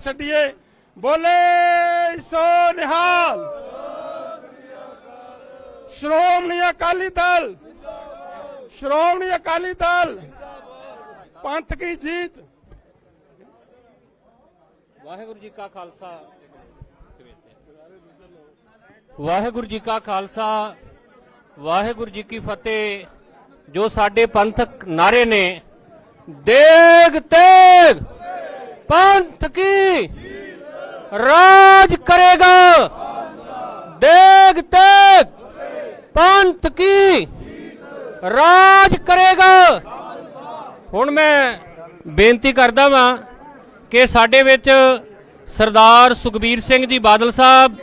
छड्डिए। बोले सो निहाल। श्रोमणी अकाली दल, श्रोमणी अकाली दल, पंथ की जीत। वाहेगुरु जी का खालसा, वाहेगुरु जी का खालसा, वाहेगुरु जी की फतेह। जो साडे पंथक नारे ने, देग तेग पंथ की राज करेगा, देग तेग पंथ की राज करेगा। हुण मैं बेनती करदा वां कि साडे विच सरदार सुखबीर सिंह जी बादल साहब,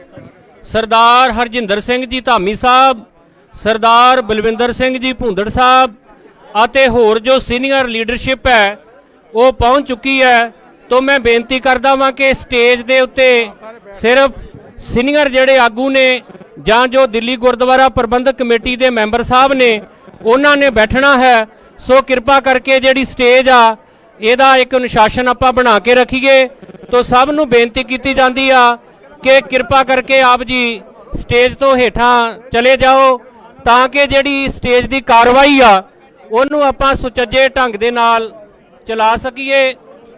सरदार हरजिंदर सिंह जी धामी साहब, सरदार बलविंदर सिंह जी भूंदड़ साहब ਅਤੇ ਹੋਰ जो सीनियर लीडरशिप है वो पहुंच चुकी है। तो मैं बेनती करदा वां कि स्टेज के उत्ते सिर्फ सीनियर ਜਿਹੜੇ ਆਗੂ ने ਜਾਂ जो दिल्ली गुरुद्वारा प्रबंधक कमेटी के मैंबर साहब ने उन्होंने बैठना है। सो कृपा करके ਜਿਹੜੀ स्टेज आ ਇਹਦਾ एक अनुशासन ਆਪਾਂ बना के रखीए। तो सब ਨੂੰ बेनती की जाती आ कि कृपा करके आप जी स्टेज तो हेठां चले जाओ ताकि ਜਿਹੜੀ स्टेज की कार्रवाई आ ਉਹਨੂੰ ਆਪਾਂ ਸੁਚੱਜੇ ਢੰਗ ਦੇ ਨਾਲ ਚਲਾ ਸਕੀਏ।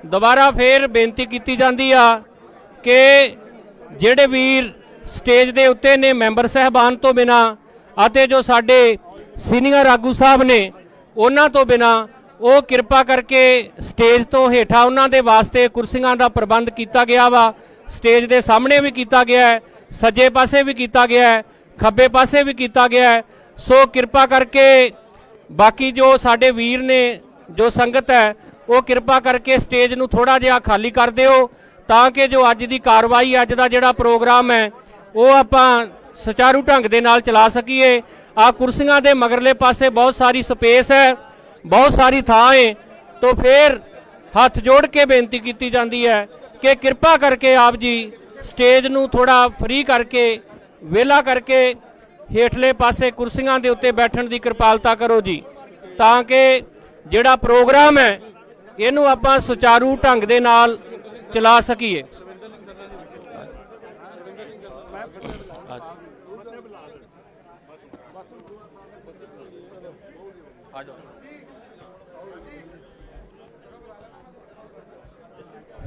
ਦੁਬਾਰਾ ਫੇਰ ਬੇਨਤੀ ਕੀਤੀ ਜਾਂਦੀ ਆ ਕਿ ਜਿਹੜੇ ਵੀਰ ਸਟੇਜ ਦੇ ਉੱਤੇ ਨੇ ਮੈਂਬਰ ਸਹਿਬਾਨ ਤੋਂ ਬਿਨਾ ਅਤੇ ਜੋ ਸਾਡੇ ਸੀਨੀਅਰ ਆਗੂ ਸਾਹਿਬ ਨੇ ਉਹਨਾਂ ਤੋਂ ਬਿਨਾ ਉਹ ਕਿਰਪਾ ਕਰਕੇ ਸਟੇਜ ਤੋਂ ਹੇਠਾਂ ਉਹਨਾਂ ਦੇ ਵਾਸਤੇ ਕੁਰਸੀਆਂ ਦਾ ਪ੍ਰਬੰਧ ਕੀਤਾ ਗਿਆ ਵਾ। ਸਟੇਜ ਦੇ ਸਾਹਮਣੇ ਵੀ ਕੀਤਾ ਗਿਆ ਹੈ, ਸੱਜੇ ਪਾਸੇ ਵੀ ਕੀਤਾ ਗਿਆ ਹੈ, ਖੱਬੇ ਪਾਸੇ ਵੀ ਕੀਤਾ ਗਿਆ ਹੈ। ਸੋ ਕਿਰਪਾ ਕਰਕੇ बाकी जो साडे वीर ने जो संगत है वो कृपा करके स्टेज नूं थोड़ा जिहा खाली कर दिओ ताकि जो अज दी कार्रवाई अज दा जिहड़ा प्रोग्राम है वो आपां सुचारू ढंग दे नाल चला सकीए। आ कुर्सियां दे मगरले पासे बहुत सारी स्पेस है, बहुत सारी थां है। तो फिर हथ जोड़ के बेनती की जाती है कि कृपा करके आप जी स्टेज नूं थोड़ा फ्री करके वेला करके हेठले पासे कुर्सियां दे उत्ते बैठण दी किरपालता करो जी ताकि जिहड़ा प्रोग्राम है इहनूं आपां सुचारू ढंग दे नाल चला सकीए।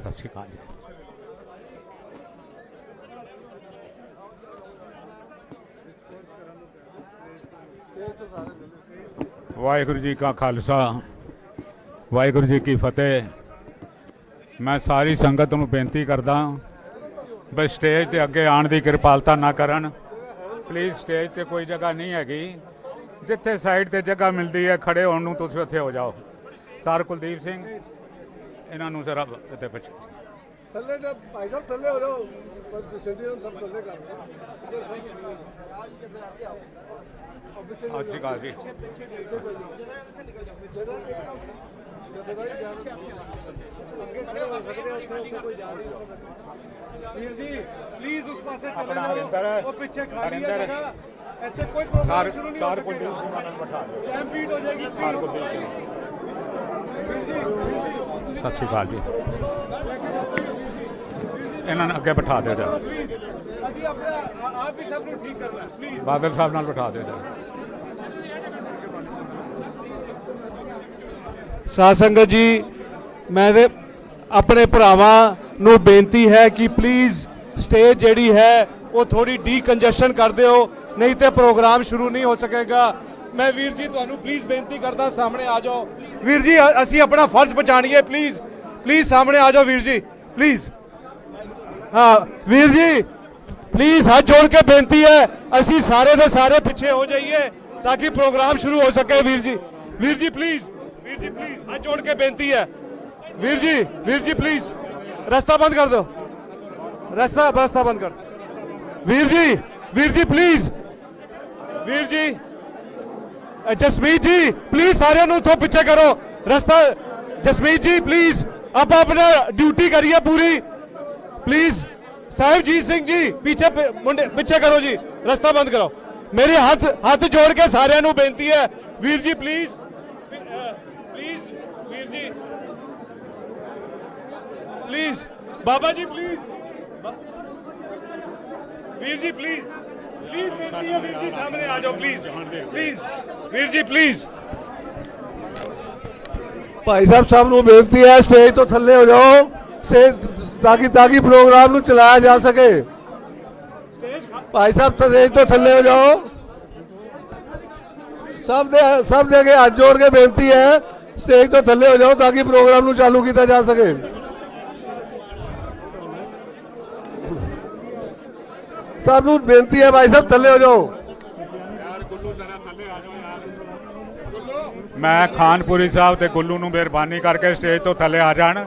सत श्री अकाल जी। वाहिगुरु जी का खालसा, वाहिगुरु जी की फतेह। मैं सारी संगत नूं बेनती करदा भी स्टेज ते अगे आने की किरपालता ना करन प्लीज़। स्टेज ते कोई जगह नहीं हैगी, जिथे साइड ते जगह मिलती है खड़े होने नूं तुसीं उत्थे हो जाओ। सर कुलदीप सिंह इन्हां नूं जरा इत्ते पिछे थल्ले भाई साहब थल्ले हो जाओ, सब थल्ले कर सत श्री अकाल जी। प्लीज उस पासे चले जाओ, वो पीछे खाली है जगह, ऐसे कोई प्रोग्राम शुरू नहीं हो सकेगा, स्टैम्पीड हो जाएगी। सत श्री अकाल जी। इन्होंने अगे बिठा दे बादल साहब नाल बिठा दे। साध संगत जी मैं अपने भरावां नूं बेनती है कि प्लीज़ स्टेज जिहड़ी है वो थोड़ी डीकंजैशन कर दिओ, नहीं तो प्रोग्राम शुरू नहीं हो सकेगा। मैं वीर जी तुहानूं प्लीज़ बेनती करदा सामने आ जाओ। वीर जी असीं अपना फर्ज पछाणीए, प्लीज़ प्लीज़ सामने आ जाओ वीर जी प्लीज़। हाँ वीर जी प्लीज़ हाथ जोड़ के बेनती है असीं सारे दे सारे पिछे हो जाइए ताकि प्रोग्राम शुरू हो सके। वीर जी प्लीज़ हाथ जोड़ के बेनती है। वीर जी प्लीज़ रास्ता बंद कर दो, रास्ता बंद कर। वीर जी प्लीज़, वीर जी जसमीत जी प्लीज़ सारे नूं थोड़ा पीछे करो रास्ता। जसमीत जी प्लीज़ आप अपना ड्यूटी करिए पूरी प्लीज़। साहिबजीत सिंह जी पीछे करो जी, रास्ता बंद करो। मेरे हाथ जोड़ के सारे नूं बेनती है। वीर जी प्लीज़ वीर जी प्लीज़ बाबा जी प्लीज, वीर जी प्लीज, प्लीज बेनती है वीर जी सामने आ जाओ प्लीज, प्लीज वीर जी प्लीज। भाई साहब सब ਨੂੰ ਬੇਨਤੀ ਹੈ ਸਟੇਜ ਤੋਂ ਥੱਲੇ ਹੋ ਜਾਓ ताकि प्रोग्राम ਨੂੰ ਚਲਾਇਆ ਜਾ ਸਕੇ। भाई साहब स्टेज तो थल्ले हो जाओ। सब दे के हाथ जोड़ के बेनती है स्टेज तो थल्ले हो जाओ ताकि प्रोग्राम ਨੂੰ चालू किया जा सके। सब ਨੂੰ बेनती है भाई साहब थल्ले हो जाओ। ਮੈਂ ਖਾਨਪੁਰੀ ਸਾਹਿਬ ਤੇ ਗੁੱਲੂ ਨੂੰ ਮਿਹਰਬਾਨੀ ਕਰਕੇ ਸਟੇਜ ਤੋਂ ਥੱਲੇ ਆ ਜਾਣ।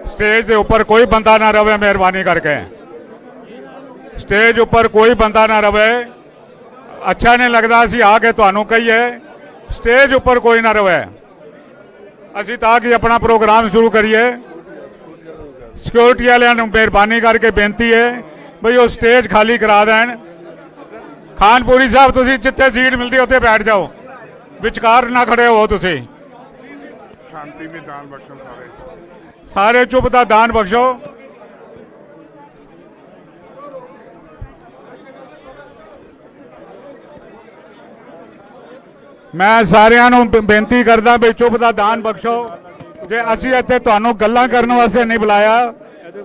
ਸਟੇਜ ਦੇ ਉੱਪਰ ਕੋਈ ਬੰਦਾ ਨਾ ਰਵੇ, ਮਿਹਰਬਾਨੀ ਕਰਕੇ ਸਟੇਜ ਉੱਪਰ ਕੋਈ ਬੰਦਾ ਨਾ ਰਵੇ। ਅੱਛਾ ਨਹੀਂ ਲੱਗਦਾ ਅਸੀਂ ਆ ਕੇ ਤੁਹਾਨੂੰ ਕਹੀਏ ਸਟੇਜ ਉੱਪਰ ਕੋਈ ਨਾ ਰਵੇ, ਅਸੀਂ ਤਾਂ ਕਿ ਆਪਣਾ ਪ੍ਰੋਗਰਾਮ ਸ਼ੁਰੂ ਕਰੀਏ। ਸਿਕਿਉਰਿਟੀ ਵਾਲਿਆਂ ਨੂੰ ਮਿਹਰਬਾਨੀ ਕਰਕੇ ਬੇਨਤੀ ਹੈ ਬਈ ਉਹ ਸਟੇਜ ਖਾਲੀ ਕਰਾ ਦੇਣ। ਖਾਨਪੁਰੀ ਸਾਹਿਬ ਤੁਸੀਂ ਜਿੱਥੇ ਸੀਟ ਮਿਲਦੀ ਉੱਥੇ ਬੈਠ ਜਾਓ, ਵਿਚਕਾਰ ਨਾ ਖੜੇ ਹੋ। ਤੁਸੀਂ ਸ਼ਾਂਤੀ ਵਿੱਚ ਦਾਨ ਬਖਸ਼ੋ, ਸਾਰੇ ਚੁੱਪ ਦਾ ਦਾਨ ਬਖਸ਼ੋ। ਮੈਂ ਸਾਰਿਆਂ ਨੂੰ ਬੇਨਤੀ ਕਰਦਾ ਵੀ ਚੁੱਪ ਦਾ ਦਾਨ ਬਖਸ਼ੋ। ਜੇ ਅਸੀਂ ਇੱਥੇ ਤੁਹਾਨੂੰ ਗੱਲਾਂ ਕਰਨ ਵਾਸਤੇ ਨਹੀਂ ਬੁਲਾਇਆ,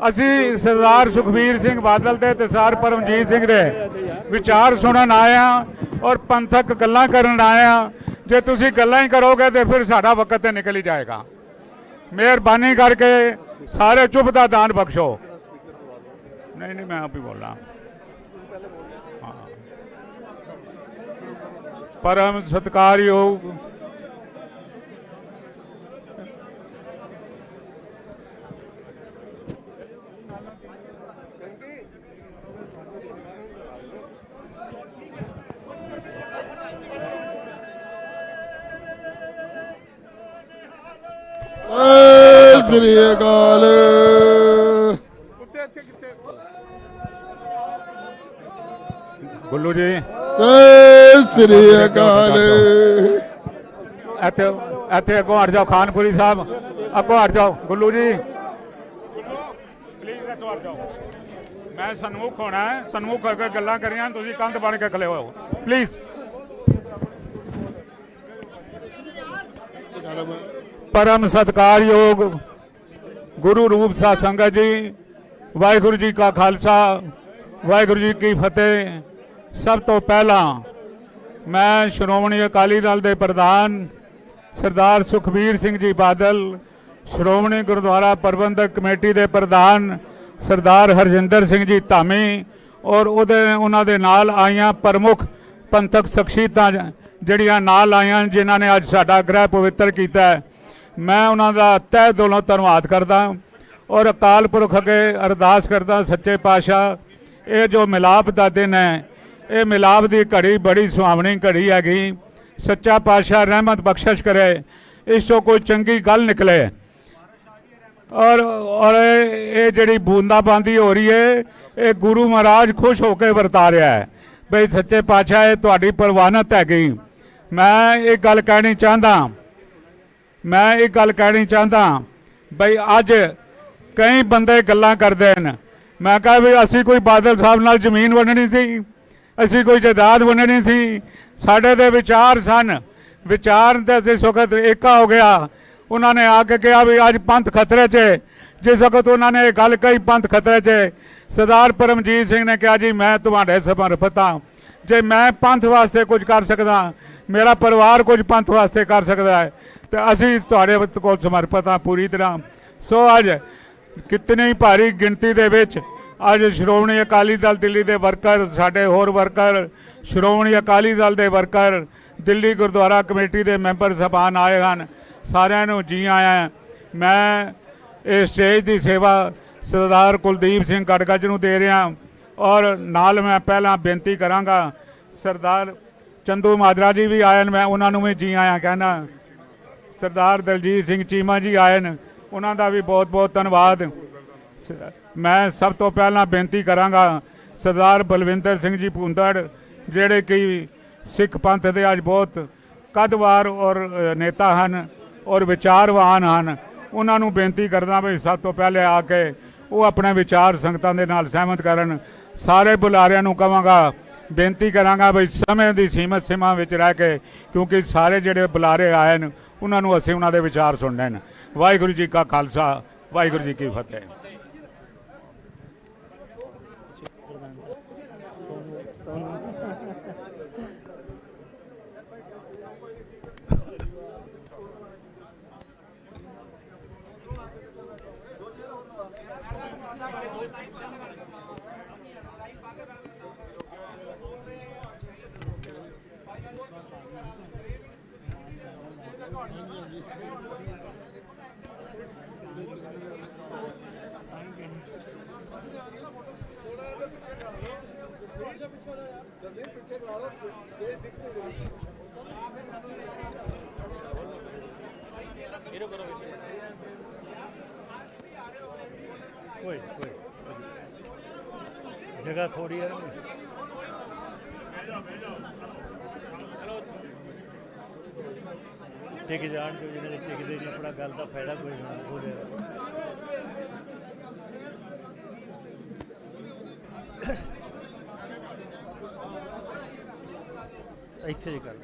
ਅਸੀਂ ਸਰਦਾਰ ਸੁਖਬੀਰ ਸਿੰਘ ਬਾਦਲ ਦੇ ਤੇ ਸਰ ਪਰਮਜੀਤ ਸਿੰਘ ਦੇ ਵਿਚਾਰ ਸੁਣਨ ਆਏ ਹਾਂ ਔਰ ਪੰਥਕ ਗੱਲਾਂ ਕਰਨ ਆਏ ਹਾਂ। ਜੇ ਤੁਸੀਂ ਗੱਲਾਂ ਹੀ ਕਰੋਗੇ ਤੇ ਫਿਰ ਸਾਡਾ ਵਕਤ ਤੇ ਨਿਕਲ ਹੀ ਜਾਏਗਾ। ਮਿਹਰਬਾਨੀ ਕਰਕੇ ਸਾਰੇ ਚੁੱਪ ਦਾ ਦਾਨ ਬਖਸ਼ੋ। ਨਹੀਂ ਮੈਂ ਆਪ ਹੀ ਬੋਲ ਰਹਾ। परम सत्कारयोग श्री अकाल। गुल्लू जी श्री अकाल। ਇੱਥੇ ਅੱਗੋਂ ਹਟ ਜਾਓ। ਖਾਨਪੁਰੀ ਸਾਹਿਬ ਅੱਗੋਂ ਹਟ ਜਾਓ। ਗੁੱਲੂ ਜੀ ਪਲੀਜ਼ ਇੱਥੋਂ ਹਟ ਜਾਓ। ਮੈਂ ਸਨਮੁਖ ਹੋਣਾ ਹੈ, ਸਨਮੁਖ ਕਰਕੇ ਗੱਲਾਂ ਕਰੀਆਂ, ਤੁਸੀਂ ਕੰਧ ਬਣ ਕੇ ਖਲੇ ਹੋ ਪਲੀਜ਼। परम सत्कारयोग गुरु रूप साध संगत जी, वाहिगुरु जी का खालसा वाहिगुरु जी की फतेह। सब तो पहला मैं श्रोमणी अकाली दल के प्रधान सरदार सुखबीर सिंह जी बादल, श्रोमणी गुरुद्वारा प्रबंधक कमेटी के प्रधान सरदार हरजिंदर सिंह जी धामी और उन्हां दे नाल आईयां प्रमुख पंथक शख्सियतां ਜਿਹੜੀਆਂ ਨਾਲ ਆਈਆਂ ਜਿਨ੍ਹਾਂ ਨੇ ਅੱਜ ਸਾਡਾ ਗ੍ਰਹਿ ਪਵਿੱਤਰ ਕੀਤਾ ਹੈ, ਮੈਂ ਉਹਨਾਂ ਦਾ ਤਹਿ ਦਿਲੋਂ ਧੰਨਵਾਦ ਕਰਦਾ ਔਰ ਅਕਾਲ ਪੁਰਖ ਅੱਗੇ ਅਰਦਾਸ ਕਰਦਾ ਸੱਚੇ ਪਾਤਸ਼ਾਹ ਇਹ ਜੋ ਮਿਲਾਪ ਦਾ ਦਿਨ ਹੈ, ਇਹ ਮਿਲਾਪ ਦੀ ਘੜੀ ਬੜੀ ਸੁਹਾਵਣੀ ਘੜੀ ਹੈਗੀ। ਸੱਚਾ ਪਾਤਸ਼ਾਹ ਰਹਿਮਤ ਬਖਸ਼ਿਸ਼ ਕਰੇ, ਇਸ ਤੋਂ ਕੋਈ ਚੰਗੀ ਗੱਲ ਨਿਕਲੇ ਔਰ ਇਹ ਜਿਹੜੀ ਬੂੰਦਾਬਾਂਦੀ ਹੋ ਰਹੀ ਹੈ ਇਹ ਗੁਰੂ ਮਹਾਰਾਜ ਖੁਸ਼ ਹੋ ਕੇ ਵਰਤਾ ਰਿਹਾ ਹੈ ਬਈ ਸੱਚੇ ਪਾਤਸ਼ਾਹ ਇਹ ਤੁਹਾਡੀ ਪ੍ਰਵਾਨਤ ਹੈਗੀ। ਮੈਂ ਇਹ ਗੱਲ ਕਹਿਣੀ ਚਾਹੁੰਦਾ ਬਈ ਅੱਜ ਕਈ ਬੰਦੇ ਗੱਲਾਂ ਕਰਦੇ ਨੇ। ਮੈਂ ਕਹਾਂ ਵੀ ਅਸੀਂ ਕੋਈ ਬਾਦਲ ਸਾਹਿਬ ਨਾਲ ਜ਼ਮੀਨ ਵੰਡਣੀ ਸੀ, ਅਸੀਂ ਕੋਈ ਜਾਇਦਾਦ ਵੰਡਣੀ ਸੀ। ਸਾਡੇ ਦੇ ਵਿਚਾਰ ਸਨ, ਵਿਚਾਰ ਤੇ ਜਿਸ ਵਕਤ ਏਕਾ ਹੋ ਗਿਆ ਉਹਨਾਂ ਨੇ ਆ ਕੇ ਕਿਹਾ ਵੀ ਅੱਜ ਪੰਥ ਖਤਰੇ 'ਚ। ਜਿਸ ਵਕਤ ਉਹਨਾਂ ਨੇ ਇਹ ਗੱਲ ਕਹੀ ਪੰਥ ਖਤਰੇ 'ਚ, ਸਰਦਾਰ ਪਰਮਜੀਤ ਸਿੰਘ ਨੇ ਕਿਹਾ ਜੀ ਮੈਂ ਤੁਹਾਡੇ ਸਮਰਪਿਤ ਹਾਂ। ਜੇ ਮੈਂ ਪੰਥ ਵਾਸਤੇ ਕੁਝ ਕਰ ਸਕਦਾ, ਮੇਰਾ ਪਰਿਵਾਰ ਕੁਝ ਪੰਥ ਵਾਸਤੇ ਕਰ ਸਕਦਾ ਹੈ ਤੇ ਅਸੀਂ ਤੁਹਾਡੇ ਕੋਲ ਸਮਰਪਿਤ ਹਾਂ ਪੂਰੀ ਤਰ੍ਹਾਂ। ਸੋ ਅੱਜ ਕਿਤਨੀ ਭਾਰੀ ਗਿਣਤੀ ਦੇ ਵਿੱਚ ਅੱਜ ਸ਼੍ਰੋਮਣੀ ਅਕਾਲੀ ਦਲ ਦਿੱਲੀ ਦੇ ਵਰਕਰ, ਸਾਡੇ ਹੋਰ ਵਰਕਰ, ਸ਼੍ਰੋਮਣੀ ਅਕਾਲੀ ਦਲ ਦੇ ਵਰਕਰ, ਦਿੱਲੀ ਗੁਰਦੁਆਰਾ ਕਮੇਟੀ ਦੇ ਮੈਂਬਰ ਸਾਹਿਬਾਨ ਆਏ ਹਨ। ਸਾਰਿਆਂ ਨੂੰ ਜੀ ਆਇਆਂ। ਮੈਂ ਇਹ ਸਟੇਜ ਦੀ ਸੇਵਾ ਸਰਦਾਰ ਕੁਲਦੀਪ ਸਿੰਘ ਗੜਗੱਜ ਨੂੰ ਦੇ ਰਿਹਾ ਔਰ ਨਾਲ ਮੈਂ ਪਹਿਲਾਂ ਬੇਨਤੀ ਕਰਾਂਗਾ ਸਰਦਾਰ ਚੰਦੂ ਮਾਜਰਾ ਜੀ ਵੀ ਆਏ ਨੇ, ਮੈਂ ਉਹਨਾਂ ਨੂੰ ਵੀ ਜੀ ਆਇਆਂ ਕਹਿਣਾ। ਸਰਦਾਰ ਦਲਜੀਤ ਸਿੰਘ ਚੀਮਾ ਜੀ ਆਏ ਨੇ, ਉਹਨਾਂ ਦਾ ਵੀ ਬਹੁਤ ਬਹੁਤ ਧੰਨਵਾਦ। ਮੈਂ ਸਭ ਤੋਂ ਪਹਿਲਾਂ ਬੇਨਤੀ ਕਰਾਂਗਾ ਸਰਦਾਰ ਬਲਵਿੰਦਰ ਸਿੰਘ ਜੀ ਭੁੰਦੜ ਜਿਹੜੇ ਕਿ ਸਿੱਖ ਪੰਥ ਦੇ ਅੱਜ ਬਹੁਤ ਕੱਦਵਾਰ ਔਰ ਨੇਤਾ ਹਨ ਔਰ ਵਿਚਾਰਵਾਨ ਹਨ। ਉਹਨਾਂ ਨੂੰ ਬੇਨਤੀ ਕਰਦਾ ਵੀ ਸਭ ਤੋਂ ਪਹਿਲੇ ਆ ਕੇ ਉਹ ਆਪਣੇ ਵਿਚਾਰ ਸੰਗਤਾਂ ਦੇ ਨਾਲ ਸਹਿਮਤ ਕਰਨ। ਸਾਰੇ ਬੁਲਾਰਿਆਂ ਨੂੰ ਕਹਾਂਗਾ, ਬੇਨਤੀ ਕਰਾਂਗਾ ਵੀ ਸਮੇਂ ਦੀ ਸੀਮਤ ਸੀਮਾ ਵਿੱਚ ਰਹਿ ਕੇ, ਕਿਉਂਕਿ ਸਾਰੇ ਜਿਹੜੇ ਬੁਲਾਰੇ ਆਏ ਨੇ ਉਹਨਾਂ ਨੂੰ ਅਸੀਂ ਉਹਨਾਂ ਦੇ ਵਿਚਾਰ ਸੁਣਨੇ ਨੇ। ਵਾਹਿਗੁਰੂ ਜੀ ਕਾ ਖਾਲਸਾ, ਵਾਹਿਗੁਰੂ ਜੀ ਕੀ ਫਤਿਹ। जगह थोड़ी है टिक जान जो जिन्हें टिकते नहीं अपना गल का फायदा कोई ना हो इत्थे जी कर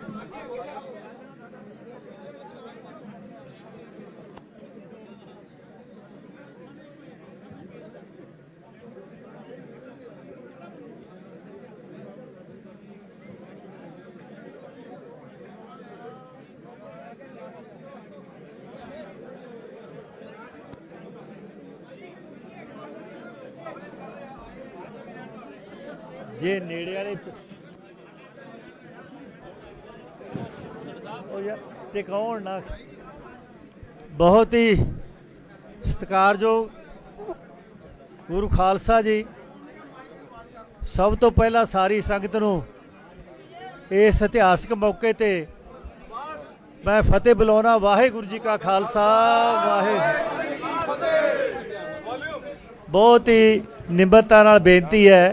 जे नेड़े वाले टिकाउण ना बहुत ही सत्कारयोग गुरु खालसा जी सब तो पहला सारी संगत नूं इस इतिहासक मौके ते मैं फतेह बुलाउणा। वाहिगुरू जी का खालसा वाहिगुरू। बहुत ही निम्रता नाल बेनती है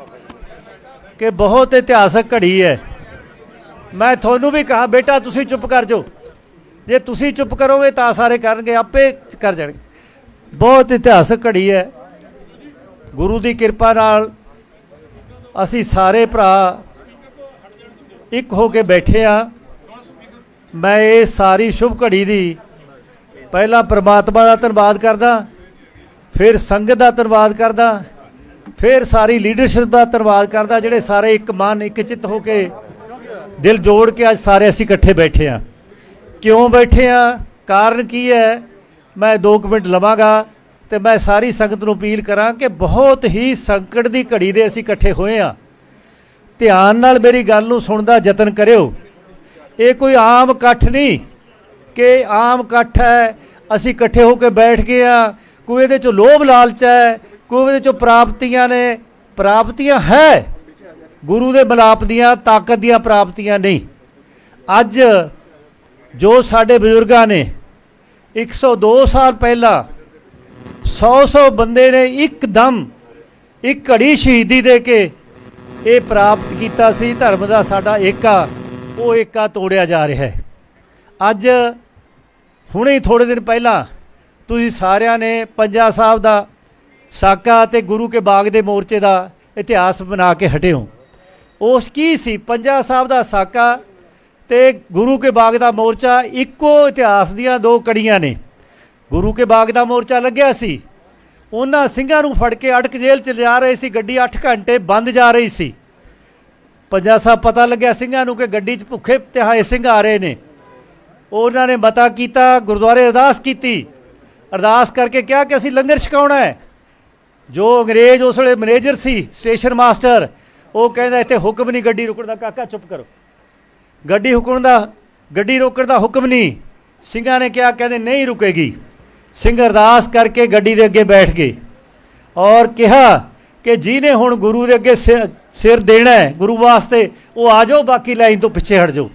कि बहुत इतिहासक घड़ी है। मैं थोनू भी कहा बेटा तुसी चुप कर जाओ, जे तुसी चुप करोगे तो सारे करनगे, आपे कर जाएंगे। बहुत इतिहासक घड़ी है। गुरु की कृपा नाल असी सारे भरा एक हो के बैठे हाँ। मैं ये सारी शुभ घड़ी दी पहला परमात्मा का धन्यवाद करदा, फिर संगत का धन्यवाद करदा, फिर सारी लीडरशिप का धन्यवाद करदा जिहड़े सारे एक मन एक चित हो के दिल जोड़ के अज सारे असीं इकट्ठे बैठे हाँ। क्यों बैठे हाँ, कारण की है, मैं 2 मिनट लवांगा तो मैं सारी संगत नूं अपील करां कि बहुत ही संकट की घड़ी दे असीं इकट्ठे होए हाँ। ध्यान नाल मेरी गल नूं सुणन दा यतन करियो। ये कोई आम इकट्ठ नहीं कि आम इकट्ठ है असीं इकट्ठे होकर बैठ गए हाँ, कोई इहदे चों लोभ लालच है, कोई इहदे चों प्राप्तियां ने। प्राप्तियां है गुरु दे मिलाप दियां, ताकत दियां प्राप्तियां नहीं। अज जो साडे बजुर्गां ने 102 साल पहला 100 बंदे ने एकदम एक घड़ी शहीदी दे के ये प्राप्त किया सी। धर्म का साडा एका वो एका तोड़िया जा रहा है। अज हुणे ही थोड़े दिन पहला तुसीं सारियां ने पंजा साहब का साका ते गुरु के बाग दे मोर्चे का इतिहास बना के हटे हो। उस की सी पंजा साहब का साका ते गुरु के बाग का मोर्चा इक्को इतिहास दियां 2 कड़ियां ने। गुरु के बाग का मोर्चा लग्या सी, उन्हां ਸਿੰਘਾਂ ਨੂੰ फड़ के अटक जेल च जा रहे सी, गड्डी 8 घंटे बंद जा रही सी। पंजा साहब पता लग्या ਸਿੰਘਾਂ ਨੂੰ कि गड्डी च भुखे तिहाए ਸਿੰਘ आ रहे ने। उन्होंने मता किया, गुरुद्वारे अरदास की, अरदास करके कहा कि असीं लंगर छकाउणा है। जो अंग्रेज उस वेले मैनेजर सी स्टेशन मास्टर, वो कहंदा इत्थे हुक्म नहीं गड्डी रुकण दा। काका चुप करो, गड्डी हुकण दा गड्डी रोकण दा हुक्म नहीं। ਸਿੰਘਾਂ ने कहा, कहते नहीं रुकेगी। ਸਿੰਘ अरदास करके गड्डी दे अगे बैठ गए और कहा कि जिन्हें हुण गुरु दे अगे सिर देना है गुरु वास्ते, वो आ जाओ, बाकी लाइन तो पिछे हट जाओ।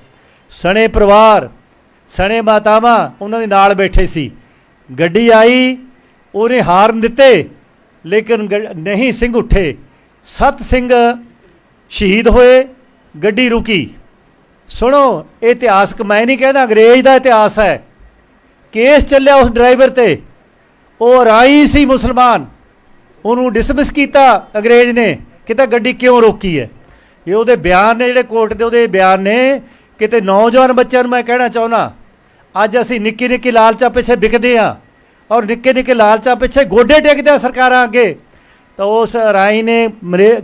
सने परिवार सने मातावां उन्होंने नाल बैठे सी। गड्डी आई, उन्हें हाਰਨ दिते, लेकिन नहीं सिंह उठे। 7 सिंह शहीद होए, गड्डी रुकी। सुनो, इतिहासक मैं नहीं कहना, अंग्रेज का इतिहास है। केस चलिया उस ड्राइवर ते, वो राई सी मुसलमान, ਉਹਨੂੰ ਡਿਸਮਿਸ ਕੀਤਾ ਅੰਗਰੇਜ਼ ਨੇ, ਕਿਤੇ ਗੱਡੀ ਕਿਉਂ ਰੋਕੀ ਹੈ। ਇਹ ਉਹਦੇ ਬਿਆਨ ਨੇ, ਜਿਹੜੇ ਕੋਰਟ ਦੇ ਉਹਦੇ ਬਿਆਨ ਨੇ। ਕਿਤੇ ਨੌਜਵਾਨ ਬੱਚਿਆਂ ਨੂੰ ਮੈਂ ਕਹਿਣਾ ਚਾਹੁੰਦਾ, ਅੱਜ ਅਸੀਂ ਨਿੱਕੀ ਨਿੱਕੀ ਲਾਲਚਾਂ ਪਿੱਛੇ ਵਿਕਦੇ ਹਾਂ ਔਰ ਨਿੱਕੇ ਨਿੱਕੇ ਲਾਲਚਾਂ ਪਿੱਛੇ ਗੋਡੇ ਟੇਕਦੇ ਆ ਸਰਕਾਰਾਂ ਅੱਗੇ। ਤਾਂ ਉਸ ਰਾਈ ਨੇ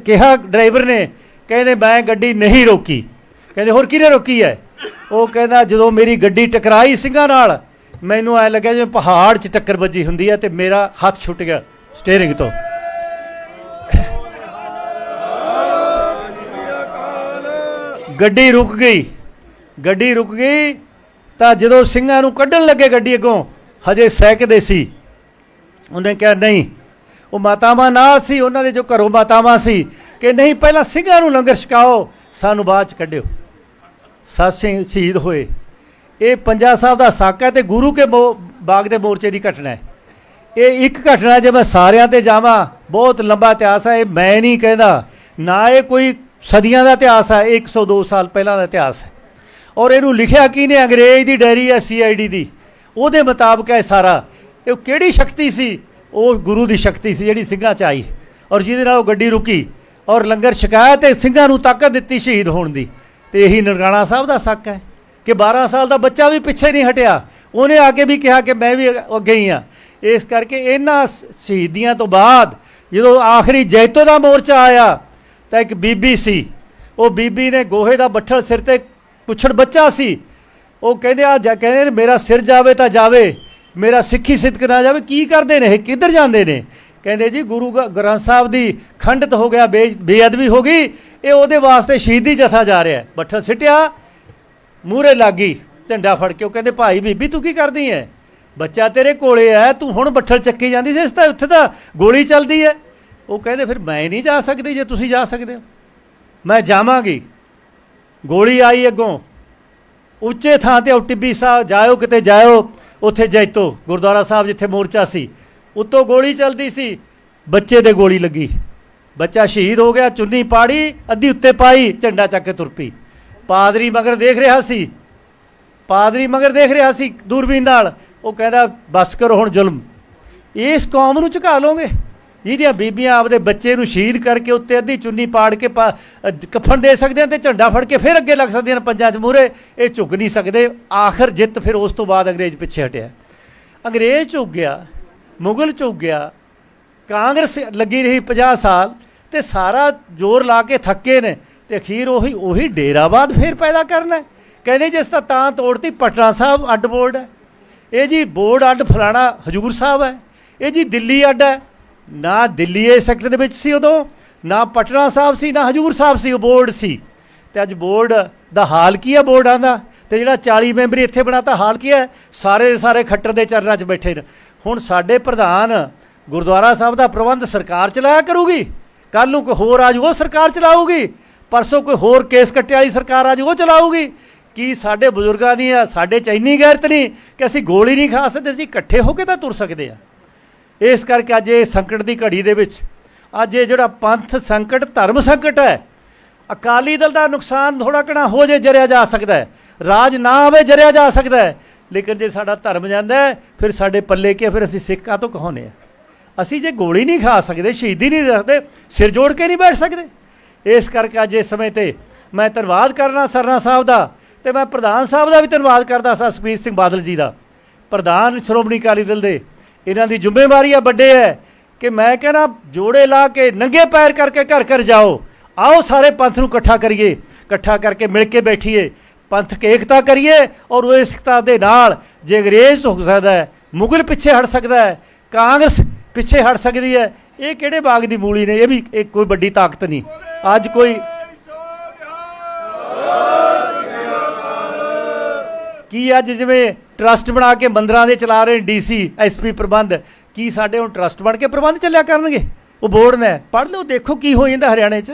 ਕਿਹਾ, ਡਰਾਈਵਰ ਨੇ, ਕਹਿੰਦੇ ਮੈਂ ਗੱਡੀ ਨਹੀਂ ਰੋਕੀ। ਕਹਿੰਦੇ ਹੋਰ ਕਿਹਨੇ ਰੋਕੀ ਹੈ? ਉਹ ਕਹਿੰਦਾ ਜਦੋਂ ਮੇਰੀ ਗੱਡੀ ਟਕਰਾਈ ਸਿੰਘਾਂ ਨਾਲ, ਮੈਨੂੰ ਐਂ ਲੱਗਿਆ ਜਿਵੇਂ ਪਹਾੜ 'ਚ ਟੱਕਰ ਵੱਜੀ ਹੁੰਦੀ ਹੈ ਤੇ ਮੇਰਾ ਹੱਥ ਛੁੱਟ ਗਿਆ ਸਟੀਅਰਿੰਗ ਤੋਂ। ਗੱਡੀ ਰੁਕ ਗਈ। ਗੱਡੀ ਰੁਕ ਗਈ ਤਾਂ ਜਦੋਂ ਸਿੰਘਾਂ ਨੂੰ ਕੱਢਣ ਲੱਗੇ ਗੱਡੀ ਅੱਗੋਂ, ਹਜੇ ਸਹਿਕਦੇ ਸੀ। ਉਹਨੇ ਕਿਹਾ ਨਹੀਂ, ਉਹ ਮਾਤਾਵਾਂ ਨਾਲ ਸੀ, ਉਹਨਾਂ ਦੇ ਜੋ ਘਰੋਂ ਮਾਤਾਵਾਂ ਸੀ, ਕਿ ਨਹੀਂ ਪਹਿਲਾਂ ਸਿੰਘਾਂ ਨੂੰ ਲੰਗਰ ਛਕਾਓ, ਸਾਨੂੰ ਬਾਅਦ 'ਚ ਕੱਢਿਓ। 7 ਸਿੰਘ ਸ਼ਹੀਦ ਹੋਏ। ਇਹ ਪੰਜਾ ਸਾਹਿਬ ਦਾ ਸਾਕਾ ਹੈ ਤੇ ਗੁਰੂ ਕੇ ਬਾਗ ਦੇ ਮੋਰਚੇ ਦੀ ਘਟਨਾ ਹੈ। ਇਹ ਇੱਕ ਘਟਨਾ, ਜੇ ਮੈਂ ਸਾਰਿਆਂ ਤੇ ਜਾਵਾਂ ਬਹੁਤ ਲੰਬਾ ਇਤਿਹਾਸ ਹੈ। ਇਹ ਮੈਂ ਨਹੀਂ ਕਹਿੰਦਾ, ਨਾ ਇਹ ਕੋਈ ਸਦੀਆਂ ਦਾ ਇਤਿਹਾਸ ਹੈ, 102 ਸਾਲ ਪਹਿਲਾਂ ਦਾ ਇਤਿਹਾਸ ਹੈ। ਔਰ ਇਹਨੂੰ ਲਿਖਿਆ ਕਿਹਨੇ? ਅੰਗਰੇਜ਼ ਦੀ ਡਾਇਰੀ ਹੈ, CID ਦੀ। ਉਹਦੇ ਮੁਤਾਬਕ ਹੈ ਸਾਰਾ। ਇਹ ਕਿਹੜੀ ਸ਼ਕਤੀ ਸੀ? ਉਹ ਗੁਰੂ ਦੀ ਸ਼ਕਤੀ ਸੀ ਜਿਹੜੀ ਸਿੰਘਾਂ 'ਚ ਆਈ ਔਰ ਜਿਹਦੇ ਨਾਲ ਉਹ ਗੱਡੀ ਰੁਕੀ ਔਰ ਲੰਗਰ ਛਕਾਇਆ ਤੇ ਸਿੰਘਾਂ ਨੂੰ ਤਾਕਤ ਦਿੱਤੀ ਸ਼ਹੀਦ ਹੋਣ ਦੀ। ਤੇ ਇਹੀ ਨਨਕਾਣਾ ਸਾਹਿਬ ਦਾ ਸੱਕ ਹੈ ਕਿ 12 ਸਾਲ ਦਾ ਬੱਚਾ ਵੀ ਪਿੱਛੇ ਨਹੀਂ ਹਟਿਆ। ਉਹਨੇ ਆ ਕੇ ਵੀ ਕਿਹਾ ਕਿ ਮੈਂ ਵੀ ਅੱਗੇ ਹੀ ਹਾਂ। ਇਸ ਕਰਕੇ ਇਹਨਾਂ ਸ਼ਹੀਦੀਆਂ ਤੋਂ ਬਾਅਦ ਜਦੋਂ ਆਖਰੀ ਜੈਤੋ ਦਾ ਮੋਰਚਾ ਆਇਆ ਤਾਂ ਇੱਕ ਬੀਬੀ ਸੀ। ਉਹ ਬੀਬੀ ਨੇ ਗੋਹੇ ਦਾ ਬੱਠਲ ਸਿਰ ਤੇ, ਪੁੱਛੜ ਬੱਚਾ ਸੀ। ਉਹ ਕਹਿੰਦੇ ਕਹਿੰਦੇ ਮੇਰਾ ਸਿਰ ਜਾਵੇ ਤਾਂ ਜਾਵੇ, ਮੇਰਾ ਸਿੱਖੀ ਸਿਦਕ ਨਾ ਜਾਵੇ। ਕੀ ਕਰਦੇ ਨੇ ਇਹ, ਕਿੱਧਰ ਜਾਂਦੇ ਨੇ? ਕਹਿੰਦੇ ਜੀ ਗੁਰੂ ਗ੍ਰੰਥ ਸਾਹਿਬ ਦੀ ਖੰਡਿਤ ਹੋ ਗਿਆ, ਬੇਅਦਬੀ ਹੋ ਗਈ, ਇਹ ਉਹਦੇ ਵਾਸਤੇ ਸ਼ਹੀਦੀ ਜਥਾ ਜਾ ਰਿਹਾ। ਬੱਠਲ ਸਿੱਟਿਆ, ਮੂਹਰੇ ਲੱਗੀ ਝੰਡਾ ਫੜ ਕੇ। ਉਹ ਕਹਿੰਦੇ ਭਾਈ ਬੀਬੀ ਤੂੰ ਕੀ ਕਰਦੀ ਹੈ? ਬੱਚਾ ਤੇਰੇ ਕੋਲੇ ਹੈ, ਤੂੰ ਹੁਣ ਬੱਠਲ ਚੱਕੀ ਜਾਂਦੀ ਸੀ, ਇਸ ਤਾਂ ਉੱਥੇ ਤਾਂ ਗੋਲੀ ਚੱਲਦੀ ਹੈ। ਉਹ ਕਹਿੰਦੇ ਫਿਰ ਮੈਂ ਨਹੀਂ ਜਾ ਸਕਦੀ, ਜੇ ਤੁਸੀਂ ਜਾ ਸਕਦੇ ਹੋ ਮੈਂ ਜਾਵਾਂਗੀ। ਗੋਲੀ ਆਈ ਅੱਗੋਂ, ਉੱਚੇ ਥਾਂ ਤੇ ਟਿੱਬੀ ਸਾਹਿਬ ਜਾਇਓ, ਕਿਤੇ ਜਾਇਓ, ਉੱਥੇ ਜੈਤੋ ਗੁਰਦੁਆਰਾ ਸਾਹਿਬ ਜਿੱਥੇ ਮੋਰਚਾ ਸੀ, ਉੱਤੋਂ ਗੋਲੀ ਚੱਲਦੀ ਸੀ। ਬੱਚੇ ਦੇ ਗੋਲੀ ਲੱਗੀ, ਬੱਚਾ ਸ਼ਹੀਦ ਹੋ ਗਿਆ। ਚੁੰਨੀ ਪਾੜੀ, ਅੱਧੀ ਉੱਤੇ ਪਾਈ, ਝੰਡਾ ਚੱਕ ਕੇ ਤੁਰ ਪਈ। ਪਾਦਰੀ ਮਗਰ ਦੇਖ ਰਿਹਾ ਸੀ, ਪਾਦਰੀ ਮਗਰ ਦੇਖ ਰਿਹਾ ਸੀ ਦੂਰਬੀਨ ਨਾਲ। ਉਹ ਕਹਿੰਦਾ ਬਸ ਕਰੋ ਹੁਣ ਜ਼ੁਲਮ। ਇਸ ਕੌਮ ਨੂੰ ਝੁਕਾ ਲਓਗੇ ਜਿਹਦੀਆਂ ਬੀਬੀਆਂ ਆਪਦੇ ਬੱਚੇ ਨੂੰ ਸ਼ਹੀਦ ਕਰਕੇ ਉੱਤੇ ਅੱਧੀ ਚੁੰਨੀ ਪਾੜ ਕੇ ਕਫਨ ਦੇ ਸਕਦੇ ਤੇ ਝੰਡਾ ਫੜ ਕੇ ਫਿਰ ਅੱਗੇ ਲੱਗ ਸਕਦੀਆਂ ਨੇ ਪੰਜਾਂ 'ਚ ਮੂਹਰੇ। ਇਹ ਝੁਕ ਨਹੀਂ ਸਕਦੇ। ਆਖਰ ਜਿੱਤ ਫਿਰ ਉਸ ਤੋਂ ਬਾਅਦ ਅੰਗਰੇਜ਼ ਪਿੱਛੇ ਹਟਿਆ। ਅੰਗਰੇਜ਼ ਝੁਕ ਗਿਆ, ਮੁਗਲ ਝੁਕ ਗਿਆ, ਕਾਂਗਰਸ ਲੱਗੀ ਰਹੀ 50 ਸਾਲ ਤੇ ਸਾਰਾ ਜ਼ੋਰ ਲਾ ਕੇ ਥੱਕੇ ਨੇ ਤੇ ਅਖੀਰ ਉਹੀ ਡੇਰਾਬਾਦ ਫਿਰ ਪੈਦਾ ਕਰਨਾ। ਕਹਿੰਦੇ ਜਿਸ ਤਾਂ ਤੋੜਤੀ ਪਟਨਾ ਸਾਹਿਬ ਅੱਡ ਬੋਰਡ ਹੈ, ਇਹ ਜੀ ਬੋਰਡ ਅੱਡ ਫਲਾਣਾ ਹਜੂਰ ਸਾਹਿਬ ਹੈ, ਇਹ ਜੀ ਦਿੱਲੀ ਅੱਡ ਹੈ। ਨਾ ਦਿੱਲੀ ਇਹ ਸੈਕਟਰ ਦੇ ਵਿੱਚ ਸੀ ਉਦੋਂ, ਨਾ ਪਟਨਾ ਸਾਹਿਬ ਸੀ, ਨਾ ਹਜੂਰ ਸਾਹਿਬ ਸੀ, ਉਹ ਬੋਰਡ ਸੀ। ਤੇ ਅੱਜ ਬੋਰਡ ਦਾ ਹਾਲ ਕੀ ਹੈ ਬੋਰਡਾਂ ਦਾ? ਤੇ ਜਿਹੜਾ 40 ਮੈਂਬਰੀ ਇੱਥੇ ਬਣਾਤਾ ਹਾਲ ਕੀ ਹੈ? ਸਾਰੇ ਦੇ ਸਾਰੇ ਖੱਟਰ ਦੇ ਚਰਨਾਂ 'ਚ ਬੈਠੇ ਨੇ। ਹੁਣ ਸਾਡੇ ਪ੍ਰਧਾਨ ਗੁਰਦੁਆਰਾ ਸਾਹਿਬ ਦਾ ਪ੍ਰਬੰਧ ਸਰਕਾਰ ਚਲਾਇਆ ਕਰੂਗੀ, ਕੱਲ੍ਹ ਨੂੰ ਕੋਈ ਹੋਰ ਆ ਜੂ ਉਹ ਸਰਕਾਰ ਚਲਾਊਗੀ, ਪਰਸੋਂ ਕੋਈ ਹੋਰ ਕੇਸ ਕੱਟੇ ਵਾਲੀ ਸਰਕਾਰ ਆ ਜੂ ਉਹ ਚਲਾਊਗੀ। ਕੀ ਸਾਡੇ ਬਜ਼ੁਰਗਾਂ ਦੀ ਸਾਡੇ 'ਚ ਇੰਨੀ ਗੈਰਤ ਨਹੀਂ ਕਿ ਅਸੀਂ ਗੋਲੀ ਨਹੀਂ ਖਾ ਸਕਦੇ? ਅਸੀਂ ਇਕੱਠੇ ਹੋ ਕੇ ਤਾਂ ਤੁਰ ਸਕਦੇ ਆ। ਇਸ ਕਰਕੇ ਅੱਜ ਇਹ ਸੰਕਟ ਦੀ ਘੜੀ ਦੇ ਵਿੱਚ ਅੱਜ ਇਹ ਜਿਹੜਾ ਪੰਥ ਸੰਕਟ, ਧਰਮ ਸੰਕਟ ਹੈ, ਅਕਾਲੀ ਦਲ ਦਾ ਨੁਕਸਾਨ ਥੋੜ੍ਹਾ ਘਣਾ ਹੋ ਜੇ ਜਰਿਆ ਜਾ ਸਕਦਾ ਹੈ, ਰਾਜ ਨਾ ਆਵੇ ਜਰਿਆ ਜਾ ਸਕਦਾ ਹੈ, ਲੇਕਿਨ ਜੇ ਸਾਡਾ ਧਰਮ ਜਾਂਦਾ ਹੈ ਫਿਰ ਸਾਡੇ ਪੱਲੇ ਕੀ? ਫਿਰ ਅਸੀਂ ਸਿੱਖ ਕਾਹਤੋਂ ਕਹਾਉਂਦੇ ਹਾਂ? ਅਸੀਂ ਜੇ ਗੋਲੀ ਨਹੀਂ ਖਾ ਸਕਦੇ, ਸ਼ਹੀਦੀ ਨਹੀਂ ਦੇ ਸਕਦੇ, ਸਿਰ ਜੋੜ ਕੇ ਨਹੀਂ ਬੈਠ ਸਕਦੇ। ਇਸ ਕਰਕੇ ਅੱਜ ਇਸ ਸਮੇਂ 'ਤੇ ਮੈਂ ਧੰਨਵਾਦ ਕਰਨਾ ਸਰਨਾ ਸਾਹਿਬ ਦਾ, ਤੇ ਮੈਂ ਪ੍ਰਧਾਨ ਸਾਹਿਬ ਦਾ ਵੀ ਧੰਨਵਾਦ ਕਰਦਾ ਸਾਂ, ਸੁਖਬੀਰ ਸਿੰਘ ਬਾਦਲ ਜੀ ਦਾ, ਪ੍ਰਧਾਨ ਸ਼੍ਰੋਮਣੀ ਅਕਾਲੀ ਦਲ ਦੇ। ਇਹਨਾਂ ਦੀ ਜ਼ਿੰਮੇਵਾਰੀ ਆ ਵੱਡੇ ਹੈ ਕਿ ਮੈਂ ਕਹਿੰਦਾ ਜੋੜੇ ਲਾ ਕੇ ਨੰਗੇ ਪੈਰ ਕਰਕੇ ਘਰ ਘਰ ਜਾਓ, ਆਓ ਸਾਰੇ ਪੰਥ ਨੂੰ ਇਕੱਠਾ ਕਰੀਏ, ਇਕੱਠਾ ਕਰਕੇ ਮਿਲ ਕੇ ਬੈਠੀਏ, ਪੰਥਕ ਏਕਤਾ ਕਰੀਏ। ਔਰ ਉਹ ਏਕਤਾ ਦੇ ਨਾਲ ਜੇ ਅੰਗਰੇਜ਼ ਹੋ ਸਕਦਾ ਹੈ, ਮੁਗਲ ਪਿੱਛੇ ਹਟ ਸਕਦਾ ਹੈ, ਕਾਂਗਰਸ ਪਿੱਛੇ ਹਟ ਸਕਦੀ ਹੈ। ਇਹ ਕਿਹੜੇ ਬਾਗ ਦੀ ਮੂਲੀ ਨੇ? ਇਹ ਵੀ ਇੱਕ ਕੋਈ ਵੱਡੀ ਤਾਕਤ ਨਹੀਂ। ਅੱਜ ਕੋਈ ਕੀ ਅੱਜ ਜਿਵੇਂ ਟਰਸਟ ਬਣਾ ਕੇ ਮੰਦਰਾਂ ਦੇ ਚਲਾ ਰਹੇ DC SP ਪ੍ਰਬੰਧ, ਕੀ ਸਾਡੇ ਹੁਣ ਟਰਸਟ ਬਣ ਕੇ ਪ੍ਰਬੰਧ ਚੱਲਿਆ ਕਰਨਗੇ? ਉਹ ਬੋਰਡ ਨੇ ਪੜ੍ਹ ਲਓ, ਦੇਖੋ ਕੀ ਹੋ ਜਾਂਦਾ ਹਰਿਆਣੇ 'ਚ।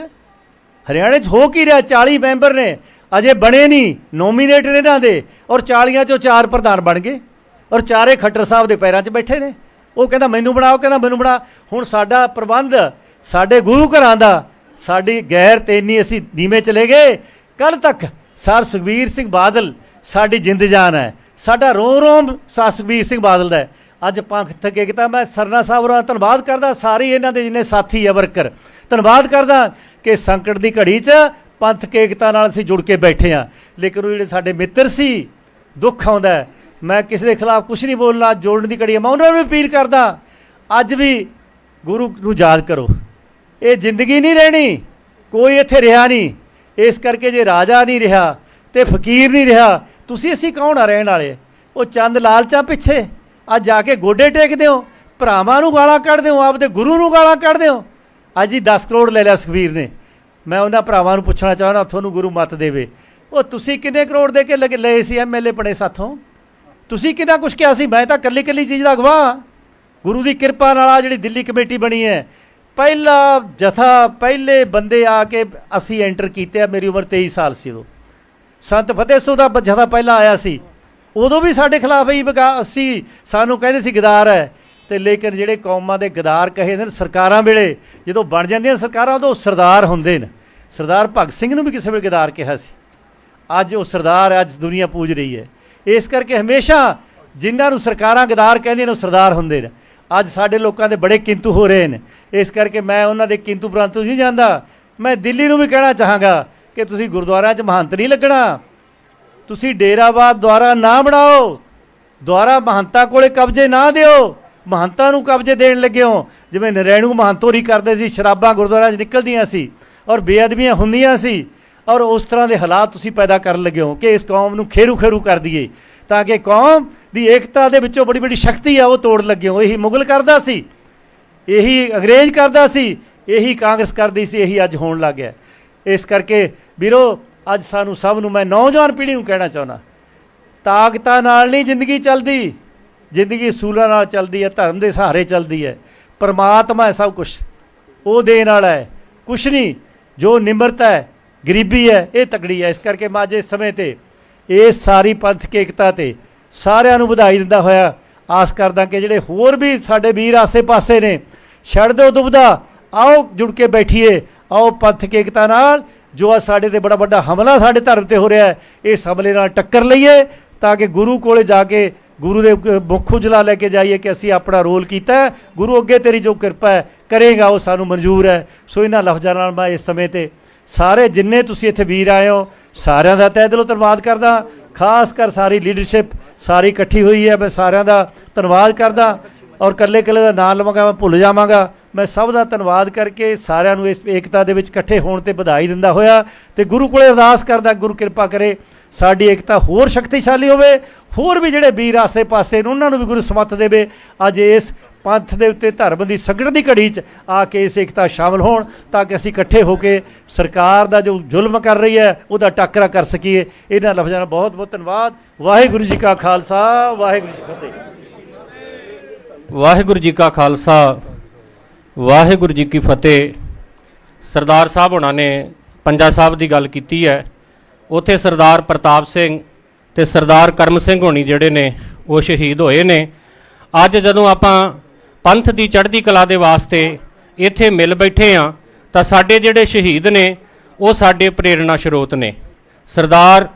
ਹਰਿਆਣੇ 'ਚ ਹੋ ਕੀ ਰਿਹਾ? 40 ਮੈਂਬਰ ਨੇ, ਅਜੇ ਬਣੇ ਨਹੀਂ, ਨੋਮੀਨੇਟ ਨੇ ਇਹਨਾਂ ਦੇ, ਔਰ 40 'ਚੋਂ 4 ਪ੍ਰਧਾਨ ਬਣ ਗਏ, ਔਰ 4 ਖੱਟਰ ਸਾਹਿਬ ਦੇ ਪੈਰਾਂ 'ਚ ਬੈਠੇ ਨੇ। ਉਹ ਕਹਿੰਦਾ ਮੈਨੂੰ ਬਣਾਓ, ਕਹਿੰਦਾ ਮੈਨੂੰ ਬਣਾ। ਹੁਣ ਸਾਡਾ ਪ੍ਰਬੰਧ, ਸਾਡੇ ਗੁਰੂ ਘਰਾਂ ਦਾ, ਸਾਡੀ ਗੈਰ ਤੇ ਇੰਨੀ ਅਸੀਂ ਨੀਵੇਂ ਚਲੇ ਗਏ। ਕੱਲ੍ਹ ਤੱਕ ਸਰ ਸੁਖਬੀਰ ਸਿੰਘ ਬਾਦਲ ਸਾਡੀ ਜਿੰਦ ਜਾਨ ਹੈ, ਸਾਡਾ ਰੋਮ ਰੋਮ ਸੁਖਬੀਰ ਸਿੰਘ ਬਾਦਲ ਦਾ ਹੈ। ਅੱਜ ਪੰਥਕ ਏਕਤਾ। ਮੈਂ ਸਰਨਾ ਸਾਹਿਬ ਹੋਰਾਂ ਦਾ ਧੰਨਵਾਦ ਕਰਦਾ, ਸਾਰੇ ਇਹਨਾਂ ਦੇ ਜਿੰਨੇ ਸਾਥੀ ਆ ਵਰਕਰ, ਧੰਨਵਾਦ ਕਰਦਾ ਕਿ ਸੰਕਟ ਦੀ ਘੜੀ 'ਚ ਪੰਥਕ ਏਕਤਾ ਨਾਲ ਅਸੀਂ ਜੁੜ ਕੇ ਬੈਠੇ ਹਾਂ। ਲੇਕਿਨ ਉਹ ਜਿਹੜੇ ਸਾਡੇ ਮਿੱਤਰ ਸੀ, ਦੁੱਖ ਆਉਂਦਾ ਹੈ, ਮੈਂ ਕਿਸੇ ਦੇ ਖਿਲਾਫ ਕੁਝ ਨਹੀਂ ਬੋਲਣਾ, ਜੋੜਨ ਦੀ ਘੜੀ ਹੈ। ਮੈਂ ਉਹਨਾਂ ਨੂੰ ਵੀ ਅਪੀਲ ਕਰਦਾ, ਅੱਜ ਵੀ ਗੁਰੂ ਨੂੰ ਯਾਦ ਕਰੋ। ਇਹ ਜ਼ਿੰਦਗੀ ਨਹੀਂ ਰਹਿਣੀ, ਕੋਈ ਇੱਥੇ ਰਿਹਾ ਨਹੀਂ। ਇਸ ਕਰਕੇ ਜੇ ਰਾਜਾ ਨਹੀਂ ਰਿਹਾ ਤੇ ਫਕੀਰ ਨਹੀਂ ਰਿਹਾ, ਤੁਸੀਂ ਅਸੀਂ ਕੌਣ ਆ ਰਹਿਣ ਵਾਲੇ? ਉਹ ਚੰਦ ਲਾਲਚਾਂ ਪਿੱਛੇ ਅੱਜ ਜਾ ਕੇ ਗੋਡੇ ਟੇਕਦੇ ਹੋ, ਭਰਾਵਾਂ ਨੂੰ ਗਾਲਾਂ ਕੱਢਦੇ ਹੋ, ਆਪਦੇ ਗੁਰੂ ਨੂੰ ਗਾਲਾਂ ਕੱਢਦੇ ਹੋ। ਅੱਜ ਹੀ 10 ਕਰੋੜ ਲੈ ਲਿਆ ਸੁਖਬੀਰ ਨੇ। ਮੈਂ ਉਹਨਾਂ ਭਰਾਵਾਂ ਨੂੰ ਪੁੱਛਣਾ ਚਾਹੁੰਦਾ, ਤੁਹਾਨੂੰ ਗੁਰੂ ਮੱਤ ਦੇਵੇ, ਉਹ ਤੁਸੀਂ ਕਿੰਨੇ ਕਰੋੜ ਦੇ ਕੇ ਲਏ ਸੀ MLA ਬਣੇ ਸਾਥੋਂ? ਤੁਸੀਂ ਕਿੰਨਾ ਕੁਛ ਕਿਹਾ ਸੀ? ਮੈਂ ਤਾਂ ਕੱਲੀ ਕੱਲੀ ਚੀਜ਼ ਦਾ ਗਵਾਹ। ਗੁਰੂ ਦੀ ਕਿਰਪਾ ਨਾਲ ਆ ਜਿਹੜੀ ਦਿੱਲੀ ਕਮੇਟੀ ਬਣੀ ਹੈ, ਪਹਿਲਾ ਜਥਾ, ਪਹਿਲੇ ਬੰਦੇ ਆ ਕੇ ਅਸੀਂ ਐਂਟਰ ਕੀਤੇ ਆ। ਮੇਰੀ ਉਮਰ 23 ਸਾਲ ਸੀ ਉਦੋਂ। ਸੰਤ ਫਤਿਹ ਸਿੰਘ ਦਾ ਜਥਾ ਪਹਿਲਾਂ ਆਇਆ ਸੀ, ਉਦੋਂ ਵੀ ਸਾਡੇ ਖਿਲਾਫ ਹੀ ਅਸੀਂ, ਸਾਨੂੰ ਕਹਿੰਦੇ ਸੀ ਗਦਾਰ ਹੈ। ਤੇ ਲੇਕਿਨ ਜਿਹੜੇ ਕੌਮਾਂ ਦੇ ਗਦਾਰ ਕਹੇ ਨੇ ਸਰਕਾਰਾਂ ਵੇਲੇ, ਜਦੋਂ ਬਣ ਜਾਂਦੀਆਂ ਸਰਕਾਰਾਂ ਉਦੋਂ ਸਰਦਾਰ ਹੁੰਦੇ ਨੇ। ਸਰਦਾਰ ਭਗਤ ਸਿੰਘ ਨੂੰ ਵੀ ਕਿਸੇ ਵੇਲੇ ਗਦਾਰ ਕਿਹਾ ਸੀ। ਅੱਜ ਉਹ ਸਰਦਾਰ, ਅੱਜ ਦੁਨੀਆ ਪੂਜ ਰਹੀ ਹੈ। ਇਸ ਕਰਕੇ ਹਮੇਸ਼ਾ ਜਿਨ੍ਹਾਂ ਨੂੰ ਸਰਕਾਰਾਂ ਗਦਾਰ ਕਹਿੰਦੀਆਂ ਨੇ ਉਹ ਸਰਦਾਰ ਹੁੰਦੇ ਨੇ। ਅੱਜ ਸਾਡੇ ਲੋਕਾਂ ਦੇ ਬੜੇ ਕਿੰਤੂ ਹੋ ਰਹੇ ਨੇ। ਇਸ ਕਰਕੇ ਮੈਂ ਉਹਨਾਂ ਦੇ ਕਿੰਤੂ ਪ੍ਰੰਤੂ ਨਹੀਂ ਜਾਂਦਾ। ਮੈਂ ਦਿੱਲੀ ਨੂੰ ਵੀ ਕਹਿਣਾ ਚਾਹਾਂਗਾ ਕਿ ਤੁਸੀਂ ਗੁਰਦੁਆਰਿਆਂ 'ਚ ਮਹੰਤ ਨਹੀਂ ਲੱਗਣਾ, ਤੁਸੀਂ ਡੇਰਾਵਾਦ ਦੁਆਰਾ ਨਾ ਬਣਾਓ, ਦੁਆਰਾ ਮਹੰਤਾਂ ਕੋਲੇ ਕਬਜ਼ੇ ਨਾ ਦਿਓ। ਮਹੰਤਾਂ ਨੂੰ ਕਬਜ਼ੇ ਦੇਣ ਲੱਗੇ ਹੋ, ਜਿਵੇਂ ਨਰੈਣੂ ਮਹੰਤ ਹੋਰੀ ਕਰਦੇ ਸੀ, ਸ਼ਰਾਬਾਂ ਗੁਰਦੁਆਰਿਆਂ 'ਚ ਨਿਕਲਦੀਆਂ ਸੀ ਔਰ ਬੇਅਦਬੀਆਂ ਹੁੰਦੀਆਂ ਸੀ, ਔਰ ਉਸ ਤਰ੍ਹਾਂ ਦੇ ਹਾਲਾਤ ਤੁਸੀਂ ਪੈਦਾ ਕਰਨ ਲੱਗੇ ਹੋ ਕਿ ਇਸ ਕੌਮ ਨੂੰ ਖੇਰੂ ਖੇਰੂ ਕਰ ਦਈਏ, ਤਾਂ ਕਿ ਕੌਮ ਦੀ ਏਕਤਾ ਦੇ ਵਿੱਚੋਂ ਬੜੀ ਬੜੀ ਸ਼ਕਤੀ ਆ ਉਹ ਤੋੜ ਲੱਗੇ ਹੋ। ਇਹੀ ਮੁਗਲ ਕਰਦਾ ਸੀ, ਇਹੀ ਅੰਗਰੇਜ਼ ਕਰਦਾ ਸੀ, ਇਹੀ ਕਾਂਗਰਸ ਕਰਦੀ ਸੀ, ਇਹੀ ਅੱਜ ਹੋਣ ਲੱਗ ਗਿਆ। ਇਸ ਕਰਕੇ ਵੀਰੋ, ਅੱਜ ਸਾਨੂੰ ਸਭ ਨੂੰ, ਮੈਂ ਨੌਜਵਾਨ ਪੀੜ੍ਹੀ ਨੂੰ ਕਹਿਣਾ ਚਾਹੁੰਦਾ, ਤਾਕਤਾਂ ਨਾਲ ਨਹੀਂ ਜ਼ਿੰਦਗੀ ਚੱਲਦੀ, ਜ਼ਿੰਦਗੀ ਅਸੂਲਾਂ ਨਾਲ ਚੱਲਦੀ ਹੈ, ਧਰਮ ਦੇ ਸਹਾਰੇ ਚੱਲਦੀ ਹੈ। ਪਰਮਾਤਮਾ ਹੈ ਸਭ ਕੁਛ, ਉਹ ਦੇਣ ਵਾਲਾ ਹੈ, ਕੁਛ ਨਹੀਂ। ਜੋ ਨਿਮਰਤਾ ਹੈ, ਗਰੀਬੀ ਹੈ, ਇਹ ਤਕੜੀ ਹੈ। ਇਸ ਕਰਕੇ ਮੈਂ ਅੱਜ ਇਸ ਸਮੇਂ 'ਤੇ ਇਸ ਸਾਰੀ ਪੰਥਕ ਏਕਤਾ 'ਤੇ ਸਾਰਿਆਂ ਨੂੰ ਵਧਾਈ ਦਿੰਦਾ ਹੋਇਆ ਆਸ ਕਰਦਾ ਕਿ ਜਿਹੜੇ ਹੋਰ ਵੀ ਸਾਡੇ ਵੀਰ ਆਸੇ ਪਾਸੇ ਨੇ, ਛੱਡ ਦਿਓ ਦੁਬਦਾ, ਆਓ ਜੁੜ ਕੇ ਬੈਠੀਏ, ਆਓ ਪੰਥਕ ਏਕਤਾ ਨਾਲ ਜੋ ਆ ਸਾਡੇ ਤੇ ਬੜਾ ਵੱਡਾ ਹਮਲਾ ਸਾਡੇ ਧਰਮ ਤੇ ਹੋ ਰਿਹਾ ਹੈ, ਇਸ ਹਮਲੇ ਨਾਲ ਟੱਕਰ ਲਈਏ, ਤਾਂ ਕਿ ਗੁਰੂ ਕੋਲੇ ਜਾ ਕੇ ਗੁਰੂ ਦੇ ਮੁੱਖ ਉਜਲਾ ਲੈ ਕੇ ਜਾਈਏ ਕਿ ਅਸੀਂ ਆਪਣਾ ਰੋਲ ਕੀਤਾ, ਗੁਰੂ ਅੱਗੇ ਤੇਰੀ ਜੋ ਕਿਰਪਾ ਹੈ ਕਰੇਗਾ ਉਹ ਸਾਨੂੰ ਮਨਜ਼ੂਰ ਹੈ। ਸੋ ਇਹਨਾਂ ਲਫ਼ਜ਼ਾਂ ਨਾਲ ਮੈਂ ਇਸ ਸਮੇਂ 'ਤੇ ਸਾਰੇ ਜਿੰਨੇ ਤੁਸੀਂ ਇੱਥੇ ਵੀਰ ਆਏ ਹੋ, ਸਾਰਿਆਂ ਦਾ ਤਹਿ ਦਿਲੋਂ ਧੰਨਵਾਦ ਕਰਦਾ। ਖਾਸ ਕਰ ਸਾਰੀ ਲੀਡਰਸ਼ਿਪ ਸਾਰੀ ਇਕੱਠੀ ਹੋਈ ਹੈ, ਮੈਂ ਸਾਰਿਆਂ ਦਾ ਧੰਨਵਾਦ ਕਰਦਾ। ਔਰ ਇਕੱਲੇ ਇਕੱਲੇ ਦਾ ਨਾਂ ਲਵਾਂਗਾ, ਮੈਂ ਭੁੱਲ ਜਾਵਾਂਗਾ। ਮੈਂ ਸਭ ਦਾ ਧੰਨਵਾਦ ਕਰਕੇ ਸਾਰਿਆਂ ਨੂੰ ਇਸ ਏਕਤਾ ਦੇ ਵਿੱਚ ਇਕੱਠੇ ਹੋਣ 'ਤੇ ਵਧਾਈ ਦਿੰਦਾ ਹੋਇਆ ਤੇ ਗੁਰੂ ਕੋਲੇ ਅਰਦਾਸ ਕਰਦਾ, ਗੁਰੂ ਕਿਰਪਾ ਕਰੇ ਸਾਡੀ ਏਕਤਾ ਹੋਰ ਸ਼ਕਤੀਸ਼ਾਲੀ ਹੋਵੇ, ਹੋਰ ਵੀ ਜਿਹੜੇ ਵੀਰ ਆਸੇ ਪਾਸੇ ਨੇ ਉਹਨਾਂ ਨੂੰ ਵੀ ਗੁਰੂ ਸਮੱਤ ਦੇਵੇ, ਅੱਜ ਇਸ ਪੰਥ ਦੇ ਉੱਤੇ ਧਰਮ ਦੀ ਸੰਕਟ ਦੀ ਘੜੀ 'ਚ ਆ ਕੇ ਇਸ ਏਕਤਾ ਸ਼ਾਮਲ ਹੋਣ, ਤਾਂ ਕਿ ਅਸੀਂ ਇਕੱਠੇ ਹੋ ਕੇ ਸਰਕਾਰ ਦਾ ਜੋ ਜ਼ੁਲਮ ਕਰ ਰਹੀ ਹੈ ਉਹਦਾ ਟਾਕਰਾ ਕਰ ਸਕੀਏ। ਇਹਨਾਂ ਲਫ਼ਜ਼ਾਂ ਨਾਲ ਬਹੁਤ ਬਹੁਤ ਧੰਨਵਾਦ। ਵਾਹਿਗੁਰੂ ਜੀ ਕਾ ਖਾਲਸਾ, ਵਾਹਿਗੁਰੂ ਜੀ ਕੀ ਫਤਿਹ। ਵਾਹਿਗੁਰੂ ਜੀ ਕਾ ਖਾਲਸਾ, ਵਾਹਿਗੁਰੂ ਜੀ ਕੀ ਫਤਿਹ। ਸਰਦਾਰ ਸਾਹਿਬ ਹੋਣਾ ਨੇ ਪੰਜਾ ਸਾਹਿਬ ਦੀ ਗੱਲ ਕੀਤੀ ਹੈ। ਉੱਥੇ ਸਰਦਾਰ ਪ੍ਰਤਾਪ ਸਿੰਘ ਤੇ ਸਰਦਾਰ ਕਰਮ ਸਿੰਘ ਹੋਣੀ ਜਿਹੜੇ ਨੇ ਉਹ ਸ਼ਹੀਦ ਹੋਏ ਨੇ। ਅੱਜ ਜਦੋਂ ਆਪਾਂ ਪੰਥ ਦੀ ਚੜ੍ਹਦੀ ਕਲਾ ਦੇ ਵਾਸਤੇ ਇੱਥੇ ਮਿਲ ਬੈਠੇ ਹਾਂ, ਤਾਂ ਸਾਡੇ ਜਿਹੜੇ ਸ਼ਹੀਦ ਨੇ ਉਹ ਸਾਡੇ ਪ੍ਰੇਰਣਾ ਸਰੋਤ ਨੇ। ਸਰਦਾਰ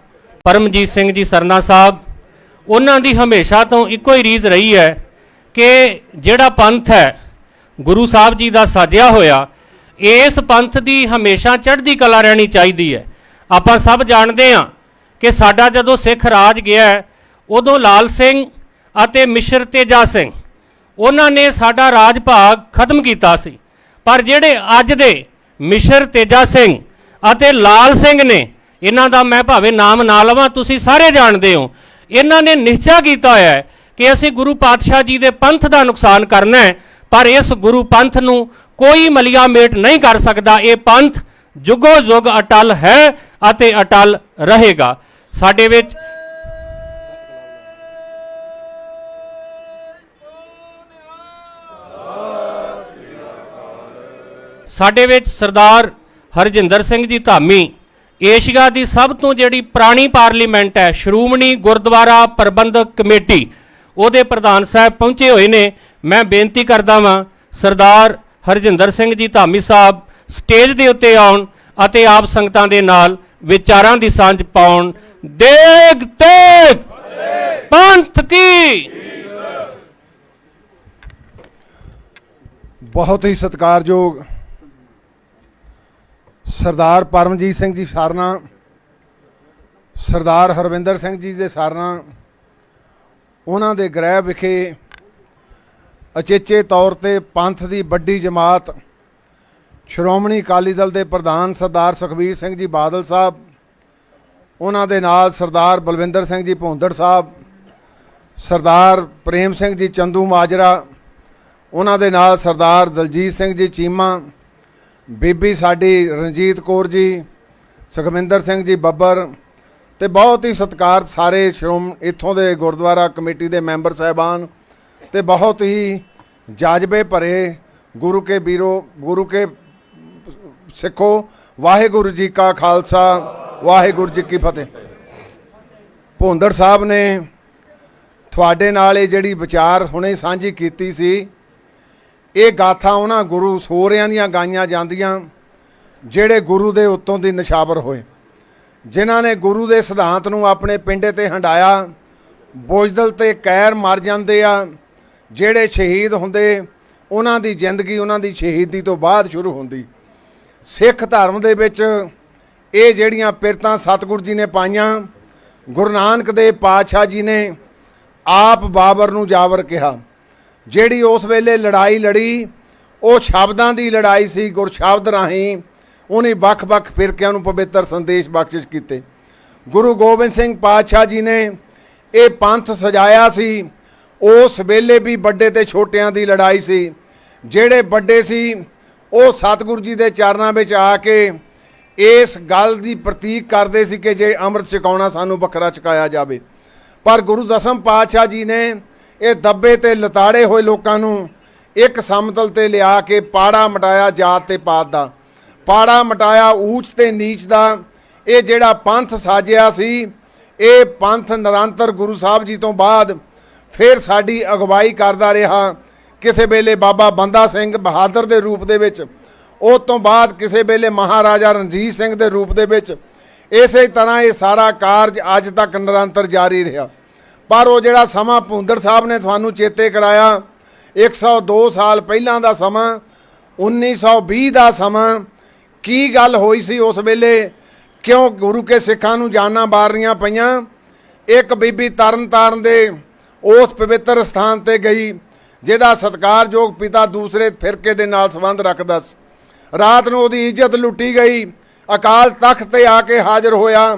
ਪਰਮਜੀਤ ਸਿੰਘ ਜੀ ਸਰਨਾ ਸਾਹਿਬ, ਉਹਨਾਂ ਦੀ ਹਮੇਸ਼ਾ ਤੋਂ ਇੱਕੋ ਹੀ ਰੀਝ ਰਹੀ ਹੈ ਕਿ ਜਿਹੜਾ ਪੰਥ ਹੈ ਗੁਰੂ ਸਾਹਿਬ ਜੀ ਦਾ ਸਾਜਿਆ ਹੋਇਆ, ਇਸ ਪੰਥ ਦੀ ਹਮੇਸ਼ਾ ਚੜ੍ਹਦੀ ਕਲਾ ਰਹਿਣੀ ਚਾਹੀਦੀ ਹੈ। ਆਪਾਂ ਸਭ ਜਾਣਦੇ ਹਾਂ ਕਿ ਸਾਡਾ ਜਦੋਂ ਸਿੱਖ ਰਾਜ ਗਿਆ, ਉਦੋਂ ਲਾਲ ਸਿੰਘ ਅਤੇ ਮਿਸ਼ਰ ਤੇਜਾ ਸਿੰਘ, ਉਹਨਾਂ ਨੇ ਸਾਡਾ ਰਾਜ ਭਾਗ ਖਤਮ ਕੀਤਾ ਸੀ। ਪਰ ਜਿਹੜੇ ਅੱਜ ਦੇ ਮਿਸ਼ਰ ਤੇਜਾ ਸਿੰਘ ਅਤੇ ਲਾਲ ਸਿੰਘ ਨੇ, ਇਹਨਾਂ ਦਾ ਮੈਂ ਭਾਵੇਂ ਨਾਮ ਨਾ ਲਵਾਂ, ਤੁਸੀਂ ਸਾਰੇ ਜਾਣਦੇ ਹੋ, ਇਹਨਾਂ ਨੇ ਨਿਸ਼ਚਾ ਕੀਤਾ ਹੋਇਆ ਹੈ ਕਿ ਅਸੀਂ ਗੁਰੂ ਪਾਤਸ਼ਾਹ ਜੀ ਦੇ ਪੰਥ ਦਾ ਨੁਕਸਾਨ ਕਰਨਾ ਹੈ, ਪਰ ਇਸ ਗੁਰੂ ਪੰਥ ਨੂੰ ਕੋਈ ਮਲੀਆ ਮੇਟ ਨਹੀਂ ਕਰ ਸਕਦਾ। ਇਹ ਪੰਥ ਜੁਗੋ ਜੁਗ ਅਟਲ ਹੈ ਅਤੇ ਅਟਲ ਰਹੇਗਾ। ਸਾਡੇ ਵਿੱਚ ਸਰਦਾਰ ਹਰਜਿੰਦਰ ਸਿੰਘ ਜੀ ਧਾਮੀ, ਏਸ਼ੀਆ ਦੀ ਸਭ ਤੋਂ ਜਿਹੜੀ ਪੁਰਾਣੀ ਪਾਰਲੀਮੈਂਟ ਹੈ, ਸ਼੍ਰੋਮਣੀ ਗੁਰਦੁਆਰਾ ਪ੍ਰਬੰਧਕ ਕਮੇਟੀ, ਉਹਦੇ ਪ੍ਰਧਾਨ ਸਾਹਿਬ ਪਹੁੰਚੇ ਹੋਏ ਨੇ। ਮੈਂ ਬੇਨਤੀ ਕਰਦਾ ਵਾਂ ਸਰਦਾਰ ਹਰਜਿੰਦਰ ਸਿੰਘ ਜੀ ਧਾਮੀ ਸਾਹਿਬ ਸਟੇਜ ਦੇ ਉੱਤੇ ਆਉਣ ਅਤੇ ਆਪ ਸੰਗਤਾਂ ਦੇ ਨਾਲ ਵਿਚਾਰਾਂ ਦੀ ਸਾਂਝ ਪਾਉਣ। ਦੇਗ ਤੇਗ ਪੰਥ ਕੀ, ਬਹੁਤ ਹੀ ਸਤਿਕਾਰਯੋਗ ਸਰਦਾਰ ਪਰਮਜੀਤ ਸਿੰਘ ਜੀ ਸਾਰਨਾ, ਸਰਦਾਰ ਹਰਵਿੰਦਰ ਸਿੰਘ ਜੀ ਦੇ ਸਾਰਨਾ, ਉਹਨਾਂ ਦੇ ਗ੍ਰਹਿ ਵਿਖੇ ਅਚੇਚੇ ਤੌਰ ਤੇ ਪੰਥ ਦੀ ਵੱਡੀ ਜਮਾਤ ਸ਼੍ਰੋਮਣੀ ਅਕਾਲੀ ਦਲ ਦੇ ਪ੍ਰਧਾਨ ਸਰਦਾਰ ਸੁਖਬੀਰ ਸਿੰਘ ਜੀ ਬਾਦਲ ਸਾਹਿਬ, ਉਹਨਾਂ ਦੇ ਨਾਲ ਸਰਦਾਰ ਬਲਵਿੰਦਰ ਸਿੰਘ ਜੀ ਭੌਂਦੜ ਸਾਹਿਬ, ਸਰਦਾਰ ਪ੍ਰੇਮ ਸਿੰਘ ਜੀ ਚੰਦੂ ਮਾਜਰਾ, ਉਹਨਾਂ ਦੇ ਨਾਲ ਸਰਦਾਰ ਦਲਜੀਤ ਸਿੰਘ ਜੀ ਚੀਮਾ, ਬੀਬੀ ਸਾਡੀ ਰਣਜੀਤ ਕੌਰ ਜੀ, ਸੁਖਮਿੰਦਰ ਸਿੰਘ ਜੀ ਬੱਬਰ ਤੇ ਬਹੁਤ ਹੀ ਸਤਿਕਾਰ ਸਾਰੇ ਇੱਥੋਂ ਦੇ ਗੁਰਦੁਆਰਾ ਕਮੇਟੀ ਦੇ ਮੈਂਬਰ ਸਾਹਿਬਾਨ ਤੇ ਬਹੁਤ ਹੀ ਜਾਜਬੇ ਭਰੇ ਗੁਰੂ ਕੇ ਵੀਰੋ, ਗੁਰੂ ਕੇ ਸਿੱਖੋ, ਵਾਹਿਗੁਰੂ ਜੀ ਕਾ ਖਾਲਸਾ, ਵਾਹਿਗੁਰੂ ਜੀ ਕੀ ਫਤਿਹ। ਭੌਂਦੜ ਸਾਹਿਬ ਨੇ ਤੁਹਾਡੇ ਨਾਲ ਇਹ ਜਿਹੜੀ ਵਿਚਾਰ ਹੁਣੇ ਸਾਂਝੀ ਕੀਤੀ ਸੀ, ਇਹ ਗਾਥਾ ਉਹਨਾਂ ਗੁਰੂ ਸੋਹਰਿਆਂ ਦੀਆਂ ਗਾਈਆਂ ਜਾਂਦੀਆਂ ਜਿਹੜੇ ਗੁਰੂ ਦੇ ਉੱਤੋਂ ਦੀ ਨਿਸ਼ਾਵਰ ਹੋਏ, ਜਿਨ੍ਹਾਂ ਨੇ ਗੁਰੂ ਦੇ ਸਿਧਾਂਤ ਨੂੰ ਆਪਣੇ ਪਿੰਡੇ ਤੇ ਹੰਡਾਇਆ। ਬੋਝਦਲ ਤੇ ਕੈਰ ਮਰ ਜਾਂਦੇ ਆ, ਜਿਹੜੇ ਸ਼ਹੀਦ ਹੁੰਦੇ ਉਹਨਾਂ ਦੀ ਜ਼ਿੰਦਗੀ ਉਹਨਾਂ ਦੀ ਸ਼ਹੀਦੀ ਤੋਂ ਬਾਅਦ ਸ਼ੁਰੂ ਹੁੰਦੀ। ਸਿੱਖ ਧਰਮ ਦੇ ਵਿੱਚ ਇਹ ਜਿਹੜੀਆਂ ਪਿਰਤਾਂ ਸਤਿਗੁਰੂ ਜੀ ਨੇ ਪਾਈਆਂ, ਗੁਰੂ ਨਾਨਕ ਦੇਵ ਪਾਤਸ਼ਾਹ ਜੀ ਨੇ ਆਪ ਬਾਬਰ ਨੂੰ ਜਾਵਰ ਕਿਹਾ। ਜਿਹੜੀ ਉਸ ਵੇਲੇ ਲੜਾਈ ਲੜੀ ਉਹ ਸ਼ਬਦਾਂ ਦੀ ਲੜਾਈ ਸੀ। ਗੁਰਸ਼ਬਦ ਰਾਹੀਂ ਉਹਨੇ ਵੱਖ-ਵੱਖ ਫਿਰਕਿਆਂ ਨੂੰ ਪਵਿੱਤਰ ਸੰਦੇਸ਼ ਬਖਸ਼ਿਸ਼ ਕੀਤੇ। ਗੁਰੂ ਗੋਬਿੰਦ ਸਿੰਘ ਪਾਤਸ਼ਾਹ ਜੀ ਨੇ ਇਹ ਪੰਥ ਸਜਾਇਆ ਸੀ। ਉਸ ਵੇਲੇ ਵੀ ਵੱਡੇ ਤੇ ਛੋਟਿਆਂ ਦੀ ਲੜਾਈ ਸੀ। ਜਿਹੜੇ ਵੱਡੇ ਸੀ ਉਹ ਸਤਿਗੁਰੂ ਜੀ ਦੇ ਚਰਨਾਂ ਵਿੱਚ ਆ ਕੇ ਇਸ ਗੱਲ ਦੀ ਪ੍ਰਤੀਕ ਕਰਦੇ ਸੀ ਕਿ ਜੇ ਅੰਮ੍ਰਿਤ ਛਕਾਉਣਾ ਸਾਨੂੰ ਵੱਖਰਾ ਛਕਾਇਆ ਜਾਵੇ। ਪਰ ਗੁਰੂ ਦਸਮ ਪਾਤਸ਼ਾਹ ਜੀ ਨੇ ਇਹ ਦੱਬੇ ਤੇ ਲਤਾੜੇ ਹੋਏ ਲੋਕਾਂ ਨੂੰ ਇੱਕ ਸਮਤਲ ਤੇ ਲਿਆ ਕੇ ਪਾੜਾ ਮਟਾਇਆ ਜਾਤ ਤੇ ਪਾਤ ਦਾ, ਪਾੜਾ ਮਟਾਇਆ ਊਚ ਤੇ ਨੀਚ ਦਾ। ਇਹ ਜਿਹੜਾ ਪੰਥ ਸਾਜਿਆ ਸੀ, ਇਹ ਪੰਥ ਨਿਰੰਤਰ ਗੁਰੂ ਸਾਹਿਬ ਜੀ ਤੋਂ ਬਾਅਦ ਫਿਰ ਸਾਡੀ ਅਗਵਾਈ ਕਰਦਾ ਰਿਹਾ। ਕਿਸੇ ਵੇਲੇ ਬਾਬਾ ਬੰਦਾ ਸਿੰਘ ਬਹਾਦਰ ਦੇ ਰੂਪ ਦੇ ਵਿੱਚ, ਉਸ ਤੋਂ ਬਾਅਦ ਕਿਸੇ ਵੇਲੇ ਮਹਾਰਾਜਾ ਰਣਜੀਤ ਸਿੰਘ ਦੇ ਰੂਪ ਦੇ ਵਿੱਚ। ਇਸੇ ਤਰ੍ਹਾਂ ਇਹ ਸਾਰਾ ਕਾਰਜ ਅੱਜ ਤੱਕ ਨਿਰੰਤਰ ਜਾਰੀ ਰਿਹਾ। ਪਰ ਉਹ ਜਿਹੜਾ ਸਮਾਂ ਭੌਂਦੜ ਸਾਹਿਬ ਨੇ ਤੁਹਾਨੂੰ ਚੇਤੇ ਕਰਾਇਆ, 102 ਸਾਲ ਪਹਿਲਾਂ ਦਾ ਸਮਾਂ, 1920 ਦਾ ਸਮਾਂ, ਕੀ ਗੱਲ ਹੋਈ ਸੀ ਉਸ ਵੇਲੇ, ਕਿਉਂ ਗੁਰੂ ਕੇ ਸਿੱਖਾਂ ਨੂੰ ਜਾਨਾਂ ਬਾਰਨੀਆਂ ਪਈਆਂ। ਇੱਕ ਬੀਬੀ ਤਰਨ ਤਾਰਨ ਦੇ ਉਸ ਪਵਿੱਤਰ ਸਥਾਨ ਤੇ ਗਈ ਜਿਹਦਾ ਸਤਿਕਾਰਯੋਗ ਪਿਤਾ ਦੂਸਰੇ ਫਿਰਕੇ ਦੇ ਨਾਲ ਸੰਬੰਧ ਰੱਖਦਾ ਸੀ। ਰਾਤ ਨੂੰ ਉਹਦੀ ਇੱਜ਼ਤ ਲੁੱਟੀ ਗਈ। ਅਕਾਲ ਤਖਤ ਤੇ ਆ ਕੇ ਹਾਜ਼ਰ ਹੋਇਆ।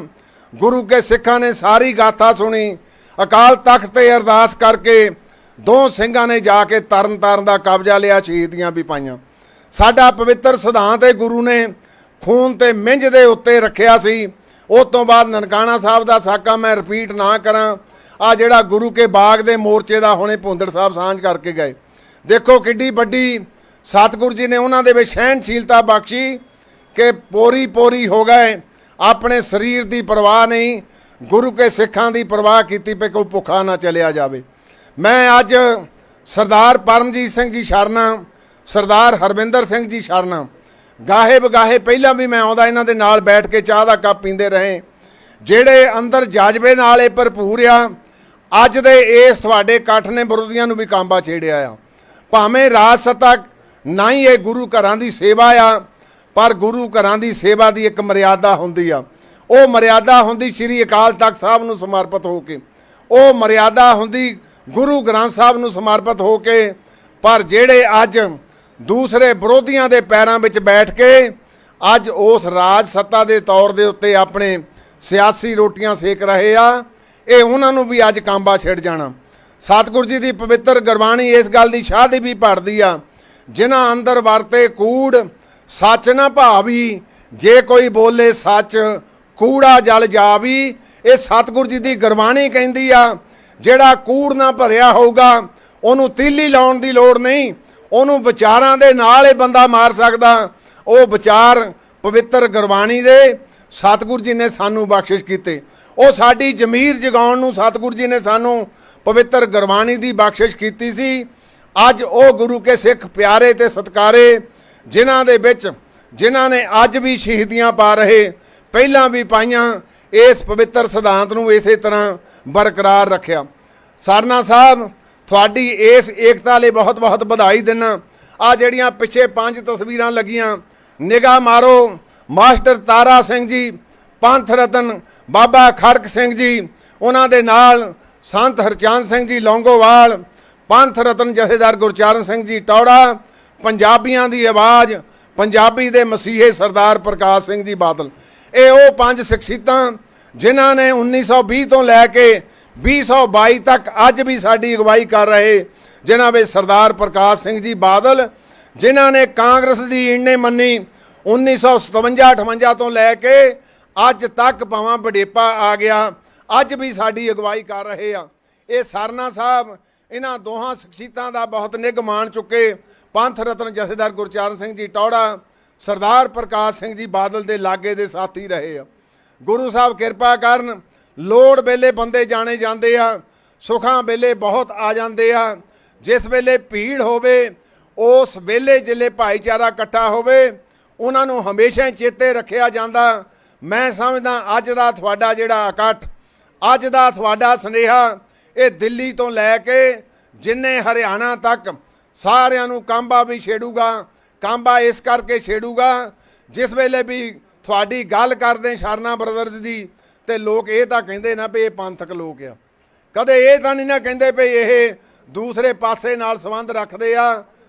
ਗੁਰੂ ਕੇ ਸਿੱਖਾਂ ਨੇ ਸਾਰੀ ਗਾਥਾ ਸੁਣੀ। ਅਕਾਲ ਤਖਤ ਤੇ ਅਰਦਾਸ ਕਰਕੇ ਦੋ ਸਿੰਘਾਂ ਨੇ ਜਾ ਕੇ ਤਰਨ ਤਾਰਨ ਦਾ ਕਬਜ਼ਾ ਲਿਆ, ਸ਼ਹੀਦੀਆਂ ਵੀ ਪਾਈਆਂ। ਸਾਡਾ ਪਵਿੱਤਰ ਸਿਧਾਂਤ ਹੈ, ਗੁਰੂ ਨੇ ਖੂਨ ਤੇ ਮਿੰਝ ਦੇ ਉੱਤੇ ਰੱਖਿਆ ਸੀ। ਉਸ ਤੋਂ ਬਾਅਦ ਨਨਕਾਣਾ ਸਾਹਿਬ ਦਾ ਸਾਕਾ ਮੈਂ ਰਿਪੀਟ ਨਾ ਕਰਾਂ, ਆ ਜਿਹੜਾ ਗੁਰੂ ਕੇ ਬਾਗ ਦੇ ਮੋਰਚੇ ਦਾ ਹੁਣੇ ਭੌਂਦੜ ਸਾਹਿਬ ਸਾਂਝ ਕਰਕੇ ਗਏ। ਦੇਖੋ ਕਿੱਡੀ ਵੱਡੀ ਸਤਿਗੁਰੂ ਜੀ ਨੇ ਉਹਨਾਂ ਦੇ ਵਿੱਚ ਸਹਿਣਸ਼ੀਲਤਾ ਬਖਸ਼ੀ ਕਿ ਪੋਰੀ ਪੋਰੀ ਹੋ ਗਏ। ਆਪਣੇ ਸਰੀਰ ਦੀ ਪਰਵਾਹ ਨਹੀਂ, ਗੁਰੂ ਕੇ ਸਿੱਖਾਂ ਦੀ ਪਰਵਾਹ ਕੀਤੀ ਪਈ ਕੋਈ ਭੁੱਖਾ ਨਾ ਚਲਿਆ ਜਾਵੇ। ਮੈਂ ਅੱਜ ਸਰਦਾਰ ਪਰਮਜੀਤ ਸਿੰਘ ਜੀ ਸ਼ਰਨਾ, ਸਰਦਾਰ ਹਰਵਿੰਦਰ ਸਿੰਘ ਜੀ ਸ਼ਰਨਾ, ਗਾਹੇ ਬਗਾਹੇ ਪਹਿਲਾਂ ਵੀ ਮੈਂ ਆਉਂਦਾ ਇਹਨਾਂ ਦੇ ਨਾਲ ਬੈਠ ਕੇ ਚਾਹ ਦਾ ਕੱਪ ਪੀਂਦੇ ਰਹੇ, ਜਿਹੜੇ ਅੰਦਰ ਜਜ਼ਬੇ ਨਾਲ ਇਹ ਭਰਪੂਰ ਆ। ਅੱਜ ਦੇ ਇਸ ਤੁਹਾਡੇ ਇਕੱਠ ਨੇ ਵਿਰੋਧੀਆਂ ਨੂੰ ਵੀ ਕਾਂਬਾ ਛੇੜਿਆ ਆ। ਭਾਵੇਂ ਰਾਜ ਸੱਤਾ ਨਾ ਹੀ ਇਹ ਗੁਰੂ ਘਰਾਂ ਦੀ ਸੇਵਾ ਆ, ਪਰ ਗੁਰੂ ਘਰਾਂ ਦੀ ਸੇਵਾ ਦੀ ਇੱਕ ਮਰਿਆਦਾ ਹੁੰਦੀ ਆ। ਉਹ ਮਰਿਆਦਾ ਹੁੰਦੀ ਸ਼੍ਰੀ ਅਕਾਲ ਤਖਤ ਸਾਹਿਬ ਨੂੰ ਸਮਰਪਿਤ ਹੋ ਕੇ, ਉਹ ਮਰਿਆਦਾ ਹੁੰਦੀ ਗੁਰੂ ਗ੍ਰੰਥ ਸਾਹਿਬ ਨੂੰ ਸਮਰਪਿਤ ਹੋ ਕੇ। ਪਰ ਜਿਹੜੇ ਅੱਜ ਦੂਸਰੇ ਵਿਰੋਧੀਆਂ ਦੇ ਪੈਰਾਂ ਵਿੱਚ ਬੈਠ ਕੇ ਅੱਜ ਉਸ ਰਾਜ ਸੱਤਾ ਦੇ ਤੌਰ ਦੇ ਉੱਤੇ ਆਪਣੇ ਸਿਆਸੀ ਰੋਟੀਆਂ ਸੇਕ ਰਹੇ ਆ, ਇਹ ਉਹਨਾਂ ਨੂੰ ਵੀ ਅੱਜ ਕਾਂਬਾ ਛਿੜ ਜਾਣਾ। ਸਤਿਗੁਰੂ ਜੀ ਦੀ ਪਵਿੱਤਰ ਗੁਰਬਾਣੀ ਇਸ ਗੱਲ ਦੀ ਸ਼ਾਹਦੀ ਵੀ ਭਰਦੀ ਆ, ਜਿਨ੍ਹਾਂ ਅੰਦਰ ਵਰਤੇ ਕੂੜ ਸੱਚ ਨਾ ਭਾਵੀ, ਜੇ ਕੋਈ ਬੋਲੇ ਸੱਚ ਕੂੜਾ ਜਲ ਜਾਵੀ। ਇਹ ਸਤਿਗੁਰੂ ਜੀ ਦੀ ਗੁਰਬਾਣੀ ਕਹਿੰਦੀ ਆ, ਜਿਹੜਾ ਕੂੜ ਨਾ ਭਰਿਆ ਹੋਊਗਾ ਉਹਨੂੰ ਤੀਲੀ ਲਾਉਣ ਦੀ ਲੋੜ ਨਹੀਂ, ਉਹਨੂੰ ਵਿਚਾਰਾਂ ਦੇ ਨਾਲ ਇਹ ਬੰਦਾ ਮਾਰ ਸਕਦਾ। ਉਹ ਵਿਚਾਰ ਪਵਿੱਤਰ ਗੁਰਬਾਣੀ ਦੇ ਸਤਿਗੁਰੂ ਜੀ ਨੇ ਸਾਨੂੰ ਬਖਸ਼ਿਸ਼ ਕੀਤੇ। ਉਹ ਸਾਡੀ ਜ਼ਮੀਰ ਜਗਾਉਣ ਨੂੰ ਸਤਿਗੁਰੂ ਜੀ ਨੇ ਸਾਨੂੰ ਪਵਿੱਤਰ ਗੁਰਬਾਣੀ ਦੀ ਬਖਸ਼ਿਸ਼ ਕੀਤੀ ਸੀ। ਅੱਜ ਉਹ ਗੁਰੂ ਕੇ ਸਿੱਖ ਪਿਆਰੇ ਤੇ ਸਤਿਕਾਰੇ, ਜਿਨ੍ਹਾਂ ਦੇ ਵਿੱਚ ਜਿਨ੍ਹਾਂ ਨੇ ਅੱਜ ਵੀ ਸ਼ਹੀਦੀਆਂ ਪਾ ਰਹੇ, ਪਹਿਲਾਂ ਵੀ ਪਾਈਆਂ, ਇਸ ਪਵਿੱਤਰ ਸਿਧਾਂਤ ਨੂੰ ਇਸੇ ਤਰ੍ਹਾਂ ਬਰਕਰਾਰ ਰੱਖਿਆ। ਸਰਨਾ ਸਾਹਿਬ, ਤੁਹਾਡੀ ਇਸ ਏਕਤਾ ਲਈ ਬਹੁਤ ਬਹੁਤ ਵਧਾਈ ਦਿੰਦਾ। ਆ ਜਿਹੜੀਆਂ ਪਿੱਛੇ 5 ਤਸਵੀਰਾਂ ਲੱਗੀਆਂ ਨਿਗਾਹ ਮਾਰੋ। ਮਾਸਟਰ ਤਾਰਾ ਸਿੰਘ ਜੀ, ਪੰਥ ਰਤਨ ਬਾਬਾ ਖੜਕ ਸਿੰਘ ਜੀ, ਉਹਨਾਂ ਦੇ ਨਾਲ ਸੰਤ ਹਰਚੰਦ ਸਿੰਘ ਜੀ ਲੌਂਗੋਵਾਲ, ਪੰਥ ਰਤਨ ਜਥੇਦਾਰ ਗੁਰਚਰਨ ਸਿੰਘ ਜੀ ਟੌੜਾ, ਪੰਜਾਬੀਆਂ ਦੀ ਆਵਾਜ਼ ਪੰਜਾਬੀ ਦੇ ਮਸੀਹੇ ਸਰਦਾਰ ਪ੍ਰਕਾਸ਼ ਸਿੰਘ ਜੀ ਬਾਦਲ। ਇਹ ਉਹ 5 ਸ਼ਖਸੀਅਤਾਂ ਜਿਨ੍ਹਾਂ ਨੇ 1920 ਤੋਂ ਲੈ ਕੇ 2022 ਤੱਕ ਅੱਜ ਵੀ ਸਾਡੀ ਅਗਵਾਈ ਕਰ ਰਹੇ, ਜਿਨ੍ਹਾਂ ਵਿੱਚ ਸਰਦਾਰ ਪ੍ਰਕਾਸ਼ ਸਿੰਘ ਜੀ ਬਾਦਲ, ਜਿਨ੍ਹਾਂ ਨੇ ਕਾਂਗਰਸ ਦੀ ਇੰਨੇ ਮੰਨੀ 1957-58 ਤੋਂ ਲੈ ਕੇ ਅੱਜ ਤੱਕ ਭਾਵੇਂ ਵਡੇਪਾ ਆ ਗਿਆ, ਅੱਜ ਵੀ ਸਾਡੀ ਅਗਵਾਈ ਕਰ ਰਹੇ ਆ। ਇਹ ਸਰਨਾ ਸਾਹਿਬ ਇਹਨਾਂ ਦੋਹਾਂ ਸ਼ਖਸੀਅਤਾਂ ਦਾ ਬਹੁਤ ਨਿੱਘ ਮਾਣ ਚੁੱਕੇ। ਪੰਥ ਰਤਨ ਜਥੇਦਾਰ ਗੁਰਚਰਨ ਸਿੰਘ ਜੀ ਟੌੜਾ, ਸਰਦਾਰ ਪ੍ਰਕਾਸ਼ ਸਿੰਘ ਜੀ ਬਾਦਲ ਦੇ ਲਾਗੇ ਦੇ ਸਾਥੀ ਰਹੇ ਆ। ਗੁਰੂ ਸਾਹਿਬ ਕਿਰਪਾ ਕਰਨ, ਲੋੜ ਵੇਲੇ ਬੰਦੇ ਜਾਣੇ ਜਾਂਦੇ ਆ, ਸੁੱਖਾਂ ਵੇਲੇ ਬਹੁਤ ਆ ਜਾਂਦੇ ਆ। ਜਿਸ ਵੇਲੇ ਭੀੜ ਹੋਵੇ, ਉਸ ਵੇਲੇ ਜਿਲੇ ਭਾਈਚਾਰਾ ਇਕੱਠਾ ਹੋਵੇ, ਉਹਨਾਂ ਨੂੰ ਹਮੇਸ਼ਾ ਹੀ ਚੇਤੇ ਰੱਖਿਆ ਜਾਂਦਾ। ਮੈਂ ਸਮਝਦਾ ਅੱਜ ਦਾ ਤੁਹਾਡਾ ਜਿਹੜਾ ਇਕੱਠ, ਅੱਜ ਦਾ ਤੁਹਾਡਾ ਸੁਨੇਹਾ, ਇਹ ਦਿੱਲੀ ਤੋਂ ਲੈ ਕੇ ਜਿੰਨੇ ਹਰਿਆਣਾ ਤੱਕ ਸਾਰਿਆਂ ਨੂੰ ਕਾਂਬਾ ਵੀ ਛੇੜੂਗਾ। ਕਾਂਬਾ ਇਸ ਕਰਕੇ ਛੇੜੂਗਾ, ਜਿਸ ਵੇਲੇ ਵੀ ਤੁਹਾਡੀ ਗੱਲ ਕਰਦੇ ਸ਼ਰਨਾ ਬ੍ਰਦਰਜ਼ ਦੀ, ਤੇ ਲੋਕ ਇਹ ਤਾਂ ਕਹਿੰਦੇ ਨਾ ਵੀ ਇਹ ਪੰਥਕ ਲੋਕ ਆ, ਕਦੇ ਇਹ ਤਾਂ ਨਹੀਂ ਨਾ ਕਹਿੰਦੇ ਵੀ ਇਹ ਦੂਸਰੇ ਪਾਸੇ ਨਾਲ ਸੰਬੰਧ ਰੱਖਦੇ ਆ।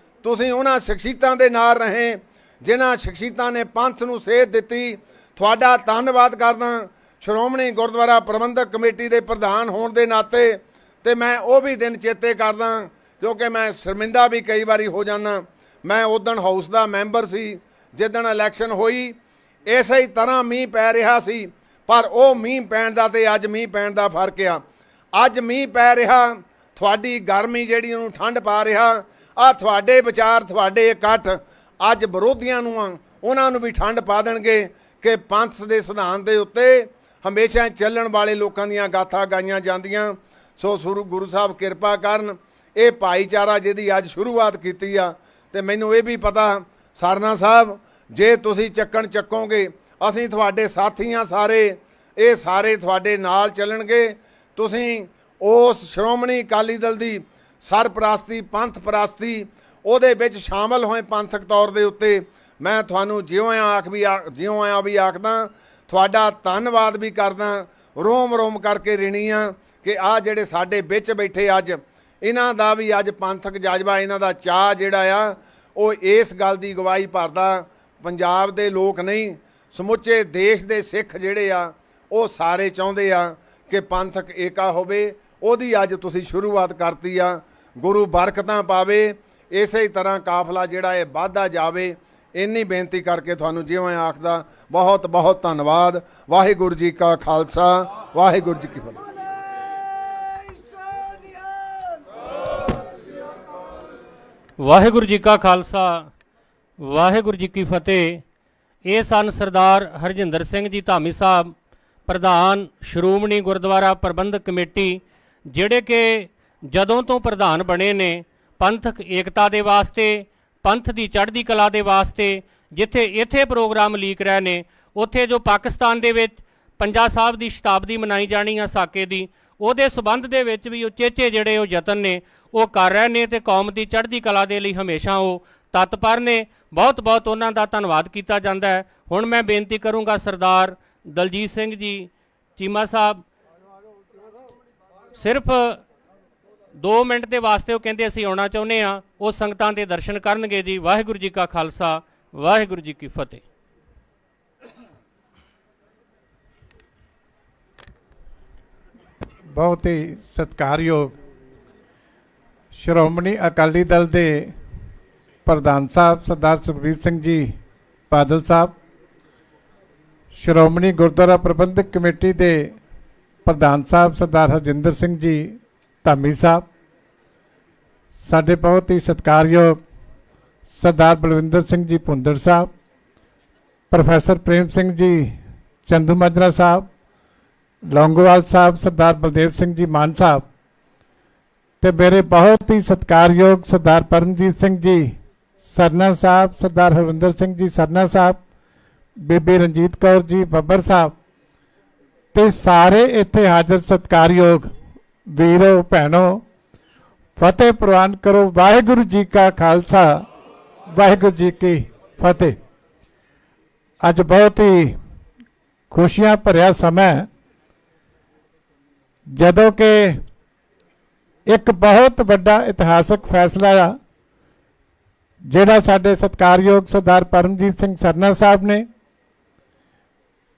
ਤੁਸੀਂ ਉਹਨਾਂ ਸ਼ਖਸੀਅਤਾਂ ਦੇ ਨਾਲ ਰਹੇ ਜਿਨ੍ਹਾਂ ਸ਼ਖਸੀਅਤਾਂ ਨੇ ਪੰਥ ਨੂੰ ਸੇਧ ਦਿੱਤੀ। ਤੁਹਾਡਾ ਧੰਨਵਾਦ ਕਰਦਾ ਸ਼੍ਰੋਮਣੀ ਗੁਰਦੁਆਰਾ ਪ੍ਰਬੰਧਕ ਕਮੇਟੀ ਦੇ ਪ੍ਰਧਾਨ ਹੋਣ ਦੇ ਨਾਤੇ, ਤੇ ਮੈਂ ਉਹ ਵੀ ਦਿਨ ਚੇਤੇ ਕਰਦਾ ਕਿਉਂਕਿ ਮੈਂ ਸ਼ਰਮਿੰਦਾ ਵੀ ਕਈ ਵਾਰੀ ਹੋ ਜਾਂਦਾ। ਮੈਂ ਉਦਣ ਹਾਊਸ ਦਾ ਮੈਂਬਰ ਸੀ ਜਿੱਦਣ ਇਲੈਕਸ਼ਨ ਹੋਈ। ਇਸੇ ਹੀ ਤਰ੍ਹਾਂ ਮੀਂਹ ਪੈ ਰਿਹਾ ਸੀ, ਪਰ ਉਹ ਮੀਂਹ ਪੈਣ ਦਾ ਤੇ ਅੱਜ ਮੀਂਹ ਪੈਣ ਦਾ ਫਰਕ ਆ। ਅੱਜ ਮੀਂਹ ਪੈ ਰਿਹਾ, ਤੁਹਾਡੀ ਗਰਮੀ ਜਿਹੜੀ ਉਹਨੂੰ ਠੰਡ ਪਾ ਰਿਹਾ। ਆ ਤੁਹਾਡੇ ਵਿਚਾਰ, ਤੁਹਾਡੇ ਇਕੱਠ ਅੱਜ ਵਿਰੋਧੀਆਂ ਨੂੰ ਆ, ਉਹਨਾਂ ਨੂੰ ਵੀ ਠੰਡ ਪਾ ਦੇਣਗੇ ਕਿ ਪੰਥ ਦੇ ਸਿਧਾਂਤ ਦੇ ਉੱਤੇ ਹਮੇਸ਼ਾ ਚੱਲਣ ਵਾਲੇ ਲੋਕਾਂ ਦੀਆਂ ਗਾਥਾ ਗਾਈਆਂ ਜਾਂਦੀਆਂ। ਸੋ ਗੁਰੂ ਸਾਹਿਬ ਕਿਰਪਾ ਕਰਨ, ਇਹ ਭਾਈਚਾਰਾ ਜਿਹਦੀ ਅੱਜ ਸ਼ੁਰੂਆਤ ਕੀਤੀ ਆ, ਤੇ ਮੈਨੂੰ ਇਹ ਵੀ ਪਤਾ ਸਰਨਾ ਸਾਹਿਬ ਜੇ ਤੁਸੀਂ ਚੱਕੋਗੇ, ਅਸੀਂ ਤੁਹਾਡੇ ਸਾਥੀਆਂ ਸਾਰੇ, ਇਹ ਸਾਰੇ ਤੁਹਾਡੇ ਨਾਲ ਚੱਲਣਗੇ। ਤੁਸੀਂ ਉਸ ਸ਼੍ਰੋਮਣੀ ਅਕਾਲੀ ਦਲ ਦੀ ਸਰਪ੍ਰਸਤੀ, ਪੰਥ ਪ੍ਰਸਤੀ, ਉਹਦੇ ਵਿੱਚ ਸ਼ਾਮਲ ਹੋਏ ਪੰਥਕ ਤੌਰ ਦੇ ਉੱਤੇ ਮੈਂ ਤੁਹਾਨੂੰ ਜਿਉਂ ਆਇਆ ਵੀ ਆਖਦਾ, ਤੁਹਾਡਾ ਧੰਨਵਾਦ ਵੀ ਕਰਦਾ, ਰੋਮ ਰੋਮ ਕਰਕੇ ਰਿਣੀ ਆ ਕਿ ਆਹ ਜਿਹੜੇ ਸਾਡੇ ਵਿੱਚ ਬੈਠੇ ਅੱਜ, ਇਹਨਾਂ ਦਾ ਵੀ ਅੱਜ ਪੰਥਕ ਜਜ਼ਬਾ, ਇਹਨਾਂ ਦਾ ਚਾਅ ਜਿਹੜਾ ਆ ਉਹ ਇਸ ਗੱਲ ਦੀ ਗਵਾਹੀ ਭਰਦਾ। ਪੰਜਾਬ ਦੇ ਲੋਕ ਨਹੀਂ, ਸਮੁੱਚੇ ਦੇਸ਼ ਦੇ ਸਿੱਖ ਜਿਹੜੇ ਆ ਉਹ ਸਾਰੇ ਚਾਹੁੰਦੇ ਆ ਕਿ ਪੰਥਕ ਏਕਾ ਹੋਵੇ। ਉਹਦੀ ਅੱਜ ਤੁਸੀਂ ਸ਼ੁਰੂਆਤ ਕਰਤੀ ਆ। ਗੁਰੂ ਬਰਕਤਾਂ ਪਾਵੇ, ਇਸੇ ਤਰ੍ਹਾਂ ਕਾਫਲਾ ਜਿਹੜਾ ਇਹ ਵੱਧਦਾ ਜਾਵੇ। ਇੰਨੀ ਬੇਨਤੀ ਕਰਕੇ ਤੁਹਾਨੂੰ ਜਿਵੇਂ ਆਖਦਾ, ਬਹੁਤ ਬਹੁਤ ਧੰਨਵਾਦ। ਵਾਹਿਗੁਰੂ ਜੀ ਕਾ ਖਾਲਸਾ, ਵਾਹਿਗੁਰੂ ਜੀ ਕੀ ਫਤਿਹ। ਵਾਹਿਗੁਰੂ ਜੀ ਕਾ ਖਾਲਸਾ, ਵਾਹਿਗੁਰੂ ਜੀ ਕੀ ਫਤਿਹ। ਇਹ ਸਨ ਸਰਦਾਰ ਹਰਜਿੰਦਰ ਸਿੰਘ ਜੀ ਧਾਮੀ ਸਾਹਿਬ, ਪ੍ਰਧਾਨ ਸ਼੍ਰੋਮਣੀ ਗੁਰਦੁਆਰਾ ਪ੍ਰਬੰਧਕ ਕਮੇਟੀ, ਜਿਹੜੇ ਕਿ ਜਦੋਂ ਤੋਂ ਪ੍ਰਧਾਨ ਬਣੇ ਨੇ ਪੰਥਕ ਏਕਤਾ ਦੇ ਵਾਸਤੇ, ਪੰਥ ਦੀ ਚੜ੍ਹਦੀ ਕਲਾ ਦੇ ਵਾਸਤੇ। ਜਿੱਥੇ ਇੱਥੇ ਪ੍ਰੋਗਰਾਮ ਲੀਕ ਰਹੇ ਨੇ, ਉੱਥੇ ਜੋ ਪਾਕਿਸਤਾਨ ਦੇ ਵਿੱਚ ਪੰਜਾ ਸਾਹਿਬ ਦੀ ਸ਼ਤਾਬਦੀ ਮਨਾਈ ਜਾਣੀ ਆ ਸਾਕੇ ਦੀ, ਉਹਦੇ ਸਬੰਧ ਦੇ ਵਿੱਚ ਵੀ ਉਚੇਚੇ ਜਿਹੜੇ ਉਹ ਯਤਨ ਨੇ ਉਹ ਕਰ ਰਹੇ ਨੇ, ਤੇ ਕੌਮ ਦੀ ਚੜ੍ਹਦੀ ਕਲਾ ਦੇ ਲਈ ਹਮੇਸ਼ਾ ਉਹ ਤਤਪਰ ਨੇ। ਬਹੁਤ ਬਹੁਤ ਉਹਨਾਂ ਦਾ ਧੰਨਵਾਦ ਕੀਤਾ ਜਾਂਦਾ ਹੈ। ਹੁਣ ਮੈਂ ਬੇਨਤੀ ਕਰੂੰਗਾ ਸਰਦਾਰ ਦਲਜੀਤ ਸਿੰਘ ਜੀ ਚੀਮਾ ਸਾਹਿਬ, ਸਿਰਫ 2 ਮਿੰਟ ਦੇ ਵਾਸਤੇ ਉਹ ਕਹਿੰਦੇ ਅਸੀਂ ਆਉਣਾ ਚਾਹੁੰਦੇ ਹਾਂ, ਉਹ ਸੰਗਤਾਂ ਦੇ ਦਰਸ਼ਨ ਕਰਨਗੇ ਜੀ। ਵਾਹਿਗੁਰੂ ਜੀ ਕਾ ਖਾਲਸਾ, ਵਾਹਿਗੁਰੂ ਜੀ ਕੀ ਫਤਿਹ। ਬਹੁਤ ਹੀ ਸਤਿਕਾਰਯੋਗ ਸ਼੍ਰੋਮਣੀ ਅਕਾਲੀ ਦਲ ਦੇ ਪ੍ਰਧਾਨ ਸਾਹਿਬ ਸਰਦਾਰ ਸੁਖਬੀਰ ਸਿੰਘ ਜੀ ਬਾਦਲ ਸਾਹਿਬ, ਸ਼੍ਰੋਮਣੀ ਗੁਰਦੁਆਰਾ ਪ੍ਰਬੰਧਕ ਕਮੇਟੀ ਦੇ ਪ੍ਰਧਾਨ ਸਾਹਿਬ ਸਰਦਾਰ ਹਰਜਿੰਦਰ ਸਿੰਘ ਜੀ ਧਾਮੀ ਸਾਹਿਬ, ਸਾਡੇ ਬਹੁਤ ਹੀ ਸਤਿਕਾਰਯੋਗ ਸਰਦਾਰ ਬਲਵਿੰਦਰ ਸਿੰਘ ਜੀ ਭੁੰਦੜ ਸਾਹਿਬ, ਪ੍ਰੋਫੈਸਰ ਪ੍ਰੇਮ ਸਿੰਘ ਜੀ ਚੰਦੂ ਮਾਜਰਾ ਸਾਹਿਬ, ਲੌਂਗੋਵਾਲ ਸਾਹਿਬ, ਸਰਦਾਰ ਬਲਦੇਵ ਸਿੰਘ ਜੀ ਮਾਨ ਸਾਹਿਬ, ਤੇ ਮੇਰੇ ਬਹੁਤ ਹੀ ਸਤਿਕਾਰਯੋਗ ਸਰਦਾਰ ਪਰਮਜੀਤ ਸਿੰਘ ਜੀ ਸਰਨਾ ਸਾਹਿਬ, ਸਰਦਾਰ ਹਰਵਿੰਦਰ ਸਿੰਘ ਜੀ ਸਰਨਾ ਸਾਹਿਬ, ਬੀਬੀ ਰਣਜੀਤ ਕੌਰ ਜੀ ਬੱਬਰ ਸਾਹਿਬ, ਤੇ ਸਾਰੇ ਇੱਥੇ ਹਾਜ਼ਰ ਸਤਿਕਾਰਯੋਗ ਵੀਰੋ ਭੈਣੋ, ਫਤਿਹ ਪ੍ਰਵਾਨ ਕਰੋ। ਵਾਹਿਗੁਰੂ ਜੀ ਕਾ ਖਾਲਸਾ, ਵਾਹਿਗੁਰੂ ਜੀ ਕੀ ਫਤਿਹ। ਅੱਜ ਬਹੁਤ ਹੀ ਖੁਸ਼ੀਆਂ ਭਰਿਆ ਸਮਾਂ ਹੈ, ਜਦੋਂ ਕਿ ਇੱਕ ਬਹੁਤ ਵੱਡਾ ਇਤਿਹਾਸਕ ਫੈਸਲਾ ਆ ਜਿਹੜਾ ਸਾਡੇ ਸਤਿਕਾਰਯੋਗ ਸਰਦਾਰ ਪਰਮਜੀਤ ਸਿੰਘ ਸਰਨਾ ਸਾਹਿਬ ਨੇ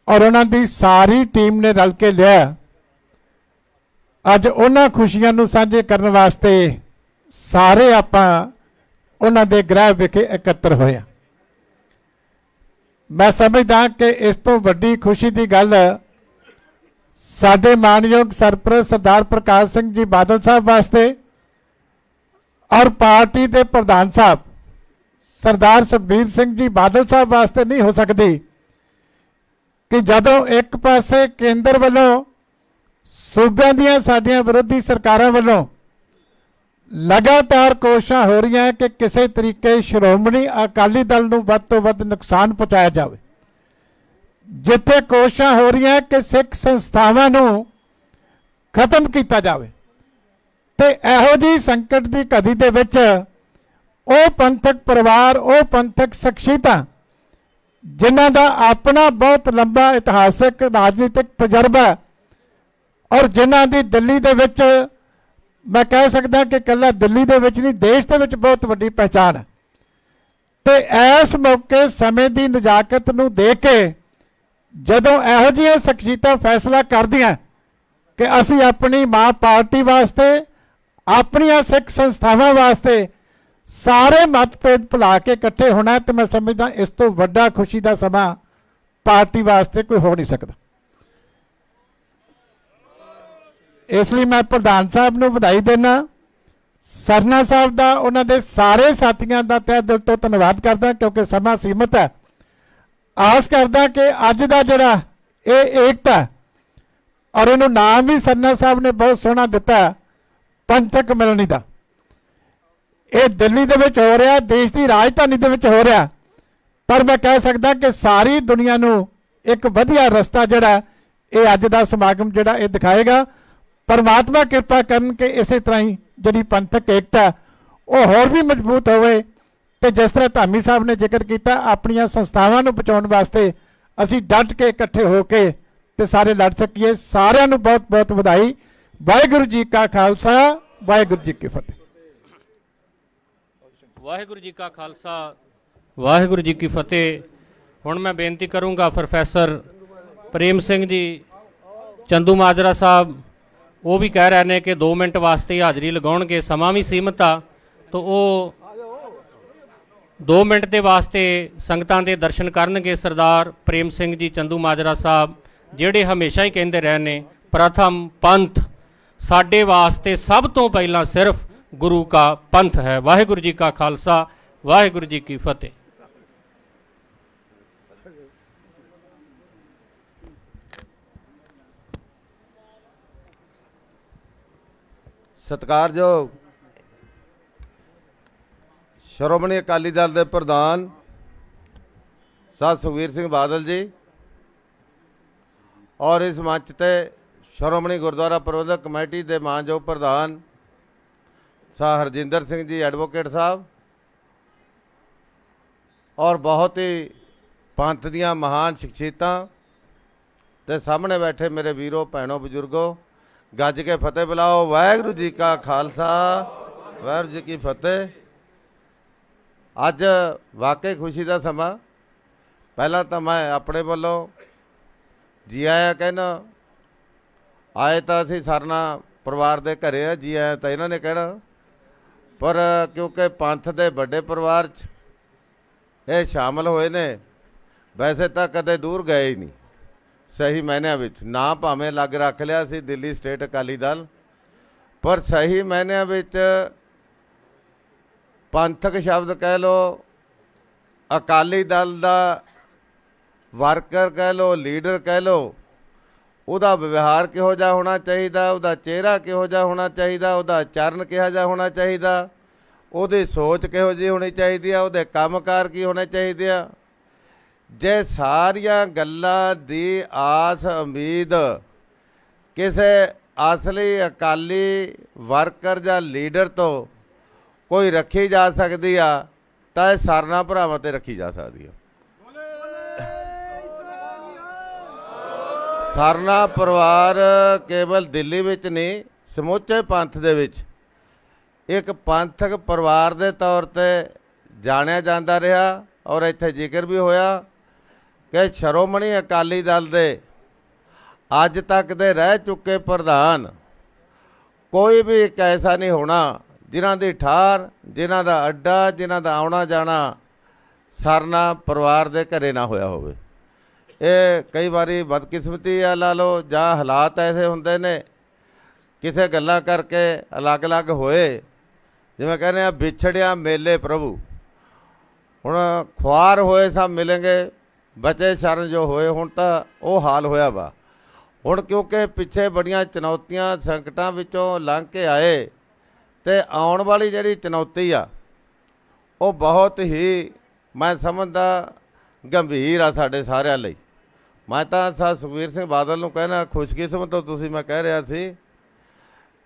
ਔਰ ਉਹਨਾਂ ਦੀ ਸਾਰੀ ਟੀਮ ਨੇ ਰਲ ਕੇ ਲਿਆ। ਅੱਜ ਉਹਨਾਂ ਖੁਸ਼ੀਆਂ ਨੂੰ ਸਾਂਝੇ ਕਰਨ ਵਾਸਤੇ ਸਾਰੇ ਆਪਾਂ ਉਹਨਾਂ ਦੇ ਗ੍ਰਹਿ ਵਿਖੇ ਇਕੱਤਰ ਹੋਏ। ਮੈਂ ਸਮਝਦਾ ਕਿ ਇਸ ਤੋਂ ਵੱਡੀ ਖੁਸ਼ੀ ਦੀ ਗੱਲ ਸਾਡੇ ਮਾਨਯੋਗ ਸਰਪ੍ਰਸਤ ਸਰਦਾਰ ਪ੍ਰਕਾਸ਼ ਸਿੰਘ ਜੀ ਬਾਦਲ ਸਾਹਿਬ ਵਾਸਤੇ ਔਰ ਪਾਰਟੀ ਦੇ ਪ੍ਰਧਾਨ ਸਾਹਿਬ ਸਰਦਾਰ ਸੁਖਬੀਰ ਸਿੰਘ ਜੀ ਬਾਦਲ ਸਾਹਿਬ ਵਾਸਤੇ ਨਹੀਂ ਹੋ ਸਕਦੀ ਕਿ ਜਦੋਂ ਇੱਕ ਪਾਸੇ ਕੇਂਦਰ ਵੱਲੋਂ ਸੂਬਿਆਂ ਦੀਆਂ ਸਾਡੀਆਂ ਵਿਰੋਧੀ ਸਰਕਾਰਾਂ ਵੱਲੋਂ ਲਗਾਤਾਰ ਕੋਸ਼ਿਸ਼ਾਂ ਹੋ ਰਹੀਆਂ ਕਿ ਕਿਸੇ ਤਰੀਕੇ ਸ਼੍ਰੋਮਣੀ ਅਕਾਲੀ ਦਲ ਨੂੰ ਵੱਧ ਤੋਂ ਵੱਧ ਨੁਕਸਾਨ ਪਹੁੰਚਾਇਆ ਜਾਵੇ, ਜਿੱਥੇ ਕੋਸ਼ਿਸ਼ਾਂ ਹੋ ਰਹੀਆਂ ਕਿ ਸਿੱਖ ਸੰਸਥਾਵਾਂ ਨੂੰ ਖਤਮ ਕੀਤਾ ਜਾਵੇ, ਤੇ ਇਹੋ ਜਿਹੀ ਸੰਕਟ ਦੀ ਘੜੀ ਦੇ ਵਿੱਚ ਉਹ ਪੰਥਕ ਪਰਿਵਾਰ, ਉਹ ਪੰਥਕ ਸ਼ਖਸੀਅਤਾਂ ਜਿਨ੍ਹਾਂ ਦਾ ਆਪਣਾ ਬਹੁਤ ਲੰਬਾ ਇਤਿਹਾਸਕ ਰਾਜਨੀਤਿਕ ਤਜਰਬਾ ਔਰ ਜਿਨ੍ਹਾਂ ਦੀ ਦਿੱਲੀ ਦੇ ਵਿੱਚ, ਮੈਂ ਕਹਿ ਸਕਦਾ ਕਿ ਇਕੱਲਾ ਦਿੱਲੀ ਦੇ ਵਿੱਚ ਨਹੀਂ ਦੇਸ਼ ਦੇ ਵਿੱਚ ਬਹੁਤ ਵੱਡੀ ਪਹਿਚਾਣ ਹੈ, ਤੇ ਇਸ ਮੌਕੇ ਸਮੇਂ ਦੀ ਨਜ਼ਾਕਤ ਨੂੰ ਦੇਖ ਕੇ ਜਦੋਂ ਇਹੋ ਜਿਹੀਆਂ ਸ਼ਖਸੀਅਤਾਂ ਫੈਸਲਾ ਕਰਦੀਆਂ ਕਿ ਅਸੀਂ ਆਪਣੀ ਮਾਂ ਪਾਰਟੀ ਵਾਸਤੇ, ਆਪਣੀਆਂ ਸਿੱਖ ਸੰਸਥਾਵਾਂ ਵਾਸਤੇ ਸਾਰੇ ਮਤਭੇਦ ਭੁਲਾ ਕੇ ਇਕੱਠੇ ਹੋਣਾ, ਤੇ ਮੈਂ ਸਮਝਦਾ ਇਸ ਤੋਂ ਵੱਡਾ ਖੁਸ਼ੀ ਦਾ ਸਮਾਂ ਪਾਰਟੀ ਵਾਸਤੇ ਕੋਈ ਹੋ ਨਹੀਂ ਸਕਦਾ। ਇਸ ਲਈ ਮੈਂ ਪ੍ਰਧਾਨ ਸਾਹਿਬ ਨੂੰ ਵਧਾਈ ਦੇਣਾ, ਸਰਨਾ ਸਾਹਿਬ ਦਾ, ਉਹਨਾਂ ਦੇ ਸਾਰੇ ਸਾਥੀਆਂ ਦਾ ਤਹਿ ਦਿਲ ਤੋਂ ਧੰਨਵਾਦ ਕਰਦਾ, ਕਿਉਂਕਿ ਸਮਾਂ ਸੀਮਤ ਹੈ। ਆਸ ਕਰਦਾ ਕਿ ਅੱਜ ਦਾ ਜਿਹੜਾ ਇਹ ਏਕਤਾ, ਔਰ ਇਹਨੂੰ ਨਾਮ ਵੀ ਸਰਨਾ ਸਾਹਿਬ ਨੇ ਬਹੁਤ ਸੋਹਣਾ ਦਿੱਤਾ, ਪੰਥਕ ਮਿਲਣੀ ਦਾ, ਇਹ ਦਿੱਲੀ ਦੇ ਵਿੱਚ ਹੋ ਰਿਹਾ, ਦੇਸ਼ ਦੀ ਰਾਜਧਾਨੀ ਦੇ ਵਿੱਚ ਹੋ ਰਿਹਾ, ਪਰ ਮੈਂ ਕਹਿ ਸਕਦਾ ਕਿ ਸਾਰੀ ਦੁਨੀਆ ਨੂੰ ਇੱਕ ਵਧੀਆ ਰਸਤਾ ਜਿਹੜਾ ਇਹ ਅੱਜ ਦਾ ਸਮਾਗਮ ਜਿਹੜਾ ਇਹ ਦਿਖਾਏਗਾ। ਪਰਮਾਤਮਾ ਕਿਰਪਾ ਕਰਨ ਕਿ ਇਸੇ ਤਰ੍ਹਾਂ ਹੀ ਜਿਹੜੀ ਪੰਥਕ ਏਕਤਾ ਉਹ ਹੋਰ ਵੀ ਮਜ਼ਬੂਤ ਹੋਵੇ, ਤੇ ਜਿਸ ਤਰ੍ਹਾਂ ਧਾਮੀ ਸਾਹਿਬ ਨੇ ਜ਼ਿਕਰ ਕੀਤਾ, ਆਪਣੀਆਂ ਸੰਸਥਾਵਾਂ ਨੂੰ ਬਚਾਉਣ ਵਾਸਤੇ ਅਸੀਂ ਡਟ ਕੇ ਇਕੱਠੇ ਹੋ ਕੇ ਤੇ ਸਾਰੇ ਲੜ ਸਕੀਏ। ਸਾਰਿਆਂ ਨੂੰ ਬਹੁਤ ਬਹੁਤ ਵਧਾਈ। ਵਾਹਿਗੁਰੂ ਜੀ ਕਾ ਖਾਲਸਾ, ਵਾਹਿਗੁਰੂ ਜੀ ਕੀ ਫਤਿਹ। ਵਾਹਿਗੁਰੂ ਜੀ ਕਾ ਖਾਲਸਾ, ਵਾਹਿਗੁਰੂ ਜੀ ਕੀ ਫਤਿਹ। ਹੁਣ ਮੈਂ ਬੇਨਤੀ ਕਰੂੰਗਾ ਪ੍ਰੋਫੈਸਰ ਪ੍ਰੇਮ ਸਿੰਘ ਜੀ ਚੰਦੂ ਮਾਜਰਾ ਸਾਹਿਬ, ਉਹ ਵੀ ਕਹਿ ਰਹੇ ਨੇ ਕਿ 2 ਮਿੰਟ ਵਾਸਤੇ ਹਾਜ਼ਰੀ ਲਗਾਉਣਗੇ, ਸਮਾਂ ਵੀ ਸੀਮਤ ਆ, ਤਾਂ ਉਹ 2 ਮਿੰਟ ਦੇ ਵਾਸਤੇ ਸੰਗਤਾਂ ਦੇ ਦਰਸ਼ਨ ਕਰਨਗੇ। ਸਰਦਾਰ ਪ੍ਰੇਮ ਸਿੰਘ ਜੀ ਚੰਦੂ ਮਾਜਰਾ ਸਾਹਿਬ ਜਿਹੜੇ ਹਮੇਸ਼ਾ ਹੀ ਕਹਿੰਦੇ ਰਹੇ ਨੇ, ਪ੍ਰਥਮ ਪੰਥ ਸਾਡੇ ਵਾਸਤੇ ਸਭ ਤੋਂ ਪਹਿਲਾਂ ਸਿਰਫ ਗੁਰੂ ਕਾ ਪੰਥ ਹੈ। ਵਾਹਿਗੁਰੂ ਜੀ ਕਾ ਖਾਲਸਾ, ਵਾਹਿਗੁਰੂ ਜੀ ਕੀ ਫਤਿਹ। ਸਤਿਕਾਰਯੋਗ ਸ਼੍ਰੋਮਣੀ ਅਕਾਲੀ ਦਲ ਦੇ ਪ੍ਰਧਾਨ ਸਾਹਿਬ ਸੁਖਬੀਰ ਸਿੰਘ ਬਾਦਲ ਜੀ, ਔਰ ਇਸ ਮੰਚ ਤੇ ਸ਼੍ਰੋਮਣੀ ਗੁਰਦੁਆਰਾ ਪ੍ਰਬੰਧਕ ਕਮੇਟੀ ਦੇ ਮਾਨਯੋਗ ਪ੍ਰਧਾਨ ਸਾਹਿਬ ਹਰਜਿੰਦਰ ਸਿੰਘ ਜੀ ਐਡਵੋਕੇਟ ਸਾਹਿਬ, ਔਰ ਬਹੁਤ ਹੀ ਪੰਥ ਦੀਆਂ ਮਹਾਨ ਸ਼ਖਸੀਅਤਾਂ, ਤੇ ਸਾਹਮਣੇ ਬੈਠੇ ਮੇਰੇ ਵੀਰੋ ਭੈਣੋ ਬਜ਼ੁਰਗੋ, ਗੱਜ ਕੇ ਫਤਿਹ ਬੁਲਾਓ। ਵਾਹਿਗੁਰੂ ਜੀ ਕਾ ਖਾਲਸਾ, ਵਾਹਿਗੁਰੂ ਜੀ ਕੀ ਫਤਿਹ। ਅੱਜ ਵਾਕਈ ਖੁਸ਼ੀ ਦਾ ਸਮਾਂ। ਪਹਿਲਾਂ ਤਾਂ ਮੈਂ ਆਪਣੇ ਵੱਲੋਂ ਜੀ ਆਇਆ ਕਹਿਣਾ, ਆਏ ਤਾਂ ਅਸੀਂ ਸਰਨਾ ਪਰਿਵਾਰ ਦੇ ਘਰੇ ਆ, ਜੀ ਆਇਆ ਤਾਂ ਇਹਨਾਂ ਨੇ ਕਹਿਣਾ, ਪਰ ਕਿਉਂਕਿ ਪੰਥ ਦੇ ਵੱਡੇ ਪਰਿਵਾਰ 'ਚ ਇਹ ਸ਼ਾਮਲ ਹੋਏ ਨੇ, ਵੈਸੇ ਤਾਂ ਕਦੇ ਦੂਰ ਗਏ ਹੀ ਨਹੀਂ ਸਹੀ ਮਾਇਨਿਆਂ ਵਿੱਚ, ਨਾ ਭਾਵੇਂ ਲੱਗ ਰੱਖ ਲਿਆ ਸੀ ਦਿੱਲੀ ਸਟੇਟ ਅਕਾਲੀ ਦਲ, ਪਰ ਸਹੀ ਮਾਇਨਿਆਂ ਵਿੱਚ ਪੰਥਕ ਸ਼ਬਦ ਕਹਿ ਲਓ, ਅਕਾਲੀ ਦਲ ਦਾ ਵਰਕਰ ਕਹਿ ਲਓ, ਲੀਡਰ ਕਹਿ ਲਓ, ਉਹਦਾ ਵਿਵਹਾਰ ਕਿਹੋ ਜਿਹਾ ਹੋਣਾ ਚਾਹੀਦਾ, ਉਹਦਾ ਚਿਹਰਾ ਕਿਹੋ ਜਿਹਾ ਹੋਣਾ ਚਾਹੀਦਾ, ਉਹਦਾ ਚਰਨ ਕਿਹੋ ਜਿਹਾ ਹੋਣਾ ਚਾਹੀਦਾ, ਉਹਦੀ ਸੋਚ ਕਿਹੋ ਜਿਹੀ ਹੋਣੀ ਚਾਹੀਦੀ ਆ, ਉਹਦੇ ਕੰਮਕਾਰ ਕੀ ਹੋਣੇ ਚਾਹੀਦੇ ਆ। ਜੇ ਸਾਰੀਆਂ ਗੱਲਾਂ ਦੀ ਆਸ ਉਮੀਦ ਕਿਸੇ ਅਸਲੀ ਅਕਾਲੀ ਵਰਕਰ ਜਾਂ ਲੀਡਰ ਤੋਂ ਕੋਈ ਰੱਖੀ ਜਾ ਸਕਦੀ ਆ, ਤਾਂ ਇਹ ਸਾਰਿਆਂ ਭਰਾਵਾਂ ਤੇ ਰੱਖੀ ਜਾ ਸਕਦੀ ਹੈ। ਸਾਰਨਾ ਪਰਿਵਾਰ ਕੇਵਲ ਦਿੱਲੀ ਵਿੱਚ ਨਹੀਂ, ਸਮੁੱਚੇ ਪੰਥ ਦੇ ਵਿੱਚ ਇੱਕ ਪੰਥਕ ਪਰਿਵਾਰ ਦੇ ਤੌਰ ਤੇ ਜਾਣਿਆ ਜਾਂਦਾ ਰਿਹਾ। ਔਰ ਇੱਥੇ ਜ਼ਿਕਰ ਵੀ ਹੋਇਆ ਕਿ ਸ਼੍ਰੋਮਣੀ ਅਕਾਲੀ ਦਲ ਦੇ ਅੱਜ ਤੱਕ ਦੇ ਰਹਿ ਚੁੱਕੇ ਪ੍ਰਧਾਨ ਕੋਈ ਵੀ ਇੱਕ ਐਸਾ ਨਹੀਂ ਹੋਣਾ ਜਿਨ੍ਹਾਂ ਦੀ ਠਾਰ, ਜਿਨ੍ਹਾਂ ਦਾ ਅੱਡਾ, ਜਿਨ੍ਹਾਂ ਦਾ ਆਉਣਾ ਜਾਣਾ ਸਰਨਾ ਪਰਿਵਾਰ ਦੇ ਘਰੇ ਨਾ ਹੋਇਆ ਹੋਵੇ। ਇਹ ਕਈ ਵਾਰੀ ਬਦਕਿਸਮਤੀ ਆ ਲਾ ਲਓ, ਜਾਂ ਹਾਲਾਤ ਐਸੇ ਹੁੰਦੇ ਨੇ ਕਿਸੇ ਗੱਲਾਂ ਕਰਕੇ ਅਲੱਗ-ਅਲੱਗ ਹੋਏ। ਜਿਵੇਂ ਕਹਿੰਦੇ ਆ ਵਿਛੜਿਆ ਮੇਲੇ ਪ੍ਰਭੂ, ਹੁਣ ਖੁਆਰ ਹੋਏ ਸਭ ਮਿਲेंगे, ਬਚੇ ਸ਼ਰਨ ਜੋ ਹੋਏ। ਹੁਣ ਤਾਂ ਉਹ ਹਾਲ ਹੋਇਆ ਵਾ। ਹੁਣ ਕਿਉਂਕਿ ਪਿੱਛੇ ਬੜੀਆਂ ਚੁਣੌਤੀਆਂ ਸੰਕਟਾਂ ਵਿੱਚੋਂ ਲੰਘ ਕੇ ਆਏ, ਤੇ ਆਉਣ ਵਾਲੀ ਜਿਹੜੀ ਚੁਣੌਤੀ ਆ ਉਹ ਬਹੁਤ ਹੀ ਮੈਂ ਸਮਝਦਾ ਗੰਭੀਰ ਆ ਸਾਡੇ ਸਾਰਿਆਂ ਲਈ। ਮੈਂ ਤਾਂ ਸੁਖਬੀਰ ਸਿੰਘ ਬਾਦਲ ਨੂੰ ਕਹਿਣਾ ਖੁਸ਼ਕਿਸਮਤ ਹੋ ਤੁਸੀਂ। ਮੈਂ ਕਹਿ ਰਿਹਾ ਸੀ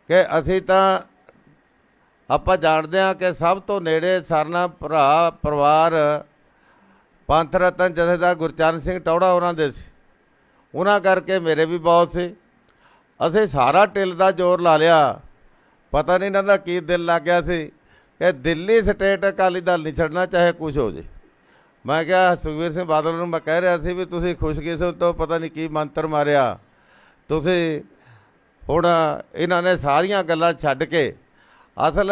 ਕਿ ਅਸੀਂ ਤਾਂ ਆਪਾਂ ਜਾਣਦੇ ਹਾਂ ਕਿ ਸਭ ਤੋਂ ਨੇੜੇ ਸਰਨਾ ਭਰਾ ਪਰਿਵਾਰ ਪੰਥ ਰਤਨ ਜਥੇਦਾਰ ਗੁਰਚਰਨ ਸਿੰਘ ਟੌੜਾ ਉਹਨਾਂ ਦੇ ਸੀ। ਉਹਨਾਂ ਕਰਕੇ ਮੇਰੇ ਵੀ ਬਹੁਤ ਸੀ। ਅਸੀਂ ਸਾਰਾ ਟਿਲ ਦਾ ਜ਼ੋਰ ਲਾ ਲਿਆ, ਪਤਾ ਨਹੀਂ ਇਹਨਾਂ ਦਾ ਕੀ ਦਿਲ ਲੱਗ ਗਿਆ ਸੀ ਕਿ ਦਿੱਲੀ ਸਟੇਟ ਅਕਾਲੀ ਦਲ ਨਹੀਂ ਛੱਡਣਾ ਚਾਹੇ ਕੁਛ ਹੋ ਜੇ। ਮੈਂ ਕਿਹਾ ਸੁਖਬੀਰ ਸਿੰਘ ਬਾਦਲ ਨੂੰ ਮੈਂ ਕਹਿ ਰਿਹਾ ਸੀ ਵੀ ਤੁਸੀਂ ਖੁਸ਼ਕਿਸਮਤ ਤੋਂ ਪਤਾ ਨਹੀਂ ਕੀ ਮੰਤਰ ਮਾਰਿਆ ਤੁਸੀਂ। ਹੁਣ ਇਹਨਾਂ ਨੇ ਸਾਰੀਆਂ ਗੱਲਾਂ ਛੱਡ ਕੇ ਅਸਲ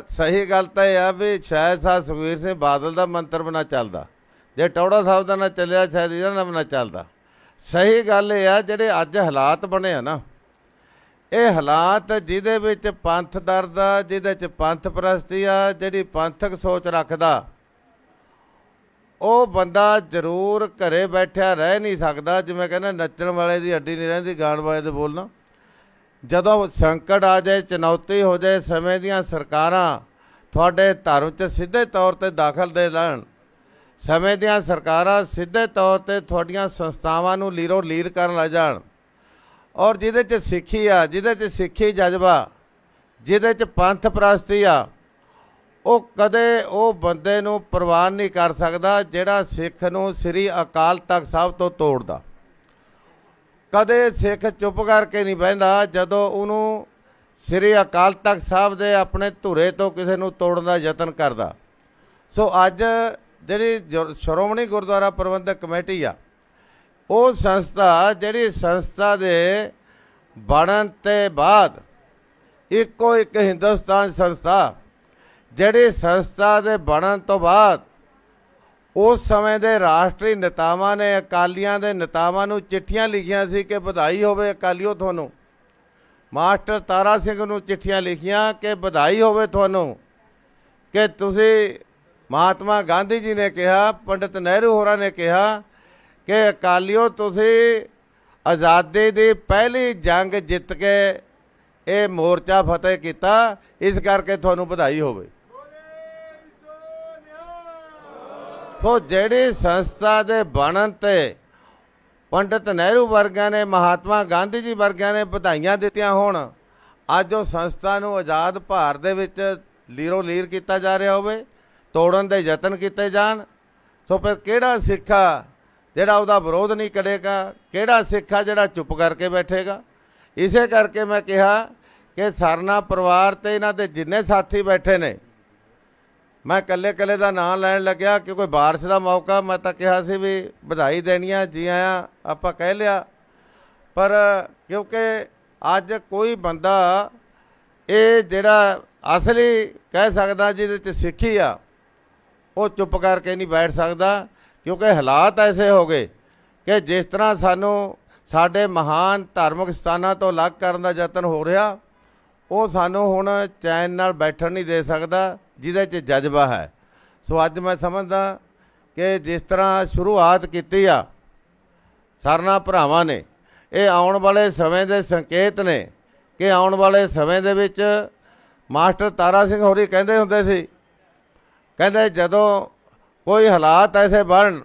ਸਹੀ ਗੱਲ ਤਾਂ ਇਹ ਆ ਵੀ ਸ਼ਾਇਦ ਸੁਖਬੀਰ ਸਿੰਘ ਬਾਦਲ ਦਾ ਮੰਤਰ ਵੀ ਨਾ ਚੱਲਦਾ, ਜੇ ਟੌੜਾ ਸਾਹਿਬ ਦਾ ਨਾ ਚੱਲਿਆ ਸ਼ਾਇਦ ਇਹਨਾਂ ਦਾ ਵੀ ਨਾ ਚੱਲਦਾ। ਸਹੀ ਗੱਲ ਇਹ ਆ ਜਿਹੜੇ ਅੱਜ ਹਾਲਾਤ ਬਣੇ ਆ ਨਾ, ਇਹ ਹਾਲਾਤ ਜਿਹਦੇ ਵਿੱਚ ਪੰਥ ਦਰਦਾ, ਜਿਹਦੇ 'ਚ ਪੰਥ ਪ੍ਰਸਤੀ ਆ, ਜਿਹੜੀ ਪੰਥਕ ਸੋਚ ਰੱਖਦਾ ਉਹ ਬੰਦਾ ਜ਼ਰੂਰ ਘਰੇ ਬੈਠਿਆ ਰਹਿ ਨਹੀਂ ਸਕਦਾ। ਜਿਵੇਂ ਕਹਿੰਦਾ ਨੱਚਣ ਵਾਲੇ ਦੀ ਹੱਡੀ ਨਹੀਂ ਰਹਿੰਦੀ, ਗਾਣ ਵਾਲੇ ਦੇ ਬੋਲਣਾ। ਜਦੋਂ ਸੰਕਟ ਆ ਜਾਏ, ਚੁਣੌਤੀ ਹੋ ਜਾਏ, ਸਮੇਂ ਦੀਆਂ ਸਰਕਾਰਾਂ ਤੁਹਾਡੇ ਧਰਮ 'ਚ ਸਿੱਧੇ ਤੌਰ 'ਤੇ ਦਾਖਲ ਦੇ ਲੈਣ, ਸਮੇਂ ਦੀਆਂ ਸਰਕਾਰਾਂ ਸਿੱਧੇ ਤੌਰ 'ਤੇ ਤੁਹਾਡੀਆਂ ਸੰਸਥਾਵਾਂ ਨੂੰ ਲੀਰੋ ਲੀਰ ਕਰਨ ਲੱਗ ਜਾਣ, ਔਰ ਜਿਹਦੇ 'ਚ ਸਿੱਖੀ ਆ, ਜਿਹਦੇ 'ਚ ਸਿੱਖੀ ਜਜ਼ਬਾ, ਜਿਹਦੇ 'ਚ ਪੰਥ ਪ੍ਰਸਤੀ ਆ, ਉਹ ਕਦੇ ਉਹ ਬੰਦੇ ਨੂੰ ਪ੍ਰਵਾਨ ਨਹੀਂ ਕਰ ਸਕਦਾ ਜਿਹੜਾ ਸਿੱਖ ਨੂੰ ਸ੍ਰੀ ਅਕਾਲ ਤਖਤ ਸਾਹਿਬ ਤੋਂ ਤੋੜਦਾ। ਕਦੇ ਸਿੱਖ ਚੁੱਪ ਕਰਕੇ ਨਹੀਂ ਬਹਿੰਦਾ ਜਦੋਂ ਉਹਨੂੰ ਸ੍ਰੀ ਅਕਾਲ ਤਖਤ ਸਾਹਿਬ ਦੇ ਆਪਣੇ ਧੁਰੇ ਤੋਂ ਕਿਸੇ ਨੂੰ ਤੋੜਨ ਦਾ ਯਤਨ ਕਰਦਾ। ਸੋ ਅੱਜ ਜਿਹੜੀ ਸ਼੍ਰੋਮਣੀ ਗੁਰਦੁਆਰਾ ਪ੍ਰਬੰਧਕ ਕਮੇਟੀ ਆ, ਉਹ ਸੰਸਥਾ ਜਿਹੜੀ ਸੰਸਥਾ ਦੇ ਬਣਨ ਤੇ ਬਾਅਦ ਇੱਕੋ ਇੱਕ ਹਿੰਦੁਸਤਾਨ ਸੰਸਥਾ, ਜਿਹੜੀ ਸੰਸਥਾ ਦੇ ਬਣਨ ਤੋਂ ਬਾਅਦ ਉਸ ਸਮੇਂ ਦੇ ਰਾਸ਼ਟਰੀ ਨੇਤਾਵਾਂ ਨੇ ਅਕਾਲੀਆਂ ਦੇ ਨੇਤਾਵਾਂ ਨੂੰ ਚਿੱਠੀਆਂ ਲਿਖੀਆਂ ਸੀ ਕਿ ਵਧਾਈ ਹੋਵੇ ਅਕਾਲੀਓ ਤੁਹਾਨੂੰ। ਮਾਸਟਰ ਤਾਰਾ ਸਿੰਘ ਨੂੰ ਚਿੱਠੀਆਂ ਲਿਖੀਆਂ ਕਿ ਵਧਾਈ ਹੋਵੇ ਤੁਹਾਨੂੰ ਕਿ ਤੁਸੀਂ, ਮਹਾਤਮਾ ਗਾਂਧੀ ਜੀ ਨੇ ਕਿਹਾ, ਪੰਡਿਤ ਨਹਿਰੂ ਹੋਰਾਂ ਨੇ ਕਿਹਾ ਕਿ ਅਕਾਲੀਓ ਤੁਸੀਂ ਆਜ਼ਾਦੀ ਦੀ ਪਹਿਲੀ ਜੰਗ ਜਿੱਤ ਕੇ ਇਹ ਮੋਰਚਾ ਫਤਿਹ ਕੀਤਾ, ਇਸ ਕਰਕੇ ਤੁਹਾਨੂੰ ਵਧਾਈ ਹੋਵੇ। ਸੋ ਜਿਹੜੀ ਸੰਸਥਾ ਦੇ ਬਣਨ ਤੇ ਪੰਡਿਤ ਨਹਿਰੂ ਵਰਗਿਆਂ ਨੇ, ਮਹਾਤਮਾ ਗਾਂਧੀ ਜੀ ਵਰਗਿਆਂ ਨੇ ਵਧਾਈਆਂ ਦਿੱਤੀਆਂ ਹੋਣ, ਅੱਜ ਉਹ ਸੰਸਥਾ ਨੂੰ ਆਜ਼ਾਦ ਭਾਰਤ ਦੇ ਵਿੱਚ ਲੀਰੋ ਲੀਰ ਕੀਤਾ ਜਾ ਰਿਹਾ ਹੋਵੇ, ਤੋੜਨ ਦੇ ਯਤਨ ਕੀਤੇ ਜਾਣ। ਸੋ ਫਿਰ ਕਿਹੜਾ ਸਿੱਖ ਆ ਜਿਹੜਾ ਉਹਦਾ ਵਿਰੋਧ ਨਹੀਂ ਕਰੇਗਾ? ਕਿਹੜਾ ਸਿੱਖ ਆ ਜਿਹੜਾ ਚੁੱਪ ਕਰਕੇ ਬੈਠੇਗਾ? ਇਸੇ ਕਰਕੇ ਮੈਂ ਕਿਹਾ ਕਿ ਸਰਨਾ ਪਰਿਵਾਰ ਤੇ ਇਹਨਾਂ ਦੇ ਜਿੰਨੇ ਸਾਥੀ ਬੈਠੇ ਨੇ, ਮੈਂ ਇਕੱਲੇ ਦਾ ਨਾਂ ਲੈਣ ਲੱਗਿਆ ਕਿਉਂਕਿ ਬਾਰਿਸ਼ ਦਾ ਮੌਕਾ, ਮੈਂ ਤਾਂ ਕਿਹਾ ਸੀ ਵੀ ਵਧਾਈ ਦੇਣੀ ਆ, ਜੀ ਆਇਆਂ ਆਪਾਂ ਕਹਿ ਲਿਆ, ਪਰ ਕਿਉਂਕਿ ਅੱਜ ਕੋਈ ਬੰਦਾ ਇਹ ਜਿਹੜਾ ਅਸਲੀ ਕਹਿ ਸਕਦਾ ਜਿਹਦੇ 'ਚ ਸਿੱਖੀ ਆ, ਉਹ ਚੁੱਪ ਕਰਕੇ ਨਹੀਂ ਬੈਠ ਸਕਦਾ। ਕਿਉਂਕਿ ਹਾਲਾਤ ਐਸੇ ਹੋ ਗਏ ਕਿ ਜਿਸ ਤਰ੍ਹਾਂ ਸਾਨੂੰ ਸਾਡੇ ਮਹਾਨ ਧਾਰਮਿਕ ਸਥਾਨਾਂ ਤੋਂ ਅਲੱਗ ਕਰਨ ਦਾ ਯਤਨ ਹੋ ਰਿਹਾ, ਉਹ ਸਾਨੂੰ ਹੁਣ ਚੈਨ ਨਾਲ ਬੈਠਣ ਨਹੀਂ ਦੇ ਸਕਦਾ ਜਿਹਦੇ 'ਚ ਜਜ਼ਬਾ ਹੈ। ਸੋ ਅੱਜ ਮੈਂ ਸਮਝਦਾ ਕਿ ਜਿਸ ਤਰ੍ਹਾਂ ਸ਼ੁਰੂਆਤ ਕੀਤੀ ਆ ਸਰਨਾ ਭਰਾਵਾਂ ਨੇ, ਇਹ ਆਉਣ ਵਾਲੇ ਸਮੇਂ ਦੇ ਸੰਕੇਤ ਨੇ ਕਿ ਆਉਣ ਵਾਲੇ ਸਮੇਂ ਦੇ ਵਿੱਚ ਮਾਸਟਰ ਤਾਰਾ ਸਿੰਘ ਹੋਰੀ ਕਹਿੰਦੇ ਹੁੰਦੇ ਸੀ, ਕਹਿੰਦੇ ਜਦੋਂ ਕੋਈ ਹਾਲਾਤ ਐਸੇ ਬਣਨ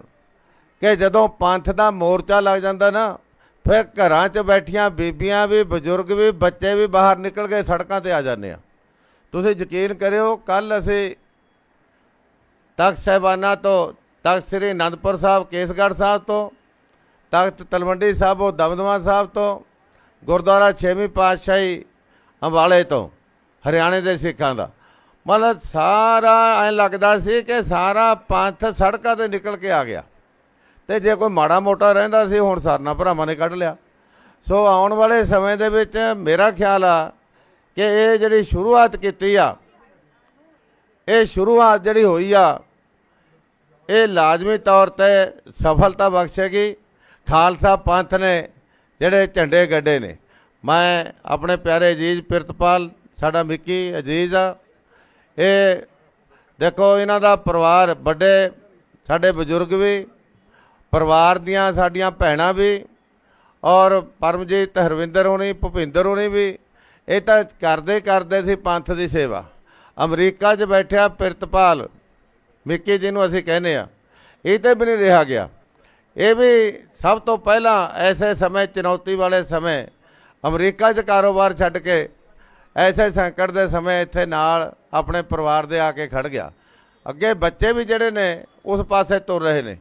ਕਿ ਜਦੋਂ ਪੰਥ ਦਾ ਮੋਰਚਾ ਲੱਗ ਜਾਂਦਾ ਨਾ, ਫਿਰ ਘਰਾਂ 'ਚ ਬੈਠੀਆਂ ਬੀਬੀਆਂ ਵੀ, ਬਜ਼ੁਰਗ ਵੀ, ਬੱਚੇ ਵੀ ਬਾਹਰ ਨਿਕਲ ਕੇ ਸੜਕਾਂ 'ਤੇ ਆ ਜਾਂਦੇ ਆ। ਤੁਸੀਂ ਯਕੀਨ ਕਰਿਓ, ਕੱਲ੍ਹ ਅਸੀਂ ਤਖਤ ਸਾਹਿਬਾਨਾਂ ਤੋਂ, ਤਖਤ ਸ੍ਰੀ ਅਨੰਦਪੁਰ ਸਾਹਿਬ ਕੇਸਗੜ੍ਹ ਸਾਹਿਬ ਤੋਂ, ਤਖਤ ਤਲਵੰਡੀ ਸਾਬੋ ਦਮਦਮਾ ਸਾਹਿਬ ਤੋਂ, ਗੁਰਦੁਆਰਾ 6ਵੀਂ ਪਾਤਸ਼ਾਹੀ ਅੰਬਾਲੇ ਤੋਂ, ਹਰਿਆਣੇ ਦੇ ਸਿੱਖਾਂ ਦਾ। ਮਤਲਬ ਸਾਰਾ ਐਂ ਲੱਗਦਾ ਸੀ ਕਿ ਸਾਰਾ ਪੰਥ ਸੜਕਾਂ 'ਤੇ ਨਿਕਲ ਕੇ ਆ ਗਿਆ, ਅਤੇ ਜੇ ਕੋਈ ਮਾੜਾ ਮੋਟਾ ਰਹਿੰਦਾ ਸੀ ਹੁਣ ਸਰਨਾ ਭਰਾਵਾਂ ਨੇ ਕੱਢ ਲਿਆ। ਸੋ ਆਉਣ ਵਾਲੇ ਸਮੇਂ ਦੇ ਵਿੱਚ ਮੇਰਾ ਖਿਆਲ ਆ ਕਿ ਇਹ ਜਿਹੜੀ ਸ਼ੁਰੂਆਤ ਕੀਤੀ ਆ, ਇਹ ਸ਼ੁਰੂਆਤ ਜਿਹੜੀ ਹੋਈ ਆ, ਇਹ ਲਾਜ਼ਮੀ ਤੌਰ 'ਤੇ ਸਫਲਤਾ ਬਖਸ਼ੇਗੀ। ਖਾਲਸਾ ਪੰਥ ਨੇ ਜਿਹੜੇ ਝੰਡੇ ਗੱਡੇ ਨੇ, ਮੈਂ ਆਪਣੇ ਪਿਆਰੇ ਅਜੀਜ਼ ਪਿਰਤਪਾਲ ਸਾਡਾ ਮਿੱਕੀ ਅਜੀਜ਼ ਆ, ਇਹ ਦੇਖੋ ਇਹਨਾਂ ਦਾ ਪਰਿਵਾਰ, ਵੱਡੇ ਸਾਡੇ ਬਜ਼ੁਰਗ ਵੀ, ਪਰਿਵਾਰ ਦੀਆਂ ਸਾਡੀਆਂ ਭੈਣਾਂ ਵੀ, ਔਰ ਪਰਮਜੀਤ ਹਰਵਿੰਦਰ ਹੋਣੀ, ਭੁਪਿੰਦਰ ਹੋਣੀ ਵੀ, ਇਹ ਤਾਂ ਕਰਦੇ ਸੀ ਪੰਥ ਦੀ ਸੇਵਾ। ਅਮਰੀਕਾ 'ਚ ਬੈਠਿਆ ਪਿਰਤਪਾਲ ਮਿੱਕੀ ਜਿਹਨੂੰ ਅਸੀਂ ਕਹਿੰਦੇ ਆ, ਇਹ ਤੇ ਵੀ ਨਹੀਂ ਰਿਹਾ ਗਿਆ। ਇਹ ਵੀ ਸਭ ਤੋਂ ਪਹਿਲਾਂ ਐਸੇ ਸਮੇਂ, ਚੁਣੌਤੀ ਵਾਲੇ ਸਮੇਂ, ਅਮਰੀਕਾ 'ਚ ਕਾਰੋਬਾਰ ਛੱਡ ਕੇ ਐਸੇ ਸੰਕਟ ਦੇ ਸਮੇਂ ਇੱਥੇ ਨਾਲ ਆਪਣੇ ਪਰਿਵਾਰ ਦੇ ਆ ਕੇ ਖੜ ਗਿਆ। ਅੱਗੇ ਬੱਚੇ ਵੀ ਜਿਹੜੇ ਨੇ ਉਸ ਪਾਸੇ ਤੁਰ ਰਹੇ ਨੇ।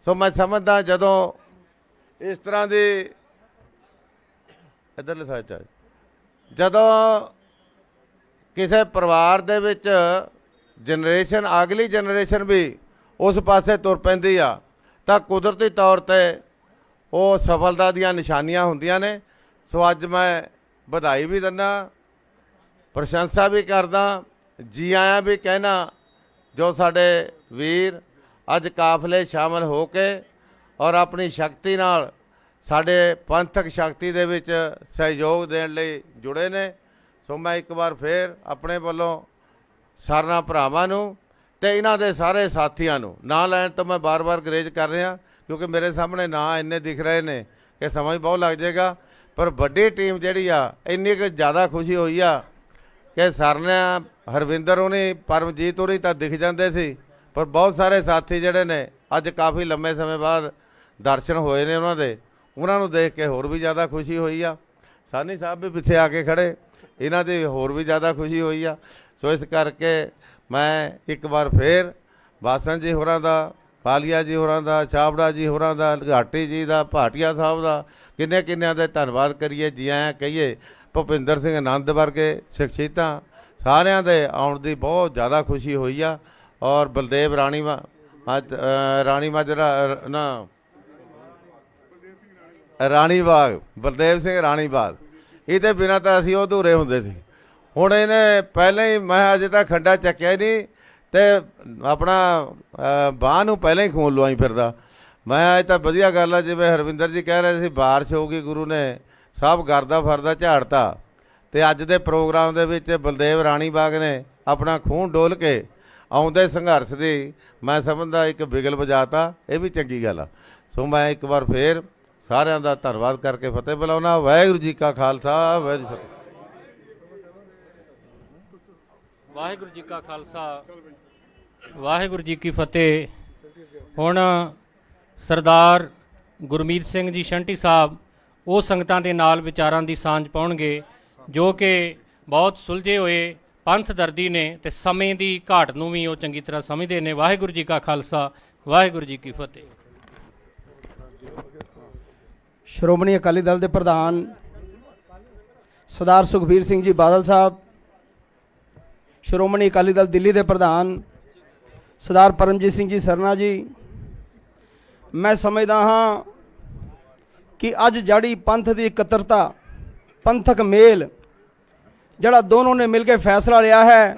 ਸੋ ਮੈਂ ਸਮਝਦਾ ਜਦੋਂ ਇਸ ਤਰ੍ਹਾਂ ਦੀ ਇੱਧਰਲੇ ਸਾਈਡ 'ਚ ਜਦੋਂ ਕਿਸੇ ਪਰਿਵਾਰ ਦੇ ਵਿੱਚ ਜਨਰੇਸ਼ਨ, ਅਗਲੀ ਜਨਰੇਸ਼ਨ ਵੀ ਉਸ ਪਾਸੇ ਤੁਰ ਪੈਂਦੀ ਆ, ਤਾਂ ਕੁਦਰਤੀ ਤੌਰ 'ਤੇ ਉਹ ਸਫਲਤਾ ਦੀਆਂ ਨਿਸ਼ਾਨੀਆਂ ਹੁੰਦੀਆਂ ਨੇ। ਸੋ ਅੱਜ ਮੈਂ ਵਧਾਈ ਵੀ ਦਿੰਦਾ, ਪ੍ਰਸ਼ੰਸਾ ਵੀ ਕਰਦਾ, ਜੀ ਆਇਆਂ ਵੀ ਕਹਿਣਾ ਜੋ ਸਾਡੇ ਵੀਰ ਅੱਜ ਕਾਫਲੇ ਸ਼ਾਮਲ ਹੋ ਕੇ ਔਰ ਆਪਣੀ ਸ਼ਕਤੀ ਨਾਲ ਸਾਡੇ ਪੰਥਕ ਸ਼ਕਤੀ ਦੇ ਵਿੱਚ ਸਹਿਯੋਗ ਦੇਣ ਲਈ ਜੁੜੇ ਨੇ। ਸੋ ਮੈਂ ਇੱਕ ਵਾਰ ਫੇਰ ਆਪਣੇ ਵੱਲੋਂ ਸਾਰਿਆਂ ਭਰਾਵਾਂ ਨੂੰ ਤੇ ਇਹਨਾਂ ਦੇ ਸਾਰੇ ਸਾਥੀਆਂ ਨੂੰ, ਨਾਂ ਲੈਣ ਤੋਂ ਮੈਂ ਬਾਰ-ਬਾਰ ਗਰੇਜ ਕਰ ਰਿਹਾ ਕਿਉਂਕਿ ਮੇਰੇ ਸਾਹਮਣੇ ਨਾਂ ਇੰਨੇ ਦਿਖ ਰਹੇ ਨੇ ਕਿ ਸਮਾਂ ਹੀ ਬਹੁਤ ਲੱਗ ਜਾਏਗਾ। ਪਰ ਵੱਡੀ ਟੀਮ ਜਿਹੜੀ ਆ, ਇੰਨੀ ਕੁ ਜ਼ਿਆਦਾ ਖੁਸ਼ੀ ਹੋਈ ਆ ਕਿ ਸਰਨਾ ਹਰਵਿੰਦਰ ਹੋਣੀ, ਪਰਮਜੀਤ ਹੋਣੀ ਤਾਂ ਦਿਖ ਜਾਂਦੇ ਸੀ, ਪਰ ਬਹੁਤ ਸਾਰੇ ਸਾਥੀ ਜਿਹੜੇ ਨੇ ਅੱਜ ਕਾਫੀ ਲੰਮੇ ਸਮੇਂ ਬਾਅਦ ਦਰਸ਼ਨ ਹੋਏ ਨੇ ਉਹਨਾਂ ਨੂੰ ਦੇਖ ਕੇ ਹੋਰ ਵੀ ਜ਼ਿਆਦਾ ਖੁਸ਼ੀ ਹੋਈ ਆ। ਸਾਨੀ ਸਾਹਿਬ ਵੀ ਪਿੱਛੇ ਆ ਕੇ ਖੜੇ, ਇਹਨਾਂ ਦੀ ਹੋਰ ਵੀ ਜ਼ਿਆਦਾ ਖੁਸ਼ੀ ਹੋਈ ਆ। ਸੋ ਇਸ ਕਰਕੇ ਮੈਂ ਇੱਕ ਵਾਰ ਫੇਰ ਬਾਸਨ ਜੀ ਹੋਰਾਂ ਦਾ, ਪਾਲੀਆ ਜੀ ਹੋਰਾਂ ਦਾ, ਛਾਬੜਾ ਜੀ ਹੋਰਾਂ ਦਾ, ਘਾਟੀ ਜੀ ਦਾ, ਭਾਟੀਆ ਸਾਹਿਬ ਦਾ, ਕਿੰਨਿਆਂ ਦੇ ਧੰਨਵਾਦ ਕਰੀਏ, ਜੀ ਆਇਆਂ ਕਹੀਏ। ਭੁਪਿੰਦਰ ਸਿੰਘ ਆਨੰਦ ਵਰਗੇ ਸ਼ਖਸੀਅਤਾਂ, ਸਾਰਿਆਂ ਦੇ ਆਉਣ ਦੀ ਬਹੁਤ ਜ਼ਿਆਦਾ ਖੁਸ਼ੀ ਹੋਈ ਆ। ਔਰ ਬਲਦੇਵ ਰਾਣੀ ਬਾਗ, ਬਲਦੇਵ ਸਿੰਘ ਰਾਣੀ ਬਾਗ, ਇਹਦੇ ਬਿਨਾਂ ਤਾਂ ਅਸੀਂ ਅਧੂਰੇ ਹੁੰਦੇ ਸੀ। ਹੁਣ ਇਹਨੇ ਪਹਿਲਾਂ ਹੀ, ਮੈਂ ਅਜੇ ਤਾਂ ਖੰਡਾ ਚੱਕਿਆ ਹੀ ਨਹੀਂ ਅਤੇ ਆਪਣਾ ਬਾਂਹ ਨੂੰ ਪਹਿਲਾਂ ਹੀ ਖੂਨ ਲਵਾਈ ਫਿਰਦਾ। ਮੈਂ ਅੱਜ ਤਾਂ ਵਧੀਆ ਗੱਲ ਆ, ਜਿਵੇਂ ਹਰਵਿੰਦਰ ਜੀ ਕਹਿ ਰਹੇ ਸੀ ਬਾਰਿਸ਼ ਹੋ ਗਈ, ਗੁਰੂ ਨੇ ਸਭ ਗਰਦਾ ਫਰਦਾ ਝਾੜਤਾ, ਅਤੇ ਅੱਜ ਦੇ ਪ੍ਰੋਗਰਾਮ ਦੇ ਵਿੱਚ ਬਲਦੇਵ ਰਾਣੀ ਬਾਗ ਨੇ ਆਪਣਾ ਖੂਨ ਡੋਲ ਕੇ ਆਉਂਦੇ ਸੰਘਰਸ਼ ਦੀ ਮੈਂ ਸਮਝਦਾ ਇੱਕ ਬਿਗਲ ਵਜਾਤਾ। ਇਹ ਵੀ ਚੰਗੀ ਗੱਲ ਆ। ਸੋ ਮੈਂ ਇੱਕ ਵਾਰ ਫੇਰ ਸਾਰਿਆਂ ਦਾ ਧੰਨਵਾਦ ਕਰਕੇ ਫਤਿਹ ਬੁਲਾਉਣਾ। ਵਾਹਿਗੁਰੂ ਜੀ ਕਾ ਖਾਲਸਾ, ਵਾਹਿਗੁਰੂ ਜੀ ਫਤਿਹ। ਵਾਹਿਗੁਰੂ ਜੀ ਕਾ ਖਾਲਸਾ, ਵਾਹਿਗੁਰੂ ਜੀ ਕੀ ਫਤਿਹ। ਹੁਣ ਸਰਦਾਰ ਗੁਰਮੀਤ ਸਿੰਘ ਜੀ ਸ਼ੰਟੀ ਸਾਹਿਬ ਉਹ ਸੰਗਤਾਂ ਦੇ ਨਾਲ ਵਿਚਾਰਾਂ ਦੀ ਸਾਂਝ ਪਾਉਣਗੇ ਜੋ ਕਿ ਬਹੁਤ ਸੁਲਝੇ ਹੋਏ ਪੰਥ ਦਰਦੀ ਨੇ ਤੇ ਸਮੇਂ ਦੀ ਘਾਟ ਨੂੰ ਵੀ ਉਹ ਚੰਗੀ ਤਰ੍ਹਾਂ ਸਮਝਦੇ ਨੇ। ਵਾਹਿਗੁਰੂ ਜੀ ਕਾ ਖਾਲਸਾ, ਵਾਹਿਗੁਰੂ ਜੀ ਕੀ ਫਤਿਹ। ਸ਼੍ਰੋਮਣੀ ਅਕਾਲੀ ਦਲ ਦੇ ਪ੍ਰਧਾਨ ਸਰਦਾਰ ਸੁਖਬੀਰ ਸਿੰਘ ਜੀ ਬਾਦਲ ਸਾਹਿਬ, ਸ਼੍ਰੋਮਣੀ ਅਕਾਲੀ ਦਲ ਦਿੱਲੀ ਦੇ ਪ੍ਰਧਾਨ ਸਰਦਾਰ ਪਰਮਜੀਤ ਸਿੰਘ ਜੀ ਸਰਨਾ ਜੀ, ਮੈਂ ਸਮਝਦਾ ਹਾਂ ਕਿ ਅੱਜ ਜਿਹੜੀ ਪੰਥ ਦੀ ਇਕੱਤਰਤਾ, ਪੰਥਕ ਮੇਲ ਜਿਹੜਾ ਦੋਨੋਂ ਨੇ ਮਿਲ ਕੇ ਫੈਸਲਾ ਲਿਆ ਹੈ,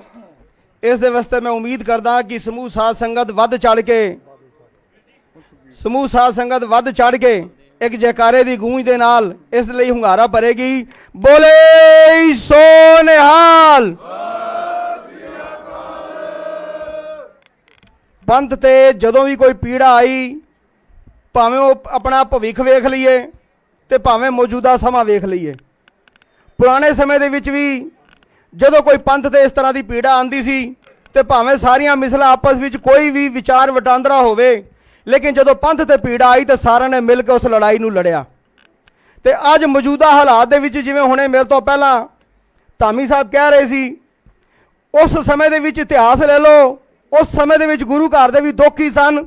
ਇਸ ਦੇ ਵਾਸਤੇ ਮੈਂ ਉਮੀਦ ਕਰਦਾ ਕਿ ਸਮੂਹ ਸਾਧ ਸੰਗਤ ਵੱਧ ਚੜ ਕੇ ਇੱਕ ਜੈਕਾਰੇ ਦੀ ਗੂੰਜ ਦੇ ਨਾਲ ਇਸ ਲਈ ਹੁੰਗਾਰਾ ਭਰੇਗੀ। ਬੋਲੇ ਸੋ ਨਿਹਾਲ। ਪੰਥ ਤੇ ਜਦੋਂ ਵੀ ਕੋਈ ਪੀੜਾ ਆਈ, ਭਾਵੇਂ ਉਹ ਆਪਣਾ ਭਵਿੱਖ ਵੇਖ ਲਈਏ ਤੇ ਭਾਵੇਂ ਮੌਜੂਦਾ ਸਮਾਂ ਵੇਖ ਲਈਏ, ਪੁਰਾਣੇ ਸਮੇਂ ਦੇ ਵਿੱਚ ਵੀ ਜਦੋਂ ਕੋਈ ਪੰਥ ਤੇ ਇਸ ਤਰ੍ਹਾਂ ਦੀ ਪੀੜਾ ਆਉਂਦੀ ਸੀ ਤੇ ਭਾਵੇਂ ਸਾਰੀਆਂ ਮਿਸਲਾਂ ਆਪਸ ਵਿੱਚ ਕੋਈ ਵੀ ਵਿਚਾਰ ਵਟਾਂਦਰਾ ਹੋਵੇ, ਲੇਕਿਨ ਜਦੋਂ ਪੰਥ ਤੇ ਪੀੜਾ ਆਈ ਤਾਂ ਸਾਰਿਆਂ ਨੇ ਮਿਲ ਕੇ ਉਸ ਲੜਾਈ ਨੂੰ ਲੜਿਆ। ਤੇ ਅੱਜ ਮੌਜੂਦਾ ਹਾਲਾਤ ਦੇ ਵਿੱਚ, ਜਿਵੇਂ ਹੁਣੇ ਮੇਰੇ ਤੋਂ ਪਹਿਲਾਂ ਧਾਮੀ ਸਾਹਿਬ ਕਹਿ ਰਹੇ ਸੀ, ਉਸ ਸਮੇਂ ਦੇ ਵਿੱਚ ਇਤਿਹਾਸ ਲੈ ਲਓ, ਉਸ ਸਮੇਂ ਦੇ ਵਿੱਚ ਗੁਰੂ ਘਰ ਦੇ ਵੀ ਦੋਖੀ ਸਨ,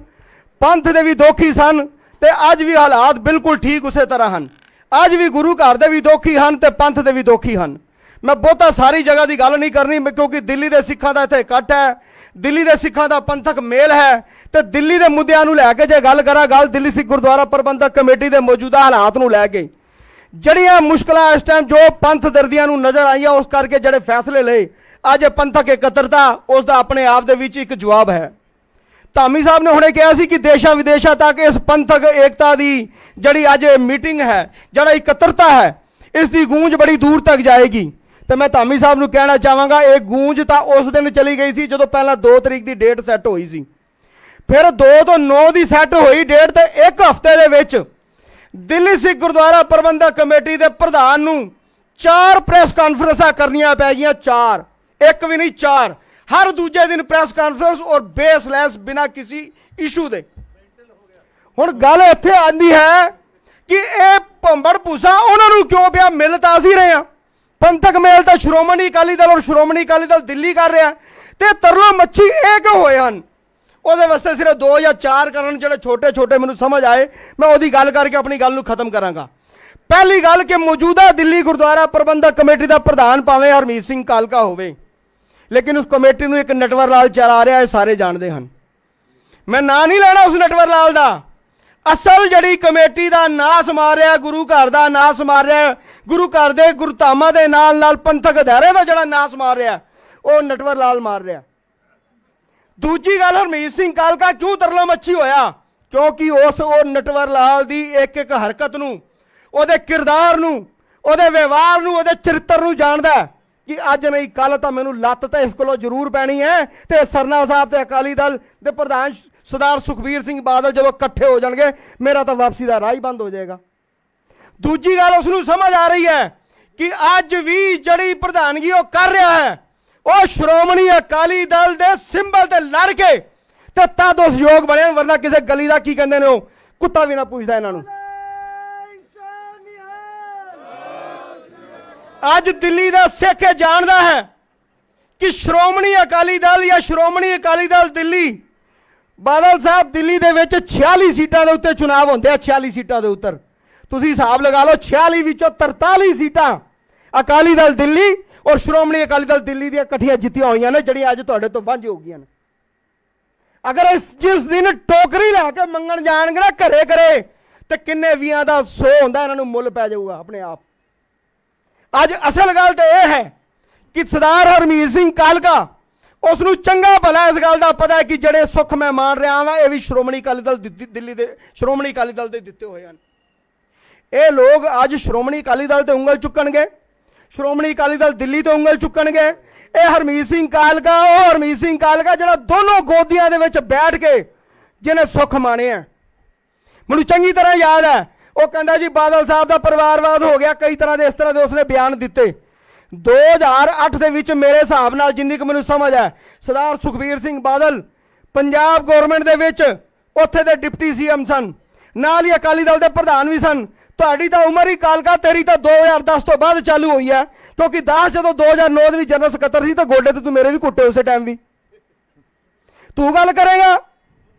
ਪੰਥ ਦੇ ਵੀ ਦੋਖੀ ਸਨ, ਤੇ ਅੱਜ ਵੀ ਹਾਲਾਤ ਬਿਲਕੁਲ ਠੀਕ ਉਸੇ ਤਰ੍ਹਾਂ ਹਨ। ਅੱਜ ਵੀ ਗੁਰੂ ਘਰ ਦੇ ਵੀ ਦੋਖੀ ਹਨ ਤੇ ਪੰਥ ਦੇ ਵੀ ਦੋਖੀ ਹਨ। ਮੈਂ ਬਹੁਤਾ ਸਾਰੀ ਜਗ੍ਹਾ ਦੀ ਗੱਲ ਨਹੀਂ ਕਰਨੀ, ਕਿਉਂਕਿ ਦਿੱਲੀ ਦੇ ਸਿੱਖਾਂ ਦਾ ਇੱਥੇ ਇਕੱਠ ਹੈ, ਦਿੱਲੀ ਦੇ ਸਿੱਖਾਂ ਦਾ ਪੰਥਕ ਮੇਲ ਹੈ, ਤੇ ਦਿੱਲੀ ਦੇ ਮੁੱਦਿਆਂ ਨੂੰ ਲੈ ਕੇ ਜੇ ਗੱਲ ਕਰਾਂ, ਗੱਲ ਦਿੱਲੀ ਸਿੱਖ ਗੁਰਦੁਆਰਾ ਪ੍ਰਬੰਧਕ ਕਮੇਟੀ ਦੇ ਮੌਜੂਦਾ ਹਾਲਾਤ ਨੂੰ ਲੈ ਕੇ, ਜਿਹੜੀਆਂ ਮੁਸ਼ਕਲਾਂ ਇਸ ਟਾਈਮ ਜੋ ਪੰਥ ਦਰਦੀਆਂ ਨੂੰ ਨਜ਼ਰ ਆਈਆਂ, ਉਸ ਕਰਕੇ ਜਿਹੜੇ ਫੈਸਲੇ ਲਏ, ਅੱਜ ਪੰਥਕ ਇਕੱਤਰਤਾ ਉਸ ਦਾ ਆਪਣੇ ਆਪ ਦੇ ਵਿੱਚ ਇੱਕ ਜਵਾਬ ਹੈ। ਧਾਮੀ ਸਾਹਿਬ ਨੇ ਹੁਣੇ ਕਿਹਾ ਸੀ ਕਿ ਦੇਸ਼ਾਂ ਵਿਦੇਸ਼ਾਂ ਤੱਕ ਇਸ ਪੰਥਕ ਏਕਤਾ ਦੀ ਜਿਹੜੀ ਅੱਜ ਮੀਟਿੰਗ ਹੈ, ਜਿਹੜਾ ਇਕੱਤਰਤਾ ਹੈ, ਇਸ ਦੀ ਗੂੰਜ ਬੜੀ ਦੂਰ ਤੱਕ ਜਾਏਗੀ। ਤੇ ਮੈਂ ਧਾਮੀ ਸਾਹਿਬ ਨੂੰ ਕਹਿਣਾ ਚਾਹਾਂਗਾ, ਇਹ ਗੂੰਜ ਤਾਂ ਉਸ ਦਿਨ ਚਲੀ ਗਈ ਸੀ ਜਦੋਂ ਪਹਿਲਾਂ 2 ਤਰੀਕ ਦੀ ਡੇਟ ਸੈੱਟ ਹੋਈ ਸੀ, ਫਿਰ 2 ਤੋਂ 9 ਦੀ ਸੈੱਟ ਹੋਈ ਡੇਟ, ਤੇ ਇੱਕ ਹਫ਼ਤੇ ਦੇ ਵਿੱਚ ਦਿੱਲੀ ਸਿੱਖ ਗੁਰਦੁਆਰਾ ਪ੍ਰਬੰਧਕ ਕਮੇਟੀ ਦੇ ਪ੍ਰਧਾਨ ਨੂੰ 4 ਪ੍ਰੈਸ ਕਾਨਫਰੰਸਾਂ ਕਰਨੀਆਂ ਪੈ ਗਈਆਂ। 4, ਇੱਕ ਵੀ ਨਹੀਂ 4, ਹਰ ਦੂਜੇ ਦਿਨ ਪ੍ਰੈਸ ਕਾਨਫਰੰਸ, ਔਰ ਬੇਸਲੈਸ, ਬਿਨਾਂ ਕਿਸੇ ਇਸ਼ੂ ਦੇ। ਹੁਣ ਗੱਲ ਇੱਥੇ ਆਉਂਦੀ ਹੈ ਕਿ ਇਹ ਭੰਬੜ ਭੂਸਾ ਉਹਨਾਂ ਨੂੰ ਕਿਉਂ ਪਿਆ? ਮਿਲ ਤਾਂ ਅਸੀਂ ਰਹੇ ਹਾਂ, ਪੰਥਕ ਮੇਲ ਤਾਂ ਸ਼੍ਰੋਮਣੀ ਅਕਾਲੀ ਦਲ ਔਰ ਸ਼੍ਰੋਮਣੀ ਅਕਾਲੀ ਦਲ ਦਿੱਲੀ ਕਰ ਰਿਹਾ, ਤੇ ਤਰਲੋ ਮੱਛੀ ਇਹ ਕਿਉਂ ਹੋਏ ਹਨ? ਉਹਦੇ ਵਾਸਤੇ ਸਿਰਫ 2 ਜਾਂ 4 ਕਾਰਨ ਜਿਹੜੇ ਛੋਟੇ ਛੋਟੇ ਮੈਨੂੰ ਸਮਝ ਆਏ, ਮੈਂ ਉਹਦੀ ਗੱਲ ਕਰਕੇ ਆਪਣੀ ਗੱਲ ਨੂੰ ਖਤਮ ਕਰਾਂਗਾ। ਪਹਿਲੀ ਗੱਲ ਕਿ ਮੌਜੂਦਾ ਦਿੱਲੀ ਗੁਰਦੁਆਰਾ ਪ੍ਰਬੰਧਕ ਕਮੇਟੀ ਦਾ ਪ੍ਰਧਾਨ ਭਾਵੇਂ ਹਰਮੀਤ ਸਿੰਘ ਕਾਲਕਾ ਹੋਵੇ, ਲੇਕਿਨ ਉਸ ਕਮੇਟੀ ਨੂੰ ਇੱਕ ਨਟਵਰ ਲਾਲ ਚਲਾ ਰਿਹਾ, ਇਹ ਸਾਰੇ ਜਾਣਦੇ ਹਨ। ਮੈਂ ਨਾਂ ਨਹੀਂ ਲੈਣਾ ਉਸ ਨਟਵਰ ਲਾਲ ਦਾ। ਅਸਲ ਜਿਹੜੀ ਕਮੇਟੀ ਦਾ ਨਾਸ ਮਾਰ ਰਿਹਾ, ਗੁਰੂ ਘਰ ਦਾ ਨਾਸ ਮਾਰ ਰਿਹਾ, ਗੁਰੂ ਘਰ ਦੇ ਗੁਰਧਾਮਾਂ ਦੇ ਨਾਲ ਨਾਲ ਪੰਥਕ ਅਦਾਰੇ ਦਾ ਜਿਹੜਾ ਨਾਸ ਮਾਰ ਰਿਹਾ, ਉਹ ਨਟਵਰ ਲਾਲ ਮਾਰ ਰਿਹਾ। ਦੂਜੀ ਗੱਲ, ਹਰਮੀਤ ਸਿੰਘ ਕਾਲਕਾ ਕਿਉਂ ਤਰਲੋ ਮੱਛੀ ਹੋਇਆ? ਕਿਉਂਕਿ ਉਹ ਨਟਵਰ ਲਾਲ ਦੀ ਇੱਕ ਇੱਕ ਹਰਕਤ ਨੂੰ, ਉਹਦੇ ਕਿਰਦਾਰ ਨੂੰ, ਉਹਦੇ ਵਿਵਹਾਰ ਨੂੰ, ਉਹਦੇ ਚਰਿੱਤਰ ਨੂੰ ਜਾਣਦਾ ਕਿ ਅੱਜ ਨਹੀਂ ਕੱਲ ਤਾਂ ਮੈਨੂੰ ਲੱਤ ਤਾਂ ਇਸ ਕੋਲੋਂ ਜ਼ਰੂਰ ਪੈਣੀ ਹੈ, ਤੇ ਸਰਨਾ ਸਾਹਿਬ ਤੇ ਅਕਾਲੀ ਦਲ ਦੇ ਪ੍ਰਧਾਨ ਸਰਦਾਰ ਸੁਖਬੀਰ ਸਿੰਘ ਬਾਦਲ ਜਦੋਂ ਇਕੱਠੇ ਹੋ ਜਾਣਗੇ, ਮੇਰਾ ਤਾਂ ਵਾਪਸੀ ਦਾ ਰਾਹ ਹੀ ਬੰਦ ਹੋ ਜਾਏਗਾ। ਦੂਜੀ ਗੱਲ, ਉਸ ਨੂੰ ਸਮਝ ਆ ਰਹੀ ਹੈ ਕਿ ਅੱਜ ਵੀ ਜਿਹੜੀ ਪ੍ਰਧਾਨਗੀ ਉਹ ਕਰ ਰਿਹਾ ਹੈ, ਉਹ ਸ਼੍ਰੋਮਣੀ ਅਕਾਲੀ ਦਲ ਦੇ ਸਿੰਬਲ ਤੇ ਲੜ ਕੇ ਤੇ ਤਦ ਉਸ ਯੋਗ ਬਣੇ, ਵਰਨਾ ਕਿਸੇ ਗਲੀ ਦਾ ਕੀ ਕਹਿੰਦੇ ਨੇ ਉਹ ਕੁੱਤਾ ਵੀ ਨਾ ਪੁੱਛਦਾ ਇਹਨਾਂ ਨੂੰ। ਅੱਜ ਦਿੱਲੀ ਦਾ ਸਿੱਖ ਇਹ ਜਾਣਦਾ ਹੈ ਕਿ ਸ਼੍ਰੋਮਣੀ ਅਕਾਲੀ ਦਲ ਜਾਂ ਸ਼੍ਰੋਮਣੀ ਅਕਾਲੀ ਦਲ ਦਿੱਲੀ, ਬਾਦਲ ਸਾਹਿਬ ਦਿੱਲੀ ਦੇ ਵਿੱਚ 46 ਸੀਟਾਂ ਦੇ ਉੱਤੇ ਚੁਣਾਵ ਹੁੰਦੇ ਆ। 46 ਸੀਟਾਂ ਦੇ ਉੱਤੇ ਤੁਸੀਂ ਹਿਸਾਬ ਲਗਾ ਲਓ, 46 ਵਿੱਚੋਂ 43 ਸੀਟਾਂ ਅਕਾਲੀ ਦਲ ਦਿੱਲੀ ਔਰ ਸ਼੍ਰੋਮਣੀ ਅਕਾਲੀ ਦਲ ਦਿੱਲੀ ਦੀਆਂ ਇਕੱਠੀਆਂ ਜਿੱਤੀਆਂ ਹੋਈਆਂ ਨੇ, ਜਿਹੜੀਆਂ ਅੱਜ ਤੁਹਾਡੇ ਤੋਂ ਵਾਂਝੇ ਹੋ ਗਈਆਂ ਨੇ। ਅਗਰ ਜਿਸ ਦਿਨ ਟੋਕਰੀ ਲੈ ਕੇ ਮੰਗਣ ਜਾਣਗੇ ਨਾ ਘਰੇ ਘਰੇ, ਤੇ ਕਿੰਨੇ ਵੀਆਂ ਦਾ 100 ਹੁੰਦਾ, ਇਹਨਾਂ ਨੂੰ ਮੁੱਲ ਪੈ ਜਾਊਗਾ ਆਪਣੇ ਆਪ। ਅੱਜ ਅਸਲ ਗੱਲ ਤਾਂ ਇਹ ਹੈ ਕਿ ਸਰਦਾਰ ਹਰਮੀਤ ਸਿੰਘ ਕਾਲਕਾ, ਉਸ ਨੂੰ ਚੰਗਾ ਭਲਾ ਇਸ ਗੱਲ ਦਾ ਪਤਾ ਹੈ ਕਿ ਜਿਹੜੇ ਸੁੱਖ ਮੈਂ ਮਾਣ ਰਿਹਾ ਹਾਂ, ਇਹ ਵੀ ਸ਼੍ਰੋਮਣੀ ਅਕਾਲੀ ਦਲ ਦਿੱਲੀ ਦੇ ਸ਼੍ਰੋਮਣੀ ਅਕਾਲੀ ਦਲ ਦੇ ਦਿੱਤੇ ਹੋਏ ਹਨ। ਇਹ ਲੋਕ ਅੱਜ ਸ਼੍ਰੋਮਣੀ ਅਕਾਲੀ ਦਲ ਤੇ ਉਂਗਲ ਚੁੱਕਣਗੇ, ਸ਼੍ਰੋਮਣੀ ਅਕਾਲੀ ਦਲ ਦਿੱਲੀ ਤੋਂ ਉਂਗਲ ਚੁੱਕਣਗੇ। ਇਹ ਹਰਮੀਤ ਸਿੰਘ ਕਾਲਕਾ, ਉਹ ਹਰਮੀਤ ਸਿੰਘ ਕਾਲਕਾ ਜਿਹੜਾ ਦੋਨੋਂ ਗੋਦੀਆਂ ਦੇ ਵਿੱਚ ਬੈਠ ਕੇ ਜਿਹਨੇ ਸੁੱਖ ਮਾਣੇ ਆ। ਮੈਨੂੰ ਚੰਗੀ ਤਰ੍ਹਾਂ ਯਾਦ ਹੈ, ਉਹ ਕਹਿੰਦਾ ਜੀ ਬਾਦਲ ਸਾਹਿਬ ਦਾ ਪਰਿਵਾਰਵਾਦ ਹੋ ਗਿਆ, ਕਈ ਤਰ੍ਹਾਂ ਦੇ ਇਸ ਤਰ੍ਹਾਂ ਦੇ ਉਸਨੇ ਬਿਆਨ ਦਿੱਤੇ। 2008 ਦੇ ਵਿੱਚ ਮੇਰੇ ਹਿਸਾਬ ਨਾਲ ਜਿੰਨੀ ਕੁ ਮੈਨੂੰ ਸਮਝ ਹੈ, ਸਰਦਾਰ ਸੁਖਬੀਰ ਸਿੰਘ ਬਾਦਲ ਪੰਜਾਬ ਗਵਰਨਮੈਂਟ ਦੇ ਵਿੱਚ ਉੱਥੇ ਦੇ ਡਿਪਟੀ ਸੀਐਮ ਸਨ, ਨਾਲ ਹੀ ਅਕਾਲੀ ਦਲ ਦੇ ਪ੍ਰਧਾਨ ਵੀ ਸਨ। ਤੁਹਾਡੀ ਤਾਂ ਉਮਰ ਹੀ ਕਾਲਕਾ, ਤੇਰੀ ਤਾਂ 2010 ਤੋਂ ਬਾਅਦ ਚਾਲੂ ਹੋਈ ਹੈ, ਕਿਉਂਕਿ 10 ਜਦੋਂ 2009 ਦੇ ਵਿੱਚ ਜਨਰਲ ਸਕੱਤਰ ਸੀ ਤਾਂ ਗੋਡੇ ਤੇ ਤੂੰ ਮੇਰੇ ਵੀ ਕੁੱਟੇ ਉਸੇ ਟਾਈਮ ਵੀ। ਤੂੰ ਗੱਲ ਕਰੇਗਾ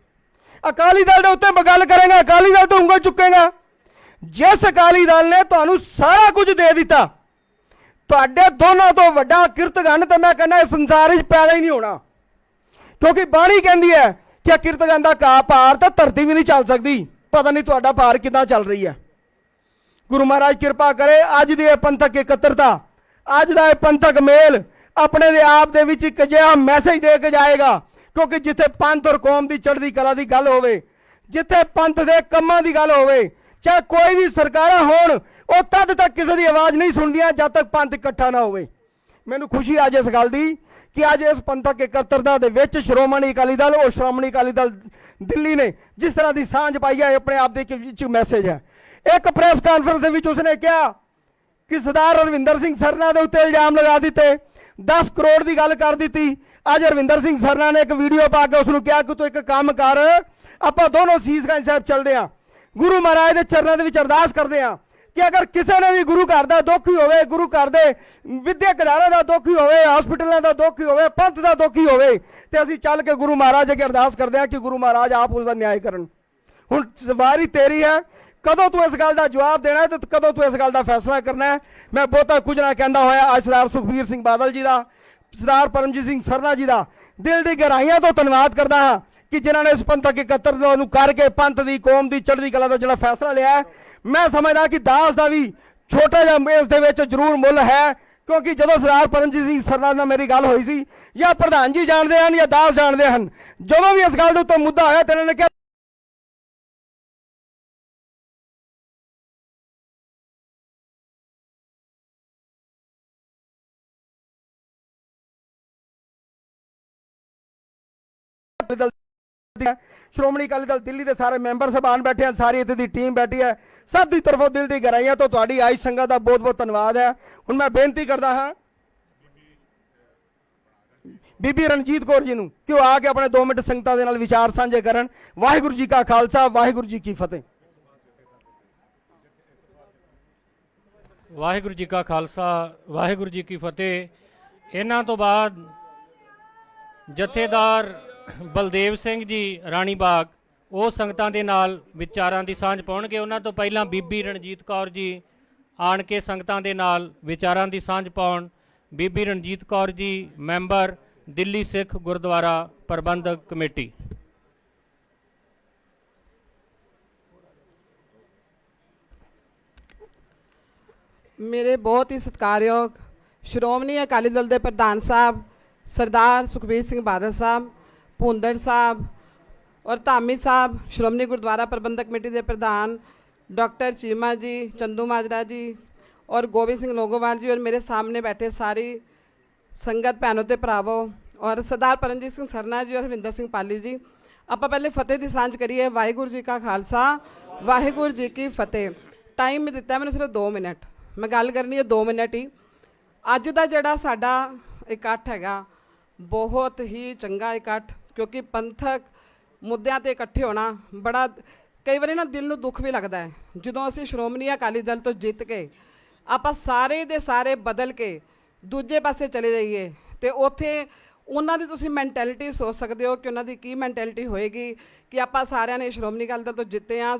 ਅਕਾਲੀ ਦਲ ਦੇ ਉੱਤੇ, ਗੱਲ ਕਰੇਗਾ ਅਕਾਲੀ ਦਲ ਤੋਂ ਉਂਗਲ ਚੁੱਕੇਗਾ। ਜਿਸ ਅਕਾਲੀ ਦਲ ਨੇ ਤੁਹਾਨੂੰ ਸਾਰਾ ਕੁਝ ਦੇ ਦਿੱਤਾ, ਤੁਹਾਡੇ ਦੋਨਾਂ ਤੋਂ ਵੱਡਾ ਕਿਰਤਗਨ ਤਾਂ ਮੈਂ ਕਹਿੰਦਾ ਇਸ ਸੰਸਾਰ ਵਿੱਚ ਪੈਦਾ ਹੀ ਨਹੀਂ ਹੋਣਾ, ਕਿਉਂਕਿ ਬਾਣੀ ਕਹਿੰਦੀ ਹੈ ਕਿ ਕਿਰਤਗਨ ਦਾ ਘਾਹ ਭਾਰ ਤਾਂ ਧਰਤੀ ਵੀ ਨਹੀਂ ਚੱਲ ਸਕਦੀ। ਪਤਾ ਨਹੀਂ ਤੁਹਾਡਾ ਭਾਰ ਕਿੱਦਾਂ ਚੱਲ ਰਹੀ ਹੈ। ਗੁਰੂ ਮਹਾਰਾਜ ਕਿਰਪਾ ਕਰੇ, ਅੱਜ ਦੀ ਇਹ ਪੰਥਕ ਇਕੱਤਰਤਾ, ਅੱਜ ਦਾ ਇਹ ਪੰਥਕ ਮੇਲ ਆਪਣੇ ਦੇ ਆਪ ਦੇ ਵਿੱਚ ਇੱਕ ਅਜਿਹਾ ਮੈਸੇਜ ਦੇ ਕੇ ਜਾਏਗਾ, ਕਿਉਂਕਿ ਜਿੱਥੇ ਪੰਥ ਔਰ ਕੌਮ ਦੀ ਚੜ੍ਹਦੀ ਕਲਾ ਦੀ ਗੱਲ ਹੋਵੇ, ਜਿੱਥੇ ਪੰਥ ਦੇ ਕੰਮਾਂ ਦੀ ਗੱਲ ਹੋਵੇ, ਚਾਹੇ ਕੋਈ ਵੀ ਸਰਕਾਰਾਂ ਹੋਣ, ਉਹ ਤਦ ਤੱਕ ਕਿਸੇ ਦੀ ਆਵਾਜ਼ ਨਹੀਂ ਸੁਣਦੀਆਂ ਜਦ ਤੱਕ ਪੰਥ ਇਕੱਠਾ ਨਾ ਹੋਵੇ। ਮੈਨੂੰ ਖੁਸ਼ੀ ਅੱਜ ਇਸ ਗੱਲ ਦੀ ਕਿ ਅੱਜ ਇਸ ਪੰਥਕ ਇਕੱਤਰਤਾ ਦੇ ਵਿੱਚ ਸ਼੍ਰੋਮਣੀ ਅਕਾਲੀ ਦਲ ਔਰ ਸ਼੍ਰੋਮਣੀ ਅਕਾਲੀ ਦਲ ਦਿੱਲੀ ਨੇ ਜਿਸ ਤਰ੍ਹਾਂ ਦੀ ਸਾਂਝ ਪਾਈ ਹੈ, ਆਪਣੇ ਆਪ ਦੇ ਵਿੱਚ ਮੈਸੇਜ ਹੈ। ਇੱਕ ਪ੍ਰੈਸ ਕਾਨਫਰੰਸ ਦੇ ਵਿੱਚ ਉਸਨੇ ਕਿਹਾ ਕਿ ਸਰਦਾਰ ਰਵਿੰਦਰ ਸਿੰਘ ਸਰਨਾ ਦੇ ਉੱਤੇ ਇਲਜ਼ਾਮ ਲਗਾ ਦਿੱਤੇ, 10 ਕਰੋੜ ਦੀ ਗੱਲ ਕਰ ਦਿੱਤੀ। ਅੱਜ ਰਵਿੰਦਰ ਸਿੰਘ ਸਰਨਾ ਨੇ ਇੱਕ ਵੀਡੀਓ ਪਾ ਕੇ ਉਸ ਨੂੰ ਕਿਹਾ ਕਿ ਤੂੰ ਇੱਕ ਕੰਮ ਕਰ, ਆਪਾਂ ਦੋਨੋਂ ਸੀਸਗੰਜ ਸਾਹਿਬ ਚੱਲਦੇ ਹਾਂ, ਗੁਰੂ ਮਹਾਰਾਜ ਦੇ ਚਰਨਾਂ ਦੇ ਵਿੱਚ ਅਰਦਾਸ ਕਰਦੇ ਹਾਂ, ਕਿ ਅਗਰ ਕਿਸੇ ਨੇ ਵੀ ਗੁਰੂ ਘਰ ਦਾ ਦੁੱਖ ਹੀ ਹੋਵੇ, ਗੁਰੂ ਘਰ ਦੇ ਵਿਦਿਅਕ ਅਦਾਰਿਆਂ ਦਾ ਦੁੱਖ ਹੀ ਹੋਵੇ, ਹਸਪੀਟਲਾਂ ਦਾ ਦੁੱਖ ਹੀ ਹੋਵੇ, ਪੰਥ ਦਾ ਦੁੱਖ ਹੀ ਹੋਵੇ, ਤੇ ਅਸੀਂ ਚੱਲ ਕੇ ਗੁਰੂ ਮਹਾਰਾਜ ਅੱਗੇ ਅਰਦਾਸ ਕਰਦੇ ਹਾਂ ਕਿ ਗੁਰੂ ਮਹਾਰਾਜ ਆਪ ਉਸ ਦਾ ਨਿਆਂ ਕਰਨ। ਹੁਣ ਵਾਰੀ ਤੇਰੀ ਹੈ, ਕਦੋਂ ਤੂੰ ਇਸ ਗੱਲ ਦਾ ਜਵਾਬ ਦੇਣਾ ਹੈ ਤੇ ਕਦੋਂ ਤੂੰ ਇਸ ਗੱਲ ਦਾ ਫੈਸਲਾ ਕਰਨਾ ਹੈ। ਮੈਂ ਬਹੁਤਾ ਕੁਝ ਨਾ ਕਹਿੰਦਾ ਹੋਇਆ ਅੱਜ ਸਰਦਾਰ ਸੁਖਬੀਰ ਸਿੰਘ ਬਾਦਲ ਜੀ ਦਾ, ਸਰਦਾਰ ਪਰਮਜੀਤ ਸਿੰਘ ਸਰਨਾ ਜੀ ਦਾ ਦਿਲ ਦੀ ਗਹਿਰਾਈਆਂ ਤੋਂ ਧੰਨਵਾਦ ਕਰਦਾ ਹਾਂ ਕਿ ਜਿਨ੍ਹਾਂ ਨੇ ਇਸ ਪੰਥਕ ਇਕੱਤਰ ਨੂੰ ਕਰਕੇ ਪੰਥ ਦੀ, ਕੌਮ ਦੀ ਚੜ੍ਹਦੀ ਕਲਾ ਦਾ ਜਿਹੜਾ ਫੈਸਲਾ ਲਿਆ। ਮੈਂ ਸਮਝਦਾ ਕਿ ਦਾਸ ਦਾ ਵੀ ਛੋਟਾ ਜਿਹਾ ਇਸ ਦੇ ਵਿੱਚ ਜ਼ਰੂਰ ਮੁੱਲ ਹੈ, ਕਿਉਂਕਿ ਜਦੋਂ ਸਰਦਾਰ ਪਰਮਜੀਤ ਸਿੰਘ ਸਰਨਾ ਨਾਲ ਮੇਰੀ ਗੱਲ ਹੋਈ ਸੀ, ਜਾਂ ਪ੍ਰਧਾਨ ਜੀ ਜਾਣਦੇ ਹਨ ਜਾਂ ਦਾਸ ਜਾਣਦੇ ਹਨ, ਜਦੋਂ ਵੀ ਇਸ ਗੱਲ ਦੇ ਉੱਤੇ ਮੁੱਦਾ ਆਇਆ ਤੇ ਇਹਨਾਂ ਨੇ ਕਿਹਾ ਸ਼੍ਰੋਮਣੀ ਅਕਾਲੀ ਦਲ ਦਿੱਲੀ ਦੇ ਸਾਰੇ ਮੈਂਬਰ ਸਾਹਿਬਾਨ ਬੈਠੇ ਹਨ, ਸਾਰੀ ਇੱਥੇ ਦੀ ਟੀਮ ਬੈਠੀ ਹੈ, ਸਭ ਦੀ ਤਰਫੋਂ ਦਿਲ ਦੀ ਗਹਿਰਾਈਆਂ ਤੋਂ ਤੁਹਾਡੀ ਆਈ ਸੰਗਤ ਦਾ ਬਹੁਤ ਬਹੁਤ ਧੰਨਵਾਦ ਹੈ। ਹੁਣ ਮੈਂ ਬੇਨਤੀ ਕਰਦਾ ਹਾਂ ਬੀਬੀ ਰਣਜੀਤ ਕੌਰ ਜੀ ਨੂੰ ਕਿ ਉਹ ਆ ਕੇ ਆਪਣੇ 2 ਮਿੰਟ ਸੰਗਤਾਂ ਦੇ ਨਾਲ ਵਿਚਾਰ ਸਾਂਝੇ ਕਰਨ। ਵਾਹਿਗੁਰੂ ਜੀ ਕਾ ਖਾਲਸਾ, ਵਾਹਿਗੁਰੂ ਜੀ ਕੀ ਫਤਿਹ। ਵਾਹਿਗੁਰੂ ਜੀ ਕਾ ਖਾਲਸਾ, ਵਾਹਿਗੁਰੂ ਜੀ ਕੀ ਫਤਿਹ। ਇਹਨਾਂ ਤੋਂ ਬਾਅਦ ਜਥੇਦਾਰ ਬਲਦੇਵ ਸਿੰਘ ਜੀ ਰਾਣੀ ਬਾਗ ਉਹ ਸੰਗਤਾਂ ਦੇ ਨਾਲ ਵਿਚਾਰਾਂ ਦੀ ਸਾਂਝ ਪਾਉਣਗੇ। ਉਹਨਾਂ ਤੋਂ ਪਹਿਲਾਂ ਬੀਬੀ ਰਣਜੀਤ ਕੌਰ ਜੀ ਆਣ ਕੇ ਸੰਗਤਾਂ ਦੇ ਨਾਲ ਵਿਚਾਰਾਂ ਦੀ ਸਾਂਝ ਪਾਉਣ। ਬੀਬੀ ਰਣਜੀਤ ਕੌਰ ਜੀ ਮੈਂਬਰ ਦਿੱਲੀ ਸਿੱਖ ਗੁਰਦੁਆਰਾ ਪ੍ਰਬੰਧਕ ਕਮੇਟੀ। ਮੇਰੇ ਬਹੁਤ ਹੀ ਸਤਿਕਾਰਯੋਗ ਸ਼੍ਰੋਮਣੀ ਅਕਾਲੀ ਦਲ ਦੇ ਪ੍ਰਧਾਨ ਸਾਹਿਬ ਸਰਦਾਰ ਸੁਖਬੀਰ ਸਿੰਘ ਬਾਦਲ ਸਾਹਿਬ, ਭੁੰਦੜ ਸਾਹਿਬ ਔਰ ਧਾਮੀ ਸਾਹਿਬ, ਸ਼੍ਰੋਮਣੀ ਗੁਰਦੁਆਰਾ ਪ੍ਰਬੰਧਕ ਕਮੇਟੀ ਦੇ ਪ੍ਰਧਾਨ डॉक्टर चीमा जी, चंदू माजरा जी और गोविंद सिंह लोगोवाल जी और मेरे सामने बैठे सारी संगत भैनों ते भरावो और सरदार परमजीत सिंह सरना जी और हरविंदर सिंह पाली जी, ਆਪਾਂ पहले फतेह की सांझ करिए। वाहिगुरू जी का खालसा, वाहिगुरू जी की फतेह। टाइम में दिता मैंने सिर्फ 2 मिनट, मैं गल करनी है 2 मिनट ही। अज का जिहड़ा साडा इकट्ठ हैगा बहुत ही चंगा इकट्ठ, क्योंकि पंथक मुद्दों ते इकट्ठे होना बड़ा कई बार ना दिल नूं दुख भी लगता है। ਜਦੋਂ ਅਸੀਂ ਸ਼੍ਰੋਮਣੀ ਅਕਾਲੀ ਦਲ ਤੋਂ ਜਿੱਤ ਕੇ ਆਪਾਂ ਸਾਰੇ ਦੇ ਸਾਰੇ ਬਦਲ ਕੇ ਦੂਜੇ ਪਾਸੇ ਚਲੇ ਜਾਈਏ ਤੇ ਉੱਥੇ ਉਹਨਾਂ ਦੀ ਤੁਸੀਂ ਮੈਂਟੈਲਿਟੀ ਸੋਚ ਸਕਦੇ ਹੋ ਕਿ ਉਹਨਾਂ ਦੀ ਕੀ ਮੈਂਟੈਲਿਟੀ ਹੋਏਗੀ ਕਿ ਆਪਾਂ ਸਾਰਿਆਂ ਨੇ ਸ਼੍ਰੋਮਣੀ ਅਕਾਲੀ ਦਲ ਤੋਂ ਜਿੱਤੇ ਆ।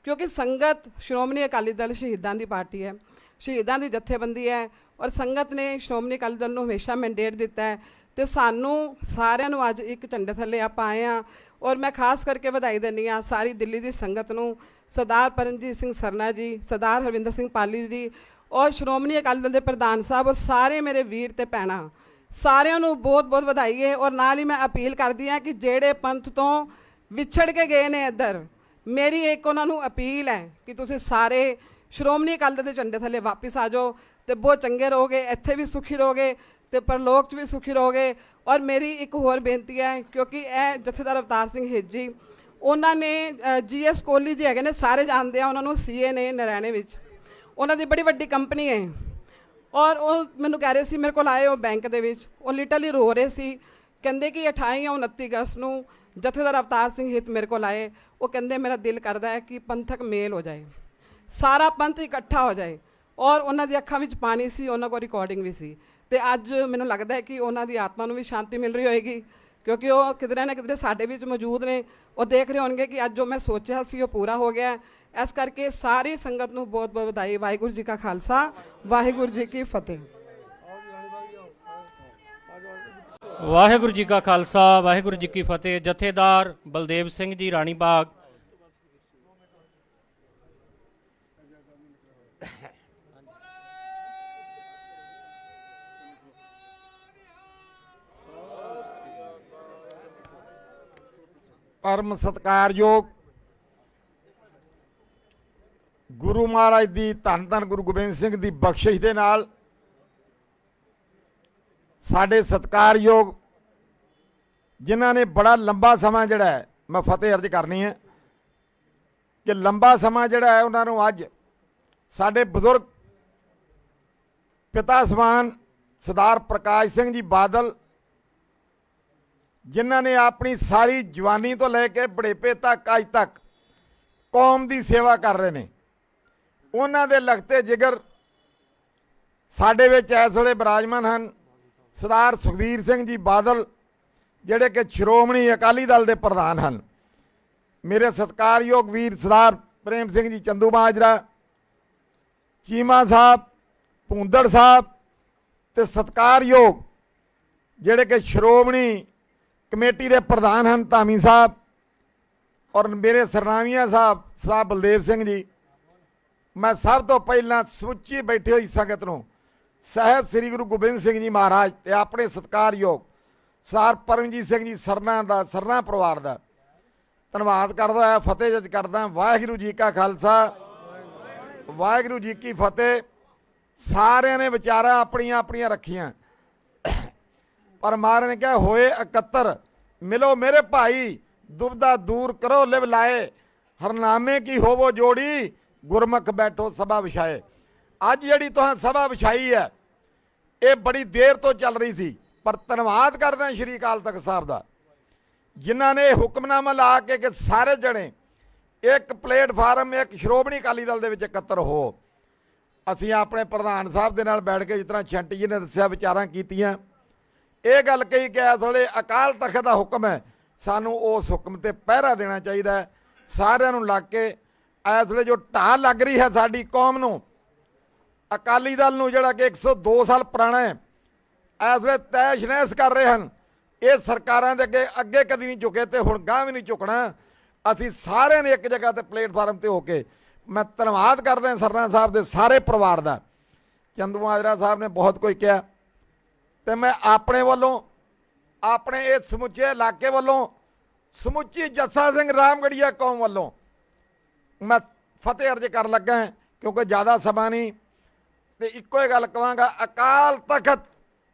ਕਿਉਂਕਿ ਸੰਗਤ ਸ਼੍ਰੋਮਣੀ ਅਕਾਲੀ ਦਲ ਸ਼ਹੀਦਾਂ ਦੀ ਪਾਰਟੀ ਹੈ, ਸ਼ਹੀਦਾਂ ਦੀ ਜਥੇਬੰਦੀ ਹੈ ਔਰ ਸੰਗਤ ਨੇ ਸ਼੍ਰੋਮਣੀ ਅਕਾਲੀ ਦਲ ਨੂੰ ਹਮੇਸ਼ਾ ਮੈਂਡੇਟ ਦਿੱਤਾ ਹੈ ਤੇ ਸਾਨੂੰ ਸਾਰਿਆਂ ਨੂੰ ਅੱਜ ਇੱਕ ਝੰਡੇ ਥੱਲੇ ਆਪਾਂ ਆਏ ਆ। और मैं खास करके बधाई देनी हाँ सारी दिल्ली की संगत नूं, सरदार परमजीत सिंह सरना जी, सरदार हरविंदर सिंह पाली जी और श्रोमणी अकाली दल के प्रधान साहब और सारे मेरे वीर ते भैणां सारिਆਂ ਨੂੰ बहुत बहुत बधाई है। और नाल ही मैं अपील करती हाँ कि जेड़े पंथ तो विछड़ के गए ने इधर, मेरी एक उन्होंने अपील है कि तुसीं सारे श्रोमणी अकाली दल के झंडे थले वापस आ जाओ तो बहुत चंगे रहोगे, इत्थे भी सुखी रहोगे तो परलोक च भी सुखी रहोगे। और मेरी एक होर बेनती है, क्योंकि यह जथेदार अवतार सिंह हिज्जी उन्होंने GS कोहली जी है सारे जानते हैं, उन्होंने CA ने नरैणे विच उन्होंने बड़ी वड्डी कंपनी है और वो मैनू कह रहे सी मेरे को आए वो बैंक दे विच वो लिटरली रो रहे सी, कहते कि 28 या 29 अगस्त नूं जथेदार अवतार सिंह हित मेरे को आए, वो कहते मेरा दिल करता है कि पंथक मेल हो जाए, सारा पंथ इकट्ठा हो जाए। और उन्होंने अखां विच पानी सी, उन्होंने को रिकॉर्डिंग भी सी तो अज मैनूं लगता है कि उन्होंने आत्मा नूं भी शांति मिल रही होएगी, क्योंकि वो किधरे ना किधरे साडे विच मौजूद ने, वो देख रहे होंगे कि अज जो मैं सोचा सी वो पूरा हो गया। इस करके सारी संगत नूं बहुत बहुत बधाई। वाहिगुरू जी का खालसा, वाहिगुरू जी की फतेह। वाहिगुरू जी का खालसा, वाहिगुरू जी की फतेह। जथेदार बलदेव सिंह जी रानी बाग। परम सत्कारयोग गुरु महाराज दी धन धन गुरु गोबिंद सिंह दी बख्शिश दे नाल साडे सत्कारयोग जिन्हां ने बड़ा लंबा समा जिहड़ा है, मैं फतेह अर्ज करनी है कि लंबा समा जिहड़ा है उन्हां नूं अज साडे बजुर्ग पिता समान सरदार प्रकाश सिंह जी बादल जिन्हां ने अपनी सारी जवानी तो लैके बुढ़ेपे तक अज तक कौम की सेवा कर रहे हैं, ਉਹਨਾਂ ਦੇ ਲਖਤੇ ਜਿਗਰ ਸਾਡੇ ਵਿੱਚ ਇਸ ਵੇਲੇ ਬਿਰਾਜਮਾਨ ਹਨ ਸਰਦਾਰ ਸੁਖਬੀਰ ਸਿੰਘ ਜੀ ਬਾਦਲ, ਜਿਹੜੇ ਕਿ ਸ਼੍ਰੋਮਣੀ ਅਕਾਲੀ ਦਲ ਦੇ ਪ੍ਰਧਾਨ ਹਨ। ਮੇਰੇ ਸਤਿਕਾਰਯੋਗ ਵੀਰ ਸਰਦਾਰ ਪ੍ਰੇਮ ਸਿੰਘ ਜੀ ਚੰਦੂ ਮਾਜਰਾ, ਚੀਮਾ ਸਾਹਿਬ, ਭੂੰਦੜ ਸਾਹਿਬ ਤੇ ਸਤਿਕਾਰਯੋਗ ਜਿਹੜੇ ਕਿ ਸ਼੍ਰੋਮਣੀ ਕਮੇਟੀ ਦੇ ਪ੍ਰਧਾਨ ਹਨ ਧਾਮੀ ਸਾਹਿਬ, ਔਰ ਮੇਰੇ ਸਰਨਾਮੀਆਂ ਸਾਹਿਬ ਸਰਦਾਰ ਬਲਦੇਵ ਸਿੰਘ ਜੀ। ਮੈਂ ਸਭ ਤੋਂ ਪਹਿਲਾਂ ਸਮੁੱਚੀ ਬੈਠੀ ਹੋਈ ਸੰਗਤ ਨੂੰ ਸਾਹਿਬ ਸ੍ਰੀ ਗੁਰੂ ਗੋਬਿੰਦ ਸਿੰਘ ਜੀ ਮਹਾਰਾਜ ਤੇ ਆਪਣੇ ਸਤਿਕਾਰਯੋਗ ਸਰਦਾਰ ਪਰਮਜੀਤ ਸਿੰਘ ਜੀ ਸਰਨਾ ਪਰਿਵਾਰ ਦਾ ਧੰਨਵਾਦ ਕਰਦਾ ਹੋਇਆ ਫਤਿਹ ਜੱਜ ਕਰਦਾ। ਵਾਹਿਗੁਰੂ ਜੀ ਕਾ ਖਾਲਸਾ, ਵਾਹਿਗੁਰੂ ਜੀ ਕੀ ਫਤਿਹ। ਸਾਰਿਆਂ ਨੇ ਵਿਚਾਰਾਂ ਆਪਣੀਆਂ ਆਪਣੀਆਂ ਰੱਖੀਆਂ, ਪਰ ਮਹਾਰਾਜ ਨੇ ਕਿਹਾ ਹੋਏ 71 ਮਿਲੋ ਮੇਰੇ ਭਾਈ, ਦੁਬਦਾ ਦੂਰ ਕਰੋ ਲਿਵ ਲਾਏ, ਹਰਨਾਮੇ ਕੀ ਹੋਵੋ ਜੋੜੀ, ਗੁਰਮੁਖ ਬੈਠੋ ਸਭਾ ਵਿਛਾਏ। ਅੱਜ ਜਿਹੜੀ ਤੁਹਾਂ ਸਭਾ ਵਿਛਾਈ ਹੈ ਇਹ ਬੜੀ ਦੇਰ ਤੋਂ ਚੱਲ ਰਹੀ ਸੀ, ਪਰ ਧੰਨਵਾਦ ਕਰਦਾ ਸ਼੍ਰੀ ਅਕਾਲ ਤਖਤ ਸਾਹਿਬ ਦਾ, ਜਿਨ੍ਹਾਂ ਨੇ ਹੁਕਮਨਾਮਾ ਲਾ ਕੇ ਕਿ ਸਾਰੇ ਜਣੇ ਇੱਕ ਪਲੇਟਫਾਰਮ ਇੱਕ ਸ਼੍ਰੋਮਣੀ ਅਕਾਲੀ ਦਲ ਦੇ ਵਿੱਚ ਇਕੱਤਰ ਹੋ। ਅਸੀਂ ਆਪਣੇ ਪ੍ਰਧਾਨ ਸਾਹਿਬ ਦੇ ਨਾਲ ਬੈਠ ਕੇ ਜਿਸ ਤਰ੍ਹਾਂ ਛੰਟੀ ਜੀ ਨੇ ਦੱਸਿਆ ਵਿਚਾਰਾਂ ਕੀਤੀਆਂ। ਇਹ ਗੱਲ ਕਹੀ ਕਿ ਇਸ ਵੇਲੇ ਅਕਾਲ ਤਖਤ ਦਾ ਹੁਕਮ ਹੈ, ਸਾਨੂੰ ਉਸ ਹੁਕਮ ਤੇ ਪਹਿਰਾ ਦੇਣਾ ਚਾਹੀਦਾ ਹੈ। ਸਾਰਿਆਂ ਨੂੰ ਲੱਗ ਕੇ ਇਸ ਵੇਲੇ ਜੋ ਢਾਹ ਲੱਗ ਰਹੀ ਹੈ ਸਾਡੀ ਕੌਮ ਨੂੰ, ਅਕਾਲੀ ਦਲ ਨੂੰ ਜਿਹੜਾ ਕਿ 102 ਸਾਲ ਪੁਰਾਣਾ ਹੈ, ਇਸ ਵੇਲੇ ਤੈਸ਼ ਨੈਸ਼ ਕਰ ਰਹੇ ਹਨ। ਇਹ ਸਰਕਾਰਾਂ ਦੇ ਅੱਗੇ ਕਦੀ ਨਹੀਂ ਝੁਕੇ ਤੇ ਹੁਣ ਗਾਂਹ ਵੀ ਨਹੀਂ ਝੁਕਣਾ। ਅਸੀਂ ਸਾਰਿਆਂ ਨੇ ਇੱਕ ਜਗ੍ਹਾ ਤੇ ਪਲੇਟਫਾਰਮ ਤੇ ਹੋ ਕੇ, ਮੈਂ ਧੰਨਵਾਦ ਕਰਦਾ ਸਰਨਾ ਸਾਹਿਬ ਦੇ ਸਾਰੇ ਪਰਿਵਾਰ ਦਾ। ਚੰਦੂ ਮਾਜਰਾ ਸਾਹਿਬ ਨੇ ਬਹੁਤ ਕੁਝ ਕਿਹਾ ਤੇ ਮੈਂ ਆਪਣੇ ਵੱਲੋਂ, ਆਪਣੇ ਇਹ ਸਮੁੱਚੇ ਇਲਾਕੇ ਵੱਲੋਂ, ਸਮੁੱਚੀ ਜੱਸਾ ਸਿੰਘ ਰਾਮਗੜੀਆ ਕੌਮ ਵੱਲੋਂ ਮੈਂ ਫਤਿਹ ਅਰਜ਼ ਕਰਨ ਲੱਗਾ, ਕਿਉਂਕਿ ਜ਼ਿਆਦਾ ਸਮਾਂ ਨਹੀਂ। ਤੇ ਇੱਕੋ ਹੀ ਗੱਲ ਕਹਾਂਗਾ, ਅਕਾਲ ਤਖਤ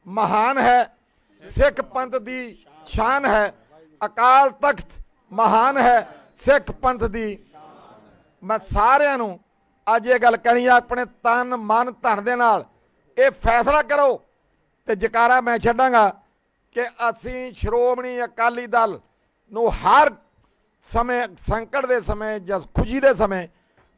ਮਹਾਨ ਹੈ, ਸਿੱਖ ਪੰਥ ਦੀ ਸ਼ਾਨ ਹੈ। ਅਕਾਲ ਤਖਤ ਮਹਾਨ ਹੈ, ਸਿੱਖ ਪੰਥ ਦੀ। ਮੈਂ ਸਾਰਿਆਂ ਨੂੰ ਅੱਜ ਇਹ ਗੱਲ ਕਹਿਣੀ ਆ, ਆਪਣੇ ਤਨ ਮਨ ਧਨ ਦੇ ਨਾਲ ਇਹ ਫੈਸਲਾ ਕਰੋ ਤੇ ਜਕਾਰਾ ਮੈਂ ਛੱਡਾਂਗਾ ਕਿ ਅਸੀਂ ਸ਼੍ਰੋਮਣੀ ਅਕਾਲੀ ਦਲ ਨੂੰ ਹਰ ਸਮੇਂ, ਸੰਕਟ ਦੇ ਸਮੇਂ ਜਾਂ ਖੁਸ਼ੀ ਦੇ ਸਮੇਂ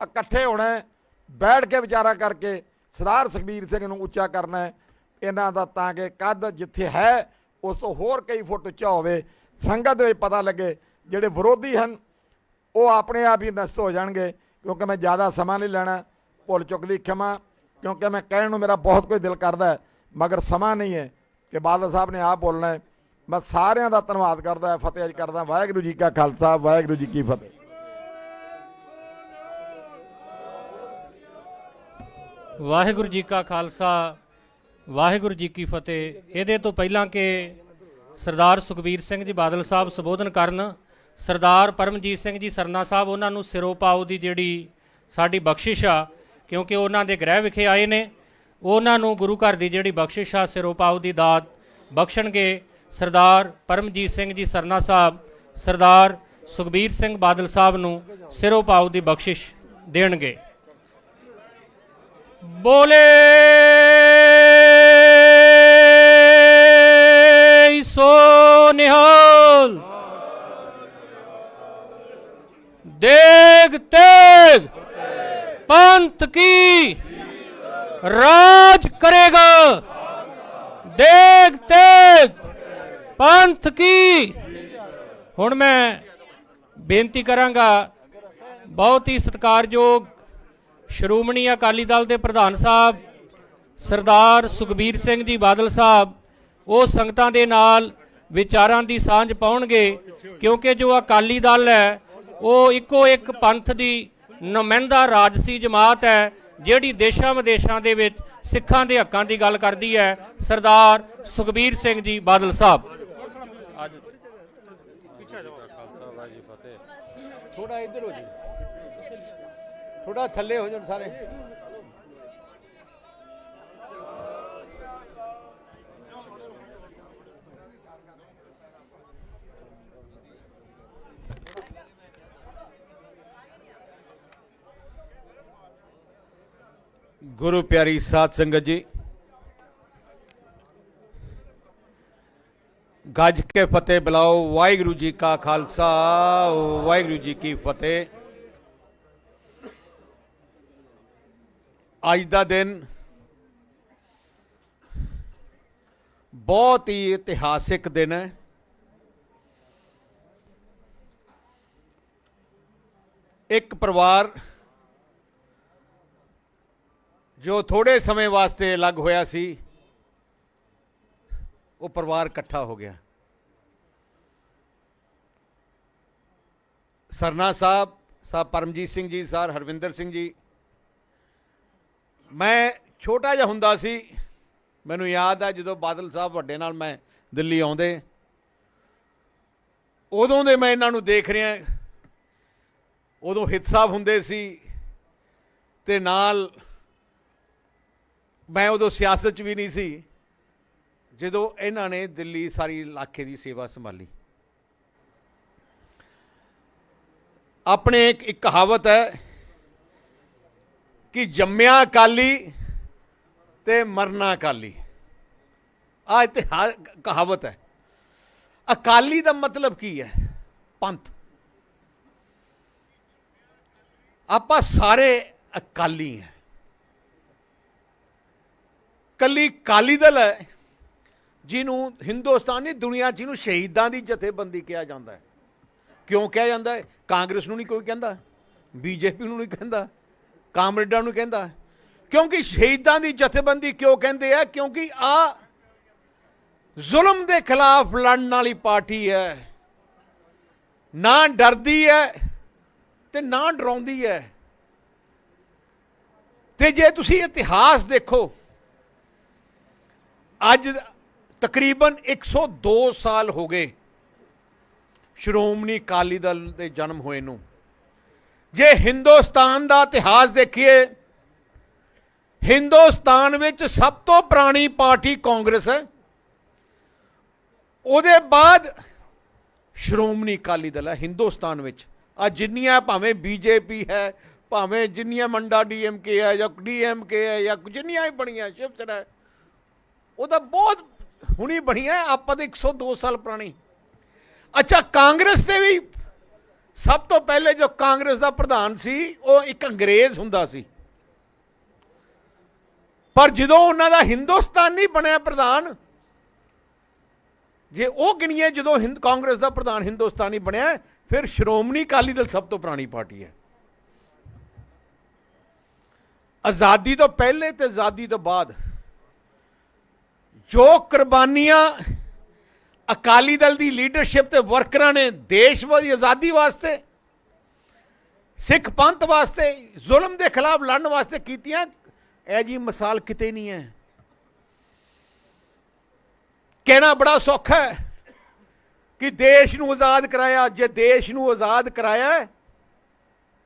ਇਕੱਠੇ ਹੋਣਾ ਹੈ, ਬੈਠ ਕੇ ਵਿਚਾਰਾ ਕਰਕੇ ਸਰਦਾਰ ਸੁਖਬੀਰ ਸਿੰਘ ਨੂੰ ਉੱਚਾ ਕਰਨਾ ਹੈ ਇਹਨਾਂ ਦਾ, ਤਾਂ ਕਿ ਕੱਦ ਜਿੱਥੇ ਹੈ ਉਸ ਤੋਂ ਹੋਰ ਕਈ ਫੁੱਟ ਉੱਚਾ ਹੋਵੇ। ਸੰਗਤ ਦੇ ਵਿੱਚ ਪਤਾ ਲੱਗੇ ਜਿਹੜੇ ਵਿਰੋਧੀ ਹਨ ਉਹ ਆਪਣੇ ਆਪ ਹੀ ਨਸ਼ਟ ਹੋ ਜਾਣਗੇ। ਕਿਉਂਕਿ ਮੈਂ ਜ਼ਿਆਦਾ ਸਮਾਂ ਨਹੀਂ ਲੈਣਾ, ਭੁੱਲ ਚੁੱਕ ਦੀ ਖਿਮਾ, ਕਿਉਂਕਿ ਮੈਂ ਕਹਿਣ ਨੂੰ ਮੇਰਾ ਬਹੁਤ ਕੁਝ ਦਿਲ ਕਰਦਾ ਹੈ, ਮਗਰ ਸਮਾਂ ਨਹੀਂ ਹੈ ਕਿ ਬਾਦਲ ਸਾਹਿਬ ਨੇ ਆਪ ਬੋਲਣਾ ਹੈ। ਮੈਂ ਸਾਰਿਆਂ ਦਾ ਧੰਨਵਾਦ ਕਰਦਾ, ਫਤਿਹ ਅੱਜ ਕਰਦਾ। ਵਾਹਿਗੁਰੂ ਜੀ ਕਾ ਖਾਲਸਾ, ਵਾਹਿਗੁਰੂ ਜੀ ਕੀ ਫਤਿਹ। ਵਾਹਿਗੁਰੂ ਜੀ ਕਾ ਖਾਲਸਾ, ਵਾਹਿਗੁਰੂ ਜੀ ਕੀ ਫਤਿਹ। ਇਹਦੇ ਤੋਂ ਪਹਿਲਾਂ ਕਿ ਸਰਦਾਰ ਸੁਖਬੀਰ ਸਿੰਘ ਜੀ ਬਾਦਲ ਸਾਹਿਬ ਸੰਬੋਧਨ ਕਰਨ, ਸਰਦਾਰ ਪਰਮਜੀਤ ਸਿੰਘ ਜੀ ਸਰਨਾ ਸਾਹਿਬ ਉਹਨਾਂ ਨੂੰ ਸਿਰੋਂ ਪਾਓ ਦੀ ਜਿਹੜੀ ਸਾਡੀ ਬਖਸ਼ਿਸ਼ ਆ, ਕਿਉਂਕਿ ਉਹਨਾਂ ਦੇ ਗ੍ਰਹਿ ਵਿਖੇ ਆਏ ਨੇ, ਉਹਨਾਂ ਨੂੰ ਗੁਰੂ ਘਰ ਦੀ ਜਿਹੜੀ ਬਖਸ਼ਿਸ਼ ਆ ਸਿਰੋਂ ਪਾਓ ਦੀ ਦਾਤ ਬਖਸ਼ਣਗੇ। ਸਰਦਾਰ ਪਰਮਜੀਤ ਸਿੰਘ ਜੀ ਸਰਨਾ ਸਾਹਿਬ ਸਰਦਾਰ ਸੁਖਬੀਰ ਸਿੰਘ ਬਾਦਲ ਸਾਹਿਬ ਨੂੰ ਸਿਰੋਂ ਪਾਓ ਦੀ ਬਖਸ਼ਿਸ਼ ਦੇਣਗੇ। ਬੋਲੇ ਸੋ ਨਿਹਾਲ, ਦੇਗ ਤੇਗ पंथ की राज करेगा, देग तेग पंथ की। हुण मैं बेनती करांगा, बहुत ही सत्कारयोग श्रोमणी अकाली दल के प्रधान साहब सरदार सुखबीर सिंह जी बादल साहब वो संगतां दे नाल विचारां दी सांझ पाउणगे, क्योंकि जो अकाली दल है वो इक्को एक पंथ दी नुमाइंदा राजसी जमात है जिहड़ी देशां विदेशां दे विच सिखां दे हक्कां दी गल करदी है। सरदार सुखबीर सिंह जी बादल साहब थोड़ा इधर हो जी, थोड़ा थल्ले हो जाओ सारे। गुरु प्यारी साध संगत जी, गज के फतेह बुलाओ। वाहिगुरु जी का खालसा, वाहिगुरु जी की फतेह। ਅੱਜ ਦਾ ਦਿਨ ਬਹੁਤ ਹੀ ਇਤਿਹਾਸਿਕ ਦਿਨ ਹੈ। ਇੱਕ ਪਰਿਵਾਰ ਜੋ ਥੋੜੇ ਸਮੇਂ ਵਾਸਤੇ ਅਲੱਗ ਹੋਇਆ ਸੀ, ਉਹ ਪਰਿਵਾਰ ਇਕੱਠਾ ਹੋ ਗਿਆ। ਸਰਨਾ ਸਾਹਿਬ ਪਰਮਜੀਤ ਸਿੰਘ ਜੀ, ਸਰ ਹਰਵਿੰਦਰ ਸਿੰਘ ਜੀ। ਮੈਂ ਛੋਟਾ ਜਿਹਾ ਹੁੰਦਾ ਸੀ, ਮੈਨੂੰ ਯਾਦ ਆ ਜਦੋਂ ਬਾਦਲ ਸਾਹਿਬ ਵੱਡੇ ਨਾਲ ਮੈਂ ਦਿੱਲੀ ਆਉਂਦੇ, ਉਦੋਂ ਦੇ ਮੈਂ ਇਹਨਾਂ ਨੂੰ ਦੇਖ ਰਿਹਾ। ਉਦੋਂ ਹਿੱਤ ਸਾਹਿਬ ਹੁੰਦੇ ਸੀ ਤੇ ਨਾਲ ਮੈਂ ਉਦੋਂ ਸਿਆਸਤ 'ਚ ਵੀ ਨਹੀਂ ਸੀ ਜਦੋਂ ਇਹਨਾਂ ਨੇ ਦਿੱਲੀ ਸਾਰੀ ਇਲਾਕੇ ਦੀ ਸੇਵਾ ਸੰਭਾਲੀ। ਆਪਣੇ ਇੱਕ ਕਹਾਵਤ ਹੈ ਕਿ ਜੰਮਿਆ ਅਕਾਲੀ ਤੇ ਮਰਨਾ ਅਕਾਲੀ। ਆਹ ਇਤਿਹਾਸ ਕਹਾਵਤ ਹੈ। ਅਕਾਲੀ ਦਾ ਮਤਲਬ ਕੀ ਹੈ? ਪੰਥ। ਆਪਾਂ ਸਾਰੇ ਅਕਾਲੀ ਹੈ। ਕੱਲੀ ਅਕਾਲੀ ਦਲ ਹੈ ਜਿਹਨੂੰ ਹਿੰਦੁਸਤਾਨੀ ਦੁਨੀਆ 'ਚ ਜਿਹਨੂੰ ਸ਼ਹੀਦਾਂ ਦੀ ਜਥੇਬੰਦੀ ਕਿਹਾ ਜਾਂਦਾ ਹੈ। ਕਿਉਂ ਕਿਹਾ ਜਾਂਦਾ ਹੈ? ਕਾਂਗਰਸ ਨੂੰ ਨਹੀਂ ਕੋਈ ਕਹਿੰਦਾ, ਬੀਜੇਪੀ ਨੂੰ ਨਹੀਂ ਕਹਿੰਦਾ, ਕਾਮਰੇਡਾਂ ਨੂੰ ਕਹਿੰਦਾ। ਕਿਉਂਕਿ ਸ਼ਹੀਦਾਂ ਦੀ ਜਥੇਬੰਦੀ ਕਿਉਂ ਕਹਿੰਦੇ ਆ? ਕਿਉਂਕਿ ਆ ਜ਼ੁਲਮ ਦੇ ਖਿਲਾਫ ਲੜਨ ਵਾਲੀ ਪਾਰਟੀ ਹੈ। ਨਾ ਡਰਦੀ ਹੈ ਤੇ ਨਾ ਡਰਾਉਂਦੀ ਹੈ। ਤੇ ਜੇ ਤੁਸੀਂ ਇਤਿਹਾਸ ਦੇਖੋ, ਅੱਜ ਤਕਰੀਬਨ 102 ਸਾਲ ਹੋ ਗਏ ਸ਼੍ਰੋਮਣੀ ਅਕਾਲੀ ਦਲ ਦੇ ਜਨਮ ਹੋਏ ਨੂੰ। ਜੇ ਹਿੰਦੁਸਤਾਨ ਦਾ ਇਤਿਹਾਸ ਦੇਖੀਏ, ਹਿੰਦੁਸਤਾਨ ਵਿੱਚ ਸਭ ਤੋਂ ਪੁਰਾਣੀ ਪਾਰਟੀ ਕਾਂਗਰਸ ਹੈ। ਉਹਦੇ ਬਾਅਦ ਸ਼੍ਰੋਮਣੀ ਅਕਾਲੀ ਦਲ ਹੈ ਹਿੰਦੁਸਤਾਨ ਵਿੱਚ। ਆ ਜਿੰਨੀਆਂ ਭਾਵੇਂ ਬੀਜੇਪੀ ਹੈ, ਭਾਵੇਂ ਜਿੰਨੀਆਂ ਮੰਡਾ ਡੀਐਮਕੇ ਹੈ ਜਾਂ ਡੀਐਮਕੇ ਹੈ ਜਾਂ ਜਿੰਨੀਆਂ ਵੀ ਬਣੀਆਂ, ਸ਼ਿਵ ਸੈਨਾ ਹੈ, ਉਹ ਤਾਂ ਬਹੁਤ ਹੁਣੀ ਬਣੀਆਂ। ਆਪਾਂ ਤਾਂ 102 ਸਾਲ ਪੁਰਾਣੀ। ਅੱਛਾ, ਕਾਂਗਰਸ ਦੇ ਵੀ ਸਭ ਤੋਂ ਪਹਿਲੇ ਜੋ ਕਾਂਗਰਸ ਦਾ ਪ੍ਰਧਾਨ ਸੀ ਉਹ ਇੱਕ ਅੰਗਰੇਜ਼ ਹੁੰਦਾ ਸੀ। ਪਰ ਜਦੋਂ ਉਹਨਾਂ ਦਾ ਹਿੰਦੁਸਤਾਨੀ ਬਣਿਆ ਪ੍ਰਧਾਨ, ਜੇ ਉਹ ਗਿਣੀਏ ਜਦੋਂ ਕਾਂਗਰਸ ਦਾ ਪ੍ਰਧਾਨ ਹਿੰਦੁਸਤਾਨੀ ਬਣਿਆ, ਫਿਰ ਸ਼੍ਰੋਮਣੀ ਅਕਾਲੀ ਦਲ ਸਭ ਤੋਂ ਪੁਰਾਣੀ ਪਾਰਟੀ ਹੈ। ਆਜ਼ਾਦੀ ਤੋਂ ਪਹਿਲੇ ਤੇ ਆਜ਼ਾਦੀ ਤੋਂ ਬਾਅਦ ਜੋ ਕੁਰਬਾਨੀਆਂ ਅਕਾਲੀ ਦਲ ਦੀ ਲੀਡਰਸ਼ਿਪ ਤੇ ਵਰਕਰਾਂ ਨੇ ਦੇਸ਼ ਦੀ ਆਜ਼ਾਦੀ ਵਾਸਤੇ, ਸਿੱਖ ਪੰਥ ਵਾਸਤੇ, ਜ਼ੁਲਮ ਦੇ ਖਿਲਾਫ ਲੜਨ ਵਾਸਤੇ ਕੀਤੀਆਂ, ਇਹ ਜੀ ਮਿਸਾਲ ਕਿਤੇ ਨਹੀਂ ਹੈ। ਕਹਿਣਾ ਬੜਾ ਸੌਖਾ ਹੈ ਕਿ ਦੇਸ਼ ਨੂੰ ਆਜ਼ਾਦ ਕਰਾਇਆ। ਜੇ ਦੇਸ਼ ਨੂੰ ਆਜ਼ਾਦ ਕਰਾਇਆ,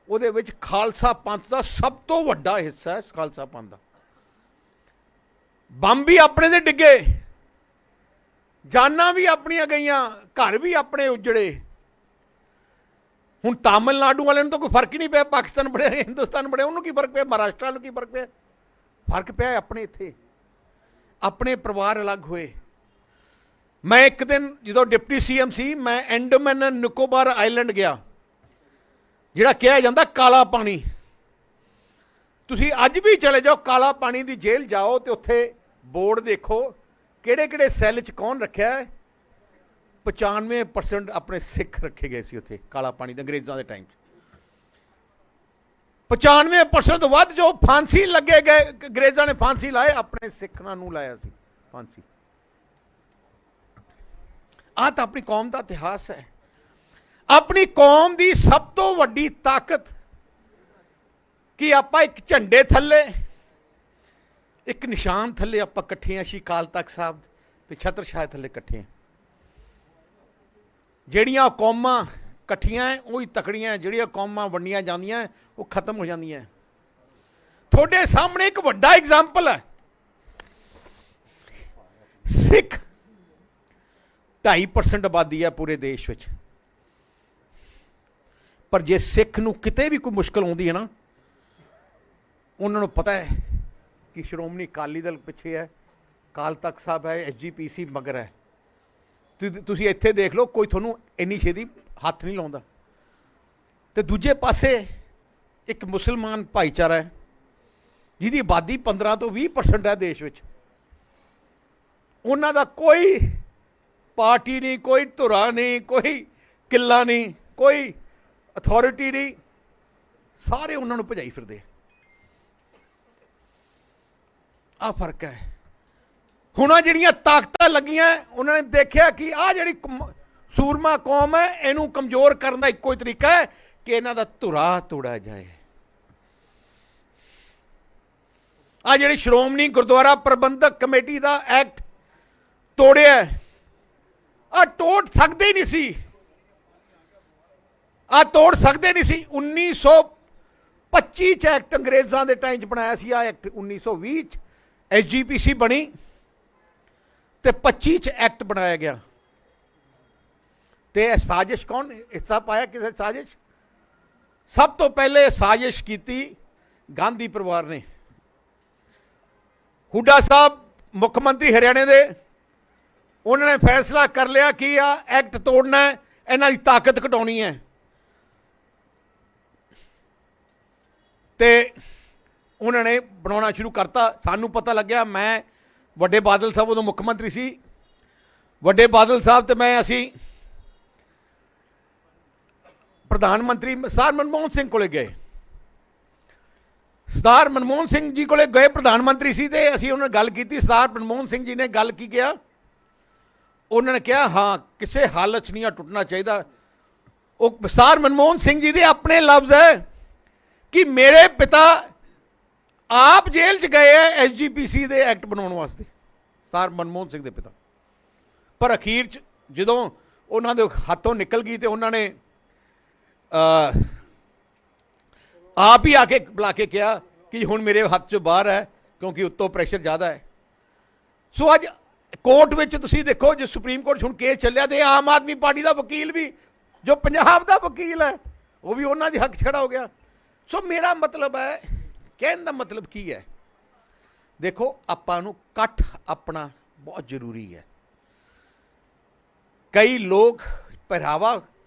ਉਹਦੇ ਵਿੱਚ ਖਾਲਸਾ ਪੰਥ ਦਾ ਸਭ ਤੋਂ ਵੱਡਾ ਹਿੱਸਾ ਹੈ। ਖਾਲਸਾ ਪੰਥ ਦਾ ਬੰਬ ਵੀ ਆਪਣੇ ਦੇ ਡਿੱਗੇ, ਜਾਨਾਂ ਵੀ ਆਪਣੀਆਂ ਗਈਆਂ, ਘਰ ਵੀ ਆਪਣੇ ਉਜੜੇ। ਹੁਣ ਤਾਮਿਲਨਾਡੂ ਵਾਲਿਆਂ ਨੂੰ ਤਾਂ ਕੋਈ ਫਰਕ ਹੀ ਨਹੀਂ ਪਿਆ, ਪਾਕਿਸਤਾਨ ਬਣਿਆ ਹਿੰਦੁਸਤਾਨ ਬਣਿਆ, ਉਹਨੂੰ ਕੀ ਫਰਕ ਪਿਆ? ਮਹਾਰਾਸ਼ਟਰ ਨੂੰ ਕੀ ਫਰਕ ਪਿਆ? ਫਰਕ ਪਿਆ ਆਪਣੇ ਇੱਥੇ। ਆਪਣੇ ਪਰਿਵਾਰ ਅਲੱਗ ਹੋਏ। ਮੈਂ ਇੱਕ ਦਿਨ ਜਦੋਂ ਡਿਪਟੀ ਸੀਐਮ ਸੀ, ਮੈਂ ਐਂਡੋਮੈਨ ਐਂਡ ਨਿਕੋਬਾਰ ਆਈਲੈਂਡ ਗਿਆ, ਜਿਹੜਾ ਕਿਹਾ ਜਾਂਦਾ ਕਾਲਾ ਪਾਣੀ। ਤੁਸੀਂ ਅੱਜ ਵੀ ਚਲੇ ਜਾਓ ਕਾਲਾ ਪਾਣੀ ਦੀ ਜੇਲ੍ਹ ਜਾਓ ਤੇ ਉੱਥੇ ਬੋਰਡ ਦੇਖੋ ਕਿਹੜੇ ਕਿਹੜੇ ਸੈੱਲ 'ਚ ਕੌਣ ਰੱਖਿਆ ਹੈ। 95% ਆਪਣੇ ਸਿੱਖ ਰੱਖੇ ਗਏ ਸੀ ਉੱਥੇ ਕਾਲਾ ਪਾਣੀ ਦੇ ਅੰਗਰੇਜ਼ਾਂ ਦੇ ਟਾਈਮ 'ਚ। 95% ਤੋਂ ਵੱਧ ਜੋ ਫਾਂਸੀ ਲੱਗੇ ਗਏ, ਅੰਗਰੇਜ਼ਾਂ ਨੇ ਫਾਂਸੀ ਲਾਏ, ਆਪਣੇ ਸਿੱਖਾਂ ਨੂੰ ਲਾਇਆ ਸੀ ਫਾਂਸੀ। ਆਹ ਤਾਂ ਆਪਣੀ ਕੌਮ ਦਾ ਇਤਿਹਾਸ ਹੈ। ਆਪਣੀ ਕੌਮ ਦੀ ਸਭ ਤੋਂ ਵੱਡੀ ਤਾਕਤ ਕਿ ਆਪਾਂ ਇੱਕ ਝੰਡੇ ਥੱਲੇ, ਇੱਕ ਨਿਸ਼ਾਨ ਥੱਲੇ ਆਪਾਂ ਇਕੱਠੇ ਹਾਂ। ਸ਼੍ਰੀ ਅਕਾਲ ਤਖਤ ਸਾਹਿਬ ਤੇ ਛਤਰ ਛਾਇਆ ਥੱਲੇ ਇਕੱਠੇ ਹਾਂ। ਜਿਹੜੀਆਂ ਕੌਮਾਂ ਇਕੱਠੀਆਂ ਉਹੀ ਤਕੜੀਆਂ, ਜਿਹੜੀਆਂ ਕੌਮਾਂ ਵੰਡੀਆਂ ਜਾਂਦੀਆਂ ਉਹ ਖਤਮ ਹੋ ਜਾਂਦੀਆਂ। ਤੁਹਾਡੇ ਸਾਹਮਣੇ ਇੱਕ ਵੱਡਾ ਐਗਜ਼ਾਮਪਲ ਹੈ। ਸਿੱਖ 2.5% ਆਬਾਦੀ ਹੈ ਪੂਰੇ ਦੇਸ਼ ਵਿੱਚ, ਪਰ ਜੇ ਸਿੱਖ ਨੂੰ ਕਿਤੇ ਵੀ ਕੋਈ ਮੁਸ਼ਕਲ ਆਉਂਦੀ ਹੈ ਨਾ, ਉਹਨਾਂ ਨੂੰ ਪਤਾ ਹੈ ਕਿ ਸ਼੍ਰੋਮਣੀ ਅਕਾਲੀ ਦਲ ਪਿੱਛੇ ਹੈ, ਅਕਾਲ ਤਖਤ ਸਾਹਿਬ ਹੈ, SGPC ਮਗਰ ਹੈ। ਤੁਸੀਂ ਇੱਥੇ ਦੇਖ ਲਓ, ਕੋਈ ਤੁਹਾਨੂੰ ਇੰਨੀ ਛੇਤੀ ਹੱਥ ਨਹੀਂ ਲਾਉਂਦਾ। ਤੇ ਦੂਜੇ ਪਾਸੇ ਇੱਕ ਮੁਸਲਮਾਨ ਭਾਈਚਾਰਾ ਹੈ ਜਿਹਦੀ ਆਬਾਦੀ 15 ਤੋਂ 20% ਹੈ ਦੇਸ਼ ਵਿੱਚ, ਉਹਨਾਂ ਦਾ ਕੋਈ ਪਾਰਟੀ ਨਹੀਂ, ਕੋਈ ਧੁਰਾ ਨਹੀਂ, ਕੋਈ ਕਿੱਲਾ ਨਹੀਂ, ਕੋਈ ਅਥਾਰਟੀ ਨਹੀਂ, ਸਾਰੇ ਉਹਨਾਂ ਨੂੰ ਭਜਾਈ ਫਿਰਦੇ। ਆਹ ਫਰਕ ਹੈ। ਹੁਣ ਆ ਜਿਹੜੀਆਂ ਤਾਕਤਾਂ ਲੱਗੀਆਂ, ਉਹਨਾਂ ਨੇ ਦੇਖਿਆ ਕਿ ਆਹ ਜਿਹੜੀ ਸੂਰਮਾ ਕੌਮ ਹੈ, ਇਹਨੂੰ ਕਮਜ਼ੋਰ ਕਰਨ ਦਾ ਇੱਕੋ ਹੀ ਤਰੀਕਾ ਹੈ ਕਿ ਇਹਨਾਂ ਦਾ ਧੁਰਾ ਤੋੜਿਆ ਜਾਏ। ਆ ਜਿਹੜੀ ਸ਼੍ਰੋਮਣੀ ਗੁਰਦੁਆਰਾ ਪ੍ਰਬੰਧਕ ਕਮੇਟੀ ਦਾ ਐਕਟ ਤੋੜਿਆ, ਆ ਤੋੜ ਸਕਦੇ ਹੀ ਨਹੀਂ ਸੀ, ਆ ਤੋੜ ਸਕਦੇ ਨਹੀਂ ਸੀ। 1925 ਚ ਐਕਟ ਅੰਗਰੇਜ਼ਾਂ ਦੇ ਟਾਈਮ 'ਚ ਬਣਾਇਆ ਸੀ, ਆ ਐਕਟ 1920 ਚ SGPC ਬਣੀ ਤੇ 25 ਚ ਐਕਟ ਬਣਾਇਆ ਗਿਆ। ਤੇ ਸਾਜ਼ਿਸ਼ ਕੌਣ ਹਿੱਸਾ ਪਾਇਆ ਕਿਸੇ ਸਾਜ਼ਿਸ਼? ਸਭ ਤੋਂ ਪਹਿਲੇ ਸਾਜ਼ਿਸ਼ ਕੀਤੀ ਗਾਂਧੀ ਪਰਿਵਾਰ ਨੇ। ਹੁੱਡਾ ਸਾਹਿਬ ਮੁੱਖ ਮੰਤਰੀ ਹਰਿਆਣੇ ਦੇ, ਉਹਨਾਂ ਨੇ ਫੈਸਲਾ ਕਰ ਲਿਆ ਕਿ ਆ ਐਕਟ ਤੋੜਨਾ ਹੈ, ਇਹਨਾਂ ਦੀ ਤਾਕਤ ਘਟਾਉਣੀ ਹੈ। ਤੇ ਉਹਨਾਂ ਨੇ ਬਣਾਉਣਾ ਸ਼ੁਰੂ ਕਰਤਾ। ਸਾਨੂੰ ਪਤਾ ਲੱਗਿਆ, ਮੈਂ ਵੱਡੇ ਬਾਦਲ ਸਾਹਿਬ ਉਦੋਂ ਮੁੱਖ ਮੰਤਰੀ ਸੀ, ਵੱਡੇ ਬਾਦਲ ਸਾਹਿਬ ਤੇ ਮੈਂ ਅਸੀਂ ਪ੍ਰਧਾਨ ਮੰਤਰੀ ਸਰਦਾਰ ਮਨਮੋਹਨ ਸਿੰਘ ਕੋਲੇ ਗਏ। ਸਰਦਾਰ ਮਨਮੋਹਨ ਸਿੰਘ ਜੀ ਕੋਲੇ ਗਏ, ਪ੍ਰਧਾਨ ਮੰਤਰੀ ਸੀ, ਤੇ ਅਸੀਂ ਉਹਨਾਂ ਨਾਲ ਗੱਲ ਕੀਤੀ। ਸਰਦਾਰ ਮਨਮੋਹਨ ਸਿੰਘ ਜੀ ਨੇ ਗੱਲ ਕੀ ਕਿਹਾ? ਉਹਨਾਂ ਨੇ ਕਿਹਾ ਹਾਂ ਕਿਸੇ ਹਾਲਤ 'ਚ ਨਹੀਂ ਟੁੱਟਣਾ ਚਾਹੀਦਾ। ਉਹ ਸਰਦਾਰ ਮਨਮੋਹਨ ਸਿੰਘ ਜੀ ਦੇ ਆਪਣੇ ਲਫ਼ਜ਼ ਹੈ ਕਿ ਮੇਰੇ ਪਿਤਾ ਆਪ ਜੇਲ੍ਹ 'ਚ ਗਏ ਹੈ SGPC ਦੇ ਐਕਟ ਬਣਾਉਣ ਵਾਸਤੇ, ਸਰਦਾਰ ਮਨਮੋਹਨ ਸਿੰਘ ਦੇ ਪਿਤਾ। ਪਰ ਅਖੀਰ 'ਚ ਜਦੋਂ ਉਹਨਾਂ ਦੇ ਹੱਥੋਂ ਨਿਕਲ ਗਈ ਤੇ ਉਹਨਾਂ ਨੇ ਆਪ ਹੀ ਆ ਕੇ ਬੁਲਾ ਕੇ ਕਿਹਾ ਕਿ ਹੁਣ ਮੇਰੇ ਹੱਥ 'ਚੋਂ ਬਾਹਰ ਹੈ, ਕਿਉਂਕਿ ਉੱਤੋਂ ਪ੍ਰੈਸ਼ਰ ਜ਼ਿਆਦਾ ਹੈ। ਸੋ ਅੱਜ ਕੋਰਟ ਵਿੱਚ ਤੁਸੀਂ ਦੇਖੋ, ਜੇ ਸੁਪਰੀਮ ਕੋਰਟ 'ਚ ਹੁਣ ਕੇਸ ਚੱਲਿਆ ਤੇ ਆਮ ਆਦਮੀ ਪਾਰਟੀ ਦਾ ਵਕੀਲ ਵੀ, ਜੋ ਪੰਜਾਬ ਦਾ ਵਕੀਲ ਹੈ, ਉਹ ਵੀ ਉਹਨਾਂ ਦੇ ਹੱਕ 'ਚ ਖੜਾ ਹੋ ਗਿਆ। ਸੋ ਮੇਰਾ ਮਤਲਬ ਹੈ, ਕਹਿਣ ਦਾ ਮਤਲਬ ਕੀ ਹੈ? ਦੇਖੋ, ਆਪਾਂ ਨੂੰ ਇਕੱਠ ਆਪਣਾ ਬਹੁਤ ਜ਼ਰੂਰੀ ਹੈ। ਕਈ ਲੋਕ ਪਹਿਰਾਵਾ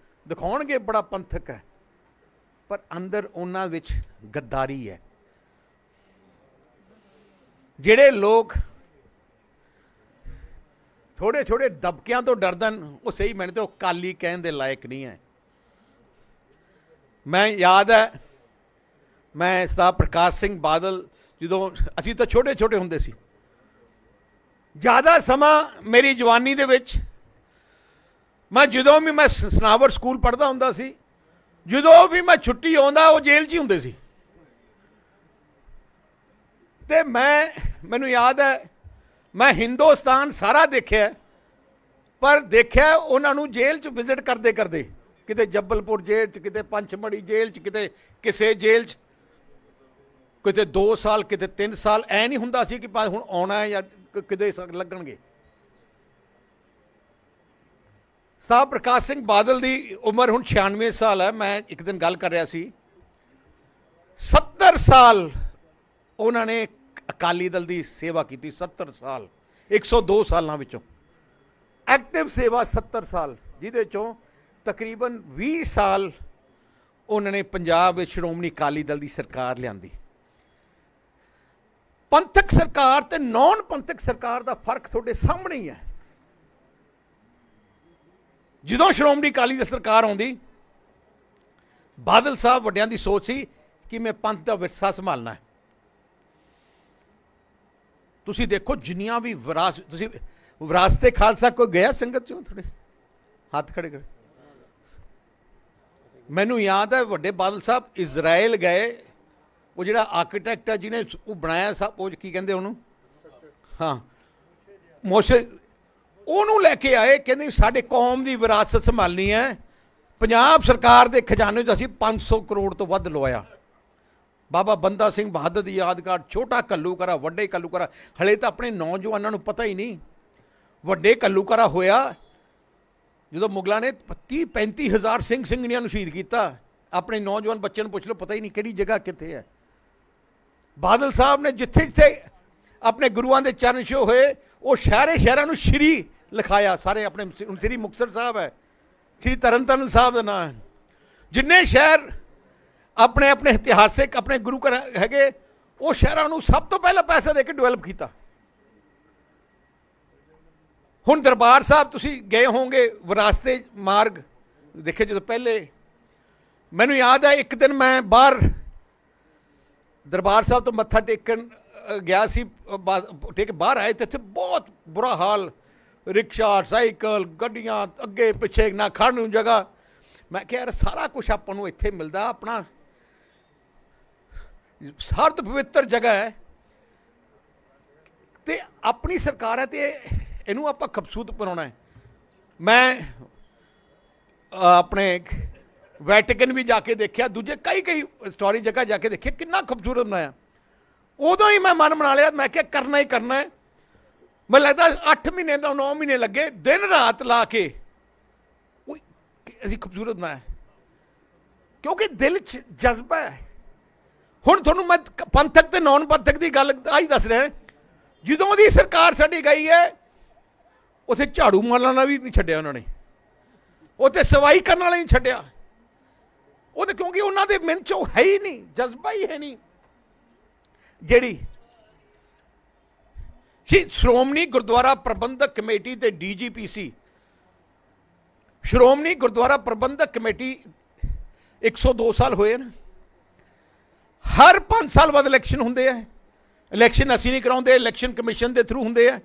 ਦਿਖਾਉਣਗੇ ਬੜਾ ਪੰਥਕ ਹੈ, ਪਰ ਅੰਦਰ ਉਹਨਾਂ ਵਿੱਚ ਗੱਦਾਰੀ ਹੈ। ਜਿਹੜੇ ਲੋਕ ਥੋੜੇ ਥੋੜੇ ਦਬਕਿਆਂ ਤੋਂ ਡਰਦੇ ਹਨ, ਉਹ ਸਹੀ ਮੈਨੂੰ ਤੇ ਉਹ ਕਾਲੀ ਕਹਿਣ ਦੇ ਲਾਇਕ ਨਹੀਂ ਹੈ। ਮੈਂ ਯਾਦ ਹੈ, ਮੈਂ ਸਰਦਾਰ ਪ੍ਰਕਾਸ਼ ਸਿੰਘ ਬਾਦਲ, ਜਦੋਂ ਅਸੀਂ ਤਾਂ ਛੋਟੇ ਛੋਟੇ ਹੁੰਦੇ ਸੀ, ਜ਼ਿਆਦਾ ਸਮਾਂ ਮੇਰੀ ਜਵਾਨੀ ਦੇ ਵਿੱਚ ਮੈਂ ਜਦੋਂ ਵੀ ਮੈਂ ਸਨਾਵਰ ਸਕੂਲ ਪੜ੍ਹਦਾ ਹੁੰਦਾ ਸੀ, ਜਦੋਂ ਵੀ ਮੈਂ ਛੁੱਟੀ ਆਉਂਦਾ ਉਹ ਜੇਲ੍ਹ 'ਚ ਹੀ ਹੁੰਦੇ ਸੀ। ਤੇ ਮੈਨੂੰ ਯਾਦ ਹੈ, ਮੈਂ ਹਿੰਦੁਸਤਾਨ ਸਾਰਾ ਦੇਖਿਆ, ਪਰ ਦੇਖਿਆ ਉਹਨਾਂ ਨੂੰ ਜੇਲ੍ਹ 'ਚ ਵਿਜ਼ਿਟ ਕਰਦੇ ਕਰਦੇ, ਕਿਤੇ ਜੱਬਲਪੁਰ ਜੇਲ੍ਹ 'ਚ, ਕਿਤੇ ਪੰਚਮੜੀ ਜੇਲ੍ਹ 'ਚ, ਕਿਤੇ ਕਿਸੇ ਜੇਲ੍ਹ 'ਚ, ਕਿਤੇ 2 ਸਾਲ, ਕਿਤੇ 3 ਸਾਲ। ਐ ਨਹੀਂ ਹੁੰਦਾ ਸੀ ਕਿ ਹੁਣ ਆਉਣਾ ਹੈ ਜਾਂ ਕਿਤੇ ਲੱਗਣਗੇ। ਸਰਦਾਰ ਪ੍ਰਕਾਸ਼ ਸਿੰਘ ਬਾਦਲ ਦੀ ਉਮਰ ਹੁਣ 96 ਸਾਲ ਹੈ। ਮੈਂ ਇੱਕ ਦਿਨ ਗੱਲ ਕਰ ਰਿਹਾ ਸੀ, 70 ਸਾਲ ਉਹਨਾਂ ਨੇ ਅਕਾਲੀ ਦਲ ਦੀ ਸੇਵਾ ਕੀਤੀ। 70 ਸਾਲ, 102 ਸਾਲਾਂ ਵਿੱਚੋਂ ਐਕਟਿਵ ਸੇਵਾ 70 ਸਾਲ, ਜਿਹਦੇ ਚੋਂ ਤਕਰੀਬਨ 20 ਸਾਲ ਉਹਨਾਂ ਨੇ ਪੰਜਾਬ ਵਿੱਚ ਸ਼੍ਰੋਮਣੀ ਅਕਾਲੀ ਦਲ ਦੀ ਸਰਕਾਰ ਲਿਆਂਦੀ। ਪੰਥਕ ਸਰਕਾਰ ਤੇ ਨੌਨ ਪੰਥਕ ਸਰਕਾਰ ਦਾ ਫਰਕ ਤੁਹਾਡੇ ਸਾਹਮਣੇ ਹੀ ਹੈ। ਜਦੋਂ ਸ਼੍ਰੋਮਣੀ ਅਕਾਲੀ ਦਲ ਸਰਕਾਰ ਆਉਂਦੀ, ਬਾਦਲ ਸਾਹਿਬ ਵੱਡਿਆਂ ਦੀ ਸੋਚ ਸੀ ਕਿ ਮੈਂ ਪੰਥ ਦਾ ਵਿਰਸਾ ਸੰਭਾਲਣਾ ਹੈ। ਤੁਸੀਂ ਦੇਖੋ, ਜਿੰਨੀਆਂ ਵੀ ਤੁਸੀਂ ਵਿਰਾਸਤੇ ਖਾਲਸਾ ਕੋਈ ਗਿਆ ਸੰਗਤ ਚੋਂ? ਥੋੜੇ ਹੱਥ ਖੜੇ ਕਰ। ਮੈਨੂੰ ਯਾਦ ਹੈ, ਵੱਡੇ ਬਾਦਲ ਸਾਹਿਬ ਇਜ਼ਰਾਈਲ ਗਏ। ਉਹ ਜਿਹੜਾ ਆਰਕੀਟੈਕਟ ਹੈ ਜਿਹਨੇ ਉਹ ਬਣਾਇਆ ਸਭ, ਉਹ ਕੀ ਕਹਿੰਦੇ ਉਹਨੂੰ, ਹਾਂ, ਮੋਸ਼ੇ, ਉਹਨੂੰ ਲੈ ਕੇ ਆਏ। ਕਹਿੰਦੇ ਸਾਡੇ ਕੌਮ ਦੀ ਵਿਰਾਸਤ ਸੰਭਾਲਣੀ ਹੈ। ਪੰਜਾਬ ਸਰਕਾਰ ਦੇ ਖਜ਼ਾਨੇ 'ਚ ਅਸੀਂ 500 ਕਰੋੜ ਤੋਂ ਵੱਧ ਲਵਾਇਆ। ਬਾਬਾ ਬੰਦਾ ਸਿੰਘ ਬਹਾਦਰ ਦੀ ਯਾਦਗਾਰ, ਛੋਟਾ ਘੱਲੂਘਾਰਾ, ਵੱਡੇ ਘੱਲੂਘਾਰਾ। ਹਲੇ ਤਾਂ ਆਪਣੇ ਨੌਜਵਾਨਾਂ ਨੂੰ ਪਤਾ ਹੀ ਨਹੀਂ। ਵੱਡੇ ਘੱਲੂਘਾਰਾ ਹੋਇਆ ਜਦੋਂ ਮੁਗਲਾਂ ਨੇ 30-35 ਹਜ਼ਾਰ ਸਿੰਘ ਸਿੰਘਣੀਆਂ ਨੂੰ ਸ਼ਹੀਦ ਕੀਤਾ। ਆਪਣੇ ਨੌਜਵਾਨ ਬੱਚਿਆਂ ਨੂੰ ਪੁੱਛ ਲਓ, ਪਤਾ ਹੀ ਨਹੀਂ ਕਿਹੜੀ ਜਗ੍ਹਾ ਕਿੱਥੇ ਹੈ। ਬਾਦਲ ਸਾਹਿਬ ਨੇ ਜਿੱਥੇ ਜਿੱਥੇ ਆਪਣੇ ਗੁਰੂਆਂ ਦੇ ਚਰਨ ਛੋਹ ਹੋਏ, ਉਹ ਸ਼ਹਿਰਾਂ ਨੂੰ ਸ਼੍ਰੀ ਲਿਖਾਇਆ। ਸਾਰੇ ਆਪਣੇ ਸ੍ਰੀ ਮੁਕਤਸਰ ਸਾਹਿਬ ਹੈ, ਸ੍ਰੀ ਤਰਨਤਾਰਨ ਸਾਹਿਬ ਦਾ ਨਾਂ ਹੈ। ਜਿੰਨੇ ਸ਼ਹਿਰ ਆਪਣੇ ਆਪਣੇ ਇਤਿਹਾਸਿਕ ਆਪਣੇ ਗੁਰੂ ਘਰ ਹੈਗੇ, ਉਹ ਸ਼ਹਿਰਾਂ ਨੂੰ ਸਭ ਤੋਂ ਪਹਿਲਾਂ ਪੈਸਾ ਦੇ ਕੇ ਡਿਵੈਲਪ ਕੀਤਾ। ਹੁਣ ਦਰਬਾਰ ਸਾਹਿਬ ਤੁਸੀਂ ਗਏ ਹੋਵੋਗੇ, ਵਿਰਾਸਤੇ ਮਾਰਗ ਦੇਖੇ ਜਦੋਂ ਪਹਿਲੇ, ਮੈਨੂੰ ਯਾਦ ਹੈ ਇੱਕ ਦਿਨ ਮੈਂ ਬਾਹਰ ਦਰਬਾਰ ਸਾਹਿਬ ਤੋਂ ਮੱਥਾ ਟੇਕਣ ਗਿਆ ਸੀ, ਟੇਕ ਬਾਹਰ ਆਏ ਤੇ ਇੱਥੇ ਬਹੁਤ ਬੁਰਾ ਹਾਲ, ਰਿਕਸ਼ਾ, ਸਾਈਕਲ, ਗੱਡੀਆਂ ਅੱਗੇ ਪਿੱਛੇ, ਨਾ ਖੜ੍ਹਨ ਨੂੰ ਜਗ੍ਹਾ। ਮੈਂ ਕਿਹਾ ਯਾਰ ਸਾਰਾ ਕੁਝ ਆਪਾਂ ਨੂੰ ਇੱਥੇ ਮਿਲਦਾ, ਆਪਣਾ ਸਾਰ ਤੋਂ ਪਵਿੱਤਰ ਜਗ੍ਹਾ ਹੈ ਤੇ ਆਪਣੀ ਸਰਕਾਰ ਹੈ ਤੇ ਇਹਨੂੰ ਆਪਾਂ ਖੂਬਸੂਰਤ ਬਣਾਉਣਾ ਹੈ। ਮੈਂ ਆਪਣੇ ਵੈਟੀਕਨ ਵੀ ਜਾ ਕੇ ਦੇਖਿਆ, ਦੂਜੇ ਕਈ ਹਿਸਟੋਰਿਕ ਜਗ੍ਹਾ ਜਾ ਕੇ ਦੇਖਿਆ, ਕਿੰਨਾ ਖੂਬਸੂਰਤ ਬਣਾਇਆ। ਉਦੋਂ ਹੀ ਮੈਂ ਮਨ ਬਣਾ ਲਿਆ, ਮੈਂ ਕਿਹਾ ਕਰਨਾ ਹੀ ਕਰਨਾ ਹੈ। ਮੈਨੂੰ ਲੱਗਦਾ 8 ਮਹੀਨੇ ਤੋਂ 9 ਮਹੀਨੇ ਲੱਗੇ, ਦਿਨ ਰਾਤ ਲਾ ਕੇ ਅਸੀਂ ਖੂਬਸੂਰਤ ਬਣਾਇਆ, ਕਿਉਂਕਿ ਦਿਲ 'ਚ ਜਜ਼ਬਾ ਹੈ। ਹੁਣ ਤੁਹਾਨੂੰ ਮੈਂ ਪੰਥਕ ਤੇ ਨੌਨ ਪੰਥਕ ਦੀ ਗੱਲ ਆਹੀ ਦੱਸ ਰਿਹਾ, ਜਦੋਂ ਦੀ ਸਰਕਾਰ ਸਾਡੀ ਗਈ ਹੈ ਉੱਥੇ ਝਾੜੂ ਮਾਰਨਾ ਵੀ ਨਹੀਂ ਛੱਡਿਆ ਉਹਨਾਂ ਨੇ, ਉੱਥੇ ਸਫਾਈ ਕਰਨ ਵਾਲਾ ਨਹੀਂ ਛੱਡਿਆ, ਉਹ ਤੇ ਕਿਉਂਕਿ ਉਹਨਾਂ ਦੇ ਮਨ 'ਚ ਉਹ ਹੈ ਹੀ ਨਹੀਂ, ਜਜ਼ਬਾ ਹੀ ਹੈ ਨਹੀਂ। ਜਿਹੜੀ ਸ਼੍ਰੋਮਣੀ ਗੁਰਦੁਆਰਾ ਪ੍ਰਬੰਧਕ ਕਮੇਟੀ ਤੇ DGPC, ਸ਼੍ਰੋਮਣੀ ਗੁਰਦੁਆਰਾ ਪ੍ਰਬੰਧਕ ਕਮੇਟੀ 102 ਸਾਲ ਹੋਏ ਨਾ, ਹਰ 5 ਸਾਲ ਬਾਅਦ ਇਲੈਕਸ਼ਨ ਹੁੰਦੇ ਆ। ਇਲੈਕਸ਼ਨ ਅਸੀਂ ਨਹੀਂ ਕਰਾਉਂਦੇ, ਇਲੈਕਸ਼ਨ ਕਮਿਸ਼ਨ ਦੇ ਥਰੂ ਹੁੰਦੇ ਆ।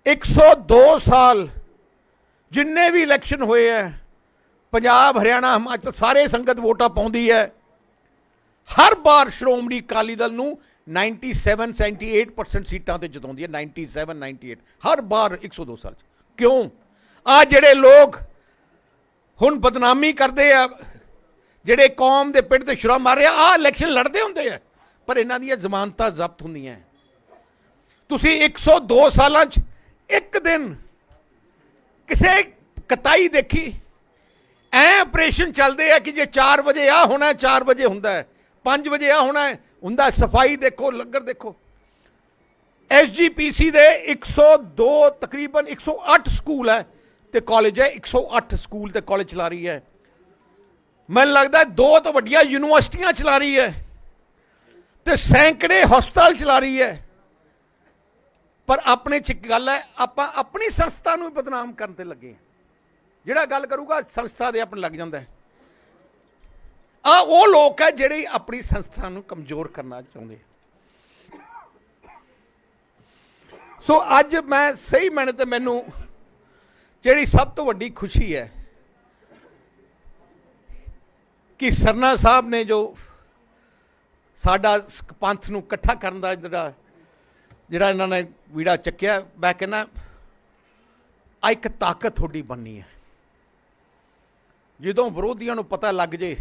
102 ਸਾਲ ਜਿੰਨੇ ਵੀ ਇਲੈਕਸ਼ਨ ਹੋਏ ਆ, ਪੰਜਾਬ, ਹਰਿਆਣਾ, ਹਿਮਾਚਲ, ਸਾਰੇ ਸੰਗਤ ਵੋਟਾਂ ਪਾਉਂਦੀ ਹੈ। ਹਰ ਵਾਰ ਸ਼੍ਰੋਮਣੀ ਅਕਾਲੀ ਦਲ ਨੂੰ 97-98% ਸੀਟਾਂ ਤੇ ਜਿਤਾਉਂਦੀ ਹੈ, 97-98 ਹਰ ਵਾਰ 102 ਸਾਲ 'ਚ। ਕਿਉਂ? ਆ ਜਿਹੜੇ ਲੋਕ ਹੁਣ ਬਦਨਾਮੀ ਕਰਦੇ ਆ, ਜਿਹੜੇ ਕੌਮ ਦੇ ਪਿੰਡ ਤੇ ਛੁਰਾ ਮਾਰ ਰਿਹਾ, ਆ ਇਲੈਕਸ਼ਨ ਲੜਦੇ ਹੁੰਦੇ ਆ, ਪਰ ਇਹਨਾਂ ਦੀਆਂ ਜ਼ਮਾਨਤਾਂ ਜ਼ਬਤ ਹੁੰਦੀਆਂ। ਤੁਸੀਂ 102 ਸਾਲਾਂ 'ਚ ਇੱਕ ਦਿਨ ਕਿਸੇ ਕਤਾਈ ਦੇਖੀ? ਐ ਆਪਰੇਸ਼ਨ ਚੱਲਦੇ ਆ ਕਿ ਜੇ 4 ਵਜੇ ਆ ਹੋਣਾ, 4 ਵਜੇ ਹੁੰਦਾ ਹੈ, 5 ਵਜੇ ਆ ਹੋਣਾ ਹੁੰਦਾ। ਸਫਾਈ ਦੇਖੋ, ਲੰਗਰ ਦੇਖੋ। SGPC ਦੇ 102 ਤਕਰੀਬਨ 108 ਸਕੂਲ ਹੈ ਤੇ ਕਾਲਜ ਹੈ, 108 ਸਕੂਲ ਤੇ ਕਾਲਜ ਚਲਾ ਰਹੀ ਹੈ। ਮੈਨੂੰ ਲੱਗਦਾ 2 ਤੋਂ ਵੱਡੀਆਂ ਯੂਨੀਵਰਸਿਟੀਆਂ ਚਲਾ ਰਹੀ ਹੈ ਤੇ ਸੈਂਕੜੇ ਹਸਪਤਾਲ ਚਲਾ ਰਹੀ ਹੈ। ਪਰ ਆਪਣੇ 'ਚ ਇੱਕ ਗੱਲ ਹੈ, ਆਪਾਂ ਆਪਣੀ ਸੰਸਥਾ ਨੂੰ ਬਦਨਾਮ ਕਰਨ ਤੇ ਲੱਗੇ। ਜਿਹੜਾ ਗੱਲ ਕਰੂਗਾ ਸੰਸਥਾ ਦੇ ਆਪਣੇ ਲੱਗ ਜਾਂਦਾ ਹੈ। ਆ ਉਹ ਲੋਕ ਹੈ ਜਿਹੜੇ ਆਪਣੀ ਸੰਸਥਾ ਨੂੰ ਕਮਜ਼ੋਰ ਕਰਨਾ ਚਾਹੁੰਦੇ। ਸੋ ਅੱਜ ਮੈਂ ਸਹੀ ਮਾਇਨੇ ਤੇ ਮੈਨੂੰ ਜਿਹੜੀ ਸਭ ਤੋਂ ਵੱਡੀ ਖੁਸ਼ੀ ਹੈ ਕਿ ਸਰਨਾ ਸਾਹਿਬ ਨੇ ਜੋ ਸਾਡਾ ਪੰਥ ਨੂੰ ਇਕੱਠਾ ਕਰਨ ਦਾ ਜਿਹੜਾ ਇਹਨਾਂ ਨੇ ਵੀੜਾ ਚੱਕਿਆ, ਮੈਂ ਕਹਿੰਦਾ ਆ ਇੱਕ ਤਾਕਤ ਤੁਹਾਡੀ ਬਣਨੀ ਹੈ। ਜਦੋਂ ਵਿਰੋਧੀਆਂ ਨੂੰ ਪਤਾ ਲੱਗ ਜੇ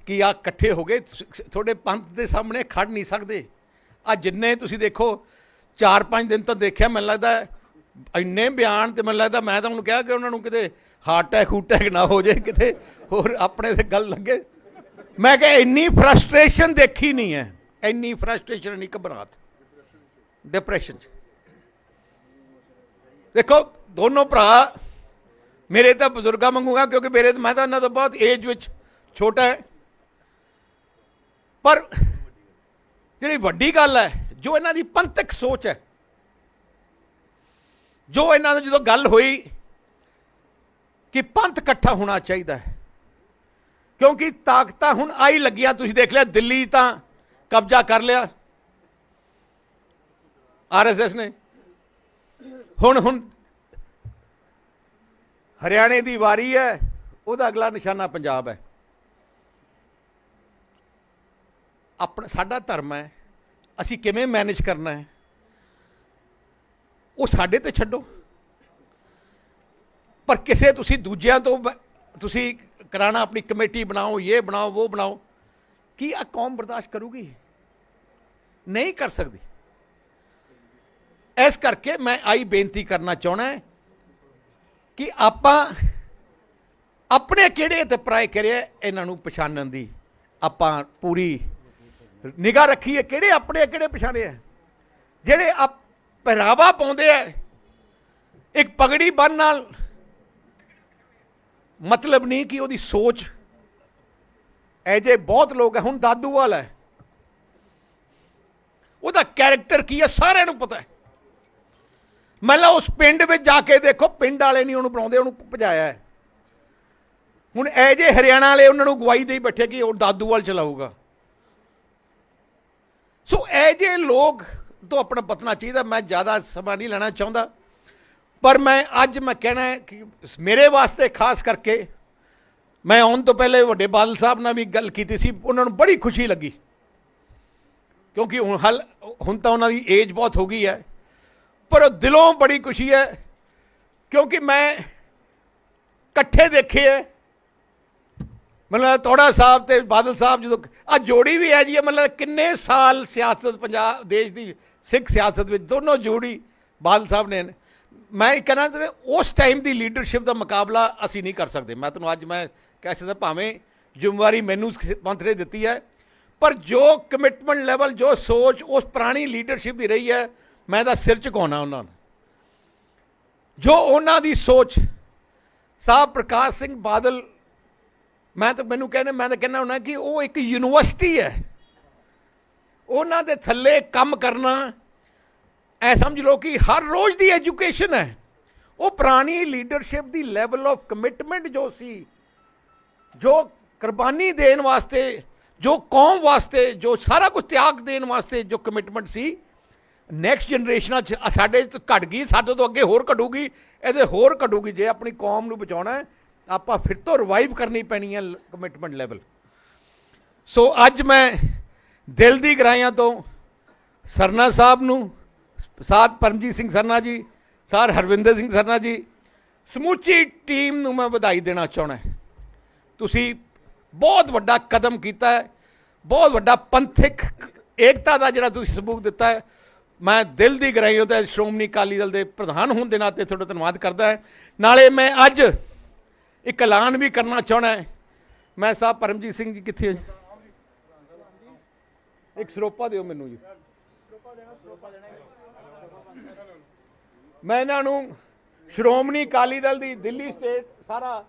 ਕਿ ਆ ਇਕੱਠੇ ਹੋ ਗਏ, ਤੁਹਾਡੇ ਪੰਥ ਦੇ ਸਾਹਮਣੇ ਖੜ ਨਹੀਂ ਸਕਦੇ। ਆ ਜਿੰਨੇ ਤੁਸੀਂ ਦੇਖੋ 4-5 ਦਿਨ ਤਾਂ ਦੇਖਿਆ, ਮੈਨੂੰ ਲੱਗਦਾ ਇੰਨੇ ਬਿਆਨ, ਤੇ ਮੈਨੂੰ ਲੱਗਦਾ ਮੈਂ ਤਾਂ ਉਹਨੂੰ ਕਿਹਾ ਕਿ ਉਹਨਾਂ ਨੂੰ ਕਿਤੇ ਹਾਰਟ ਅਟੈਕ ਨਾ ਹੋ ਜਾਏ, ਕਿਤੇ ਹੋਰ ਆਪਣੇ ਤੇ ਗੱਲ ਲੱਗੇ। ਮੈਂ ਕਿਹਾ ਇੰਨੀ ਫਰਸਟ੍ਰੇਸ਼ਨ ਦੇਖੀ ਨਹੀਂ ਹੈ, ਇੰਨੀ ਫਰਸਟ੍ਰੇਸ਼ਨ, ਇੰਨੀ ਘਬਰਾਹਟ, ਡਿਪਰੈਸ਼ਨ 'ਚ। ਦੇਖੋ ਦੋਨੋਂ ਭਰਾ ਮੇਰੇ ਤਾਂ ਬਜ਼ੁਰਗਾਂ ਵਾਂਗੂਗਾ, ਕਿਉਂਕਿ ਮੈਂ ਤਾਂ ਇਹਨਾਂ ਤੋਂ ਬਹੁਤ ਏਜ ਵਿੱਚ ਛੋਟਾ ਹੈ। ਪਰ ਜਿਹੜੀ ਵੱਡੀ ਗੱਲ ਹੈ, ਜੋ ਇਹਨਾਂ ਦੀ ਪੰਥਕ ਸੋਚ ਹੈ, ਜੋ ਇਹਨਾਂ ਦੀ ਜਦੋਂ ਗੱਲ ਹੋਈ ਕਿ ਪੰਥ ਇਕੱਠਾ ਹੋਣਾ ਚਾਹੀਦਾ ਹੈ, ਕਿਉਂਕਿ ਤਾਕਤਾਂ ਹੁਣ ਆਈ ਲੱਗੀਆਂ। ਤੁਸੀਂ ਦੇਖ ਲਿਆ ਦਿੱਲੀ ਤਾਂ ਕਬਜ਼ਾ ਕਰ ਲਿਆ RSS ਨੇ। ਹੁਣ ਹਰਿਆਣੇ ਦੀ ਵਾਰੀ ਹੈ, ਉਹਦਾ ਅਗਲਾ ਨਿਸ਼ਾਨਾ ਪੰਜਾਬ ਹੈ। ਆਪਣਾ ਸਾਡਾ ਧਰਮ ਹੈ, ਅਸੀਂ ਕਿਵੇਂ ਮੈਨੇਜ ਕਰਨਾ ਹੈ ਉਹ ਸਾਡੇ ਤੇ ਛੱਡੋ। ਪਰ ਕਿਸੇ ਤੁਸੀਂ ਦੂਜਿਆਂ ਤੋਂ ਤੁਸੀਂ ਕਰਾਣਾ, ਆਪਣੀ ਕਮੇਟੀ ਬਣਾਓ, ਇਹ ਬਣਾਓ, ਉਹ ਬਣਾਓ, ਕੀ ਆ ਕੌਮ ਬਰਦਾਸ਼ਤ ਕਰੂਗੀ? ਨਹੀਂ ਕਰ ਸਕਦੀ। ਇਸ ਕਰਕੇ ਮੈਂ ਆਈ ਬੇਨਤੀ ਕਰਨਾ ਚਾਹਣਾ ਹੈ ਕਿ ਆਪਾਂ ਆਪਣੇ ਕਿਹੜੇ ਤੇ ਪਰਾਏ ਕਰਿਆ, ਇਹਨਾਂ ਨੂੰ ਪਛਾਣਨ ਦੀ ਆਪਾਂ ਪੂਰੀ ਨਿਗਾਹ ਰੱਖੀਏ। ਕਿਹੜੇ ਆਪਣੇ ਕਿਹੜੇ ਪਛਾਣੇ ਆ? ਜਿਹੜੇ ਪਹਿਰਾਵਾ ਪਾਉਂਦੇ ਆ, ਇੱਕ ਪਗੜੀ ਬੰਨ ਨਾਲ ਮਤਲਬ ਨਹੀਂ ਕਿ ਉਹਦੀ ਸੋਚ। ਐਜੇ ਬਹੁਤ ਲੋਕ ਹੈ। ਹੁਣ ਦਾਦੂਵਾਲ ਹੈ, ਉਹਦਾ ਕੈਰੈਕਟਰ ਕੀ ਹੈ ਸਾਰਿਆਂ ਨੂੰ ਪਤਾ ਹੈ। ਮਤਲਬ ਉਸ ਪਿੰਡ ਵਿੱਚ ਜਾ ਕੇ ਦੇਖੋ, ਪਿੰਡ ਵਾਲੇ ਨਹੀਂ ਉਹਨੂੰ ਬਣਾਉਂਦੇ, ਉਹਨੂੰ ਭਜਾਇਆ ਹੈ। ਹੁਣ ਇਹ ਜੇ ਹਰਿਆਣਾ ਵਾਲੇ ਉਹਨਾਂ ਨੂੰ ਗਵਾਹੀ ਦੇਈ ਬੈਠੇ ਕਿ ਉਹ ਦਾਦੂਵਾਲ ਚਲਾਊਗਾ। ਸੋ ਇਹ ਜੇ ਲੋਕ ਤੋਂ ਆਪਣਾ ਬਚਣਾ ਚਾਹੀਦਾ। ਮੈਂ ਜ਼ਿਆਦਾ ਸਮਾਂ ਨਹੀਂ ਲੈਣਾ ਚਾਹੁੰਦਾ, ਪਰ ਮੈਂ ਅੱਜ ਮੈਂ ਕਹਿਣਾ ਹੈ ਕਿ ਮੇਰੇ ਵਾਸਤੇ ਖਾਸ ਕਰਕੇ, ਮੈਂ ਆਉਣ ਤੋਂ ਪਹਿਲੇ ਵੱਡੇ ਬਾਦਲ ਸਾਹਿਬ ਨਾਲ ਵੀ ਗੱਲ ਕੀਤੀ ਸੀ, ਉਹਨਾਂ ਨੂੰ ਬੜੀ ਖੁਸ਼ੀ ਲੱਗੀ ਕਿਉਂਕਿ ਹੁਣ ਤਾਂ ਉਹਨਾਂ ਦੀ ਏਜ ਬਹੁਤ ਹੋ ਗਈ ਹੈ, ਪਰ ਦਿਲੋਂ ਬੜੀ ਖੁਸ਼ੀ ਹੈ ਕਿਉਂਕਿ ਮੈਂ ਇਕੱਠੇ ਦੇਖੇ ਹੈ। ਮਤਲਬ ਤੋੜਾ ਸਾਹਿਬ ਤੇ ਬਾਦਲ ਸਾਹਿਬ ਜਦੋਂ ਆ ਜੋੜੀ ਵੀ ਹੈ ਜੀ, ਮਤਲਬ ਕਿੰਨੇ ਸਾਲ ਸਿਆਸਤ ਪੰਜਾਬ ਦੇਸ਼ ਦੀ ਸਿੱਖ ਸਿਆਸਤ ਵਿੱਚ ਦੋਨੋਂ ਜੋੜੀ ਬਾਦਲ ਸਾਹਿਬ ਨੇ। ਮੈਂ ਕਹਿਣਾ ਉਸ ਟਾਈਮ ਦੀ ਲੀਡਰਸ਼ਿਪ ਦਾ ਮੁਕਾਬਲਾ ਅਸੀਂ ਨਹੀਂ ਕਰ ਸਕਦੇ। ਮੈਂ ਤੁਹਾਨੂੰ ਅੱਜ ਮੈਂ ਕਹਿ ਸਕਦਾ, ਭਾਵੇਂ ਜ਼ਿੰਮੇਵਾਰੀ ਮੈਨੂੰ ਪੰਥ ਨੇ ਦਿੱਤੀ ਹੈ, ਪਰ ਜੋ ਕਮਿਟਮੈਂਟ ਲੈਵਲ, ਜੋ ਸੋਚ ਉਸ ਪੁਰਾਣੀ ਲੀਡਰਸ਼ਿਪ ਦੀ ਰਹੀ ਹੈ, ਮੈਂ ਤਾਂ ਸਿਰ ਝੁਕਾਉਣਾ ਉਹਨਾਂ ਨੂੰ। ਜੋ ਉਹਨਾਂ ਦੀ ਸੋਚ, ਸਾਹਿਬ ਪ੍ਰਕਾਸ਼ ਸਿੰਘ ਬਾਦਲ, ਮੈਂ ਤਾਂ ਕਹਿੰਦਾ ਹੁੰਦਾ ਕਿ ਉਹ ਇੱਕ ਯੂਨੀਵਰਸਿਟੀ ਹੈ। ਉਹਨਾਂ ਦੇ ਥੱਲੇ ਕੰਮ ਕਰਨਾ, ਐ ਸਮਝ ਲਓ ਕਿ ਹਰ ਰੋਜ਼ ਦੀ ਐਜੂਕੇਸ਼ਨ ਹੈ। ਉਹ ਪੁਰਾਣੀ leadership the level of commitment ਜੋ ਸੀ, ਜੋ ਕੁਰਬਾਨੀ ਦੇਣ ਵਾਸਤੇ, ਜੋ ਕੌਮ ਵਾਸਤੇ, ਜੋ ਸਾਰਾ ਕੁਝ ਤਿਆਗ ਦੇਣ ਵਾਸਤੇ ਜੋ ਕਮਿਟਮੈਂਟ ਸੀ, ਨੈਕਸਟ ਜਨਰੇਸ਼ਨਾਂ 'ਚ ਸਾਡੇ ਘਟ ਗਈ, ਸਾਡੇ ਤੋਂ ਅੱਗੇ ਹੋਰ ਘਟੂਗੀ, ਇਹਦੇ ਹੋਰ ਘਟੂਗੀ। ਜੇ ਆਪਣੀ ਕੌਮ ਨੂੰ ਬਚਾਉਣਾ ਹੈ, ਆਪਾਂ ਫਿਰ ਤੋਂ ਰਿਵਾਈਵ ਕਰਨੀ ਪੈਣੀ ਹੈ ਕਮਿਟਮੈਂਟ ਲੈਵਲ। ਸੋ ਅੱਜ ਮੈਂ ਦਿਲ ਦੀ ਗਹਿਰਾਈਆਂ ਤੋਂ ਸਰਨਾ ਸਾਹਿਬ ਨੂੰ, ਸਾਧ ਪਰਮਜੀਤ ਸਿੰਘ ਸਰਨਾ ਜੀ, ਸਰ ਹਰਵਿੰਦਰ ਸਿੰਘ ਸਰਨਾ ਜੀ, ਸਮੁੱਚੀ ਟੀਮ ਨੂੰ ਮੈਂ ਵਧਾਈ ਦੇਣਾ ਚਾਹੁੰਦਾ। ਤੁਸੀਂ ਬਹੁਤ ਵੱਡਾ ਕਦਮ ਕੀਤਾ ਹੈ, ਬਹੁਤ ਵੱਡਾ ਪੰਥਕ ਏਕਤਾ ਦਾ ਜਿਹੜਾ ਤੁਸੀਂ ਸਬੂਤ ਦਿੱਤਾ ਹੈ। ਮੈਂ ਦਿਲ ਦੀ ਗਹਿਰਾਈਆਂ ਤੋਂ ਸ਼੍ਰੋਮਣੀ ਅਕਾਲੀ ਦਲ ਦੇ ਪ੍ਰਧਾਨ ਹੋਣ ਦੇ ਨਾਤੇ ਤੁਹਾਡਾ ਧੰਨਵਾਦ ਕਰਦਾ ਹਾਂ। ਨਾਲੇ ਮੈਂ ਅੱਜ ਇੱਕ ਐਲਾਨ ਵੀ ਕਰਨਾ ਚਾਹੁੰਦਾ। ਮੈਂ ਸਾਹਿਬ ਪਰਮਜੀਤ ਸਿੰਘ ਜੀ ਕਿੱਥੇ ਹੈ? ਇੱਕ ਸਰੋਪਾ ਦਿਓ ਮੈਨੂੰ ਜੀ। ਮੈਂ ਇਹਨਾਂ ਨੂੰ ਸ਼੍ਰੋਮਣੀ ਅਕਾਲੀ ਦਲ ਦੀ ਦਿੱਲੀ ਸਟੇਟ ਸਾਰਾ